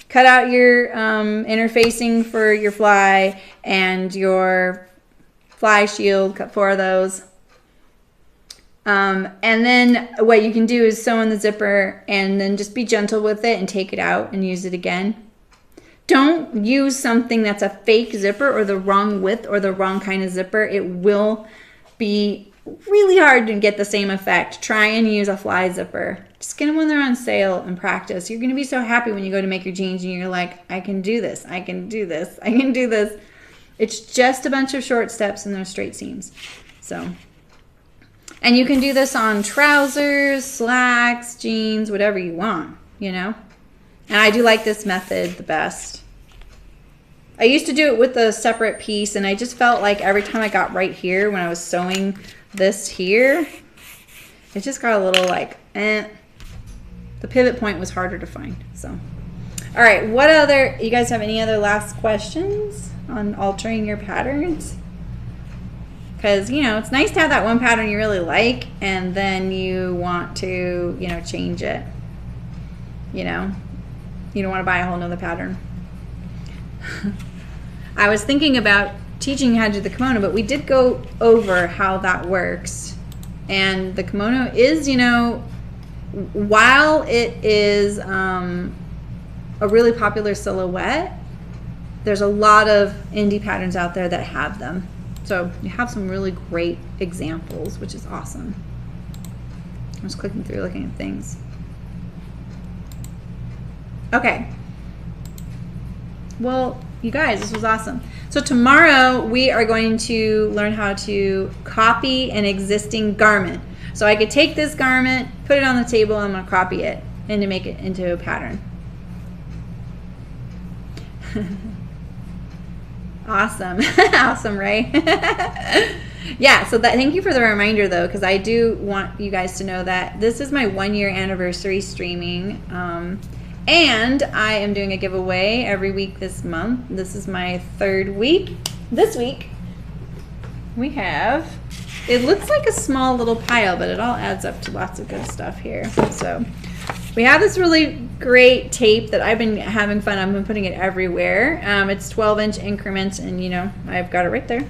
Cut out your interfacing for your fly and your fly shield. Cut 4 of those. And then what you can do is sew in the zipper and then just be gentle with it and take it out and use it again. Don't use something that's a fake zipper or the wrong width or the wrong kind of zipper. It will be really hard to get the same effect. Try and use a fly zipper. Just get them when they're on sale and practice. You're going to be so happy when you go to make your jeans and you're like, I can do this. I can do this. I can do this. It's just a bunch of short steps and those straight seams. So, and you can do this on trousers, slacks, jeans, whatever you want, you know? And I do like this method the best. I used to do it with a separate piece, and I just felt like every time I got right here when I was sewing this here, it just got a little like, eh. The pivot point was harder to find. So, all right, what other, you guys have any other last questions on altering your patterns? because, you know, it's nice to have that one pattern you really like, and then you want to, you know, change it. You know, you don't want to buy a whole nother pattern. I was thinking about teaching you how to do the kimono, but we did go over how that works. And the kimono is, you know, while it is a really popular silhouette, there's a lot of indie patterns out there that have them. So you have some really great examples, which is awesome. I'm just clicking through looking at things. Okay. Well, you guys, this was awesome. So tomorrow we are going to learn how to copy an existing garment. So I could take this garment, put it on the table, and I'm gonna copy it and to make it into a pattern. Awesome. Awesome, right? Yeah, so thank you for the reminder though, because I do want you guys to know that this is my 1-year anniversary streaming. And I am doing a giveaway every week this month. This is my 3rd week. This week we have, it looks like a small little pile, but it all adds up to lots of good stuff here. So we have this really great tape that I've been having fun. I've been putting it everywhere. It's 12-inch increments, and you know, I've got it right there.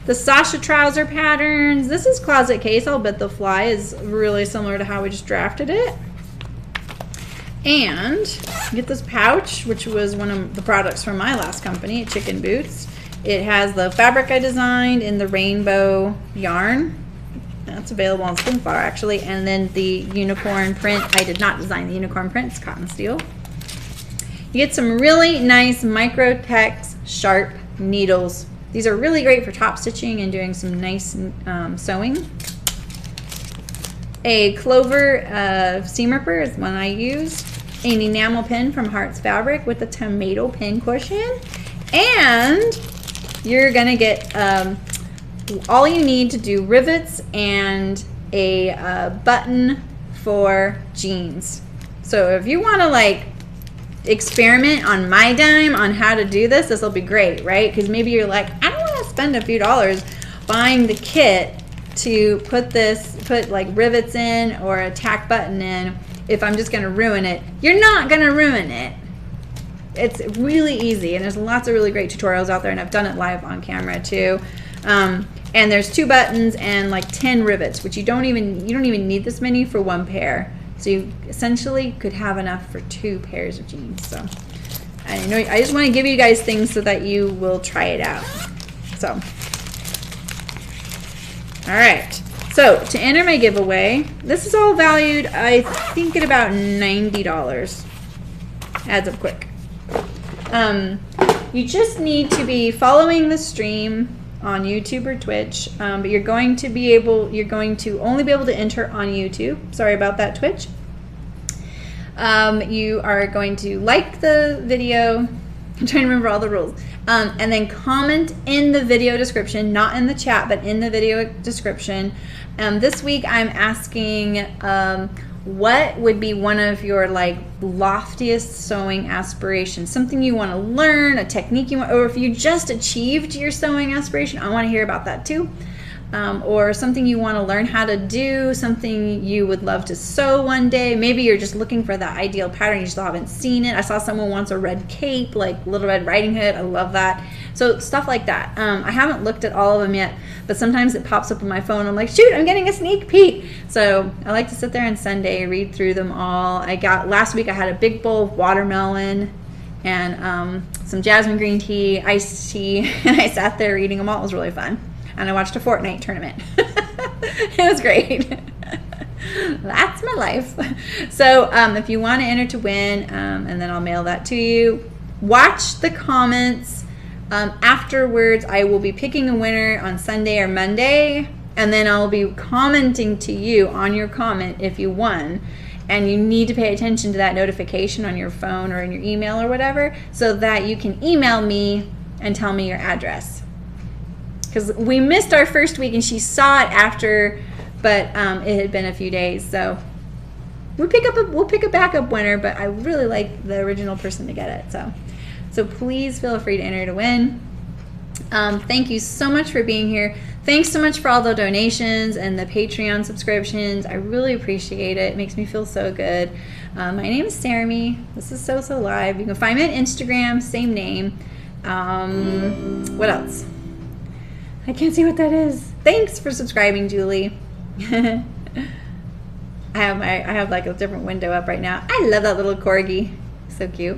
The Sasha trouser patterns. This is Closet Case. I'll bet the fly is really similar to how we just drafted it. And get this pouch, which was one of the products from my last company, Chicken Boots. It has the fabric I designed in the rainbow yarn. That's available on Spoonflower actually. And then the unicorn print. I did not design the unicorn print. It's cotton steel. You get some really nice Microtex sharp needles. These are really great for top stitching and doing some nice sewing. A clover seam ripper is one I use. An enamel pin from Hearts Fabric with a tomato pin cushion. And you're gonna get all you need to do rivets and a button for jeans. So if you wanna like experiment on my dime on how to do this, this will be great, right? Because maybe you're like, I don't wanna spend a few dollars buying the kit to put like rivets in or a tack button in if I'm just gonna ruin it. You're not gonna ruin it. It's really easy, and there's lots of really great tutorials out there, and I've done it live on camera too. And there's 2 buttons and like 10 rivets, which you don't even need this many for 1 pair. So you essentially could have enough for 2 pairs of jeans. So I just want to give you guys things so that you will try it out. So. All right, so to enter my giveaway, this is all valued, I think, at about $90. Adds up quick. You just need to be following the stream on YouTube or Twitch, but you're going to only be able to enter on YouTube. Sorry about that, Twitch. You are going to like the video. I'm trying to remember all the rules. And then comment in the video description, not in the chat, but in the video description. This week I'm asking what would be one of your like loftiest sewing aspirations, something you want to learn, a technique you want, or if you just achieved your sewing aspiration, I want to hear about that too. Or something you want to learn how to do, something you would love to sew one day. Maybe you're just looking for that ideal pattern, you still haven't seen it. I saw someone wants a red cape, like Little Red Riding Hood. I love that. So stuff like that. I haven't looked at all of them yet, but sometimes it pops up on my phone. I'm like, shoot, I'm getting a sneak peek. So I like to sit there on Sunday, read through them all. Last week I had a big bowl of watermelon and some jasmine green tea, iced tea, and I sat there reading them all. It was really fun. And I watched a Fortnite tournament. It was great. That's my life. So if you want to enter to win, and then I'll mail that to you, watch the comments. Afterwards, I will be picking a winner on Sunday or Monday, and then I'll be commenting to you on your comment if you won. And you need to pay attention to that notification on your phone or in your email or whatever, so that you can email me and tell me your address. Because we missed our first week and she saw it after, but it had been a few days. So we'll pick a backup winner, but I really like the original person to get it. So please feel free to enter to win. Thank you so much for being here. Thanks so much for all the donations and the Patreon subscriptions. I really appreciate it. It makes me feel so good. My name is Sarah. This is So Live. You can find me on Instagram, same name. What else? I can't see what that is. Thanks for subscribing, Julie. I have like a different window up right now. I love that little corgi. So cute.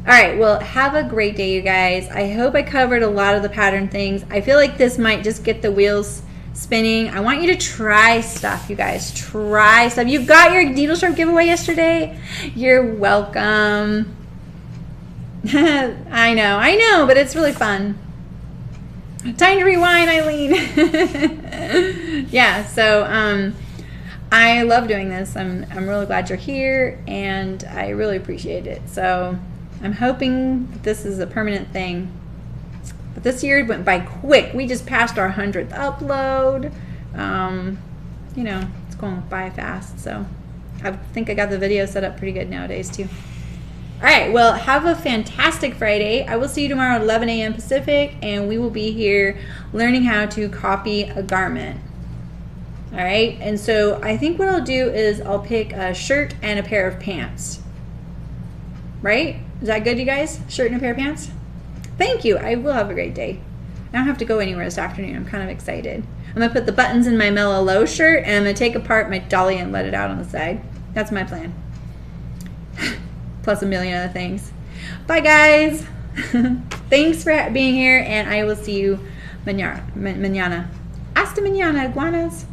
All right, well, have a great day, you guys. I hope I covered a lot of the pattern things. I feel like this might just get the wheels spinning. I want you to try stuff, you guys. Try stuff. You got your needle sharp giveaway yesterday. You're welcome. I know, but it's really fun. Time to rewind, Eileen. Yeah, so I love doing this. I'm really glad you're here, and I really appreciate it. So I'm hoping that this is a permanent thing. But this year went by quick. We just passed our 100th upload. You know, it's going by fast. So I think I got the video set up pretty good nowadays too. All right, well, have a fantastic Friday. I will see you tomorrow at 11 a.m. Pacific, and we will be here learning how to copy a garment. All right, and so I think what I'll do is I'll pick a shirt and a pair of pants. Right? Is that good, you guys? Shirt and a pair of pants? Thank you. I will have a great day. I don't have to go anywhere this afternoon. I'm kind of excited. I'm going to put the buttons in my Mellow Low shirt, and I'm going to take apart my dolly and let it out on the side. That's my plan. Plus a million other things. Bye, guys. Thanks for being here, and I will see you mañana. Hasta mañana, iguanas.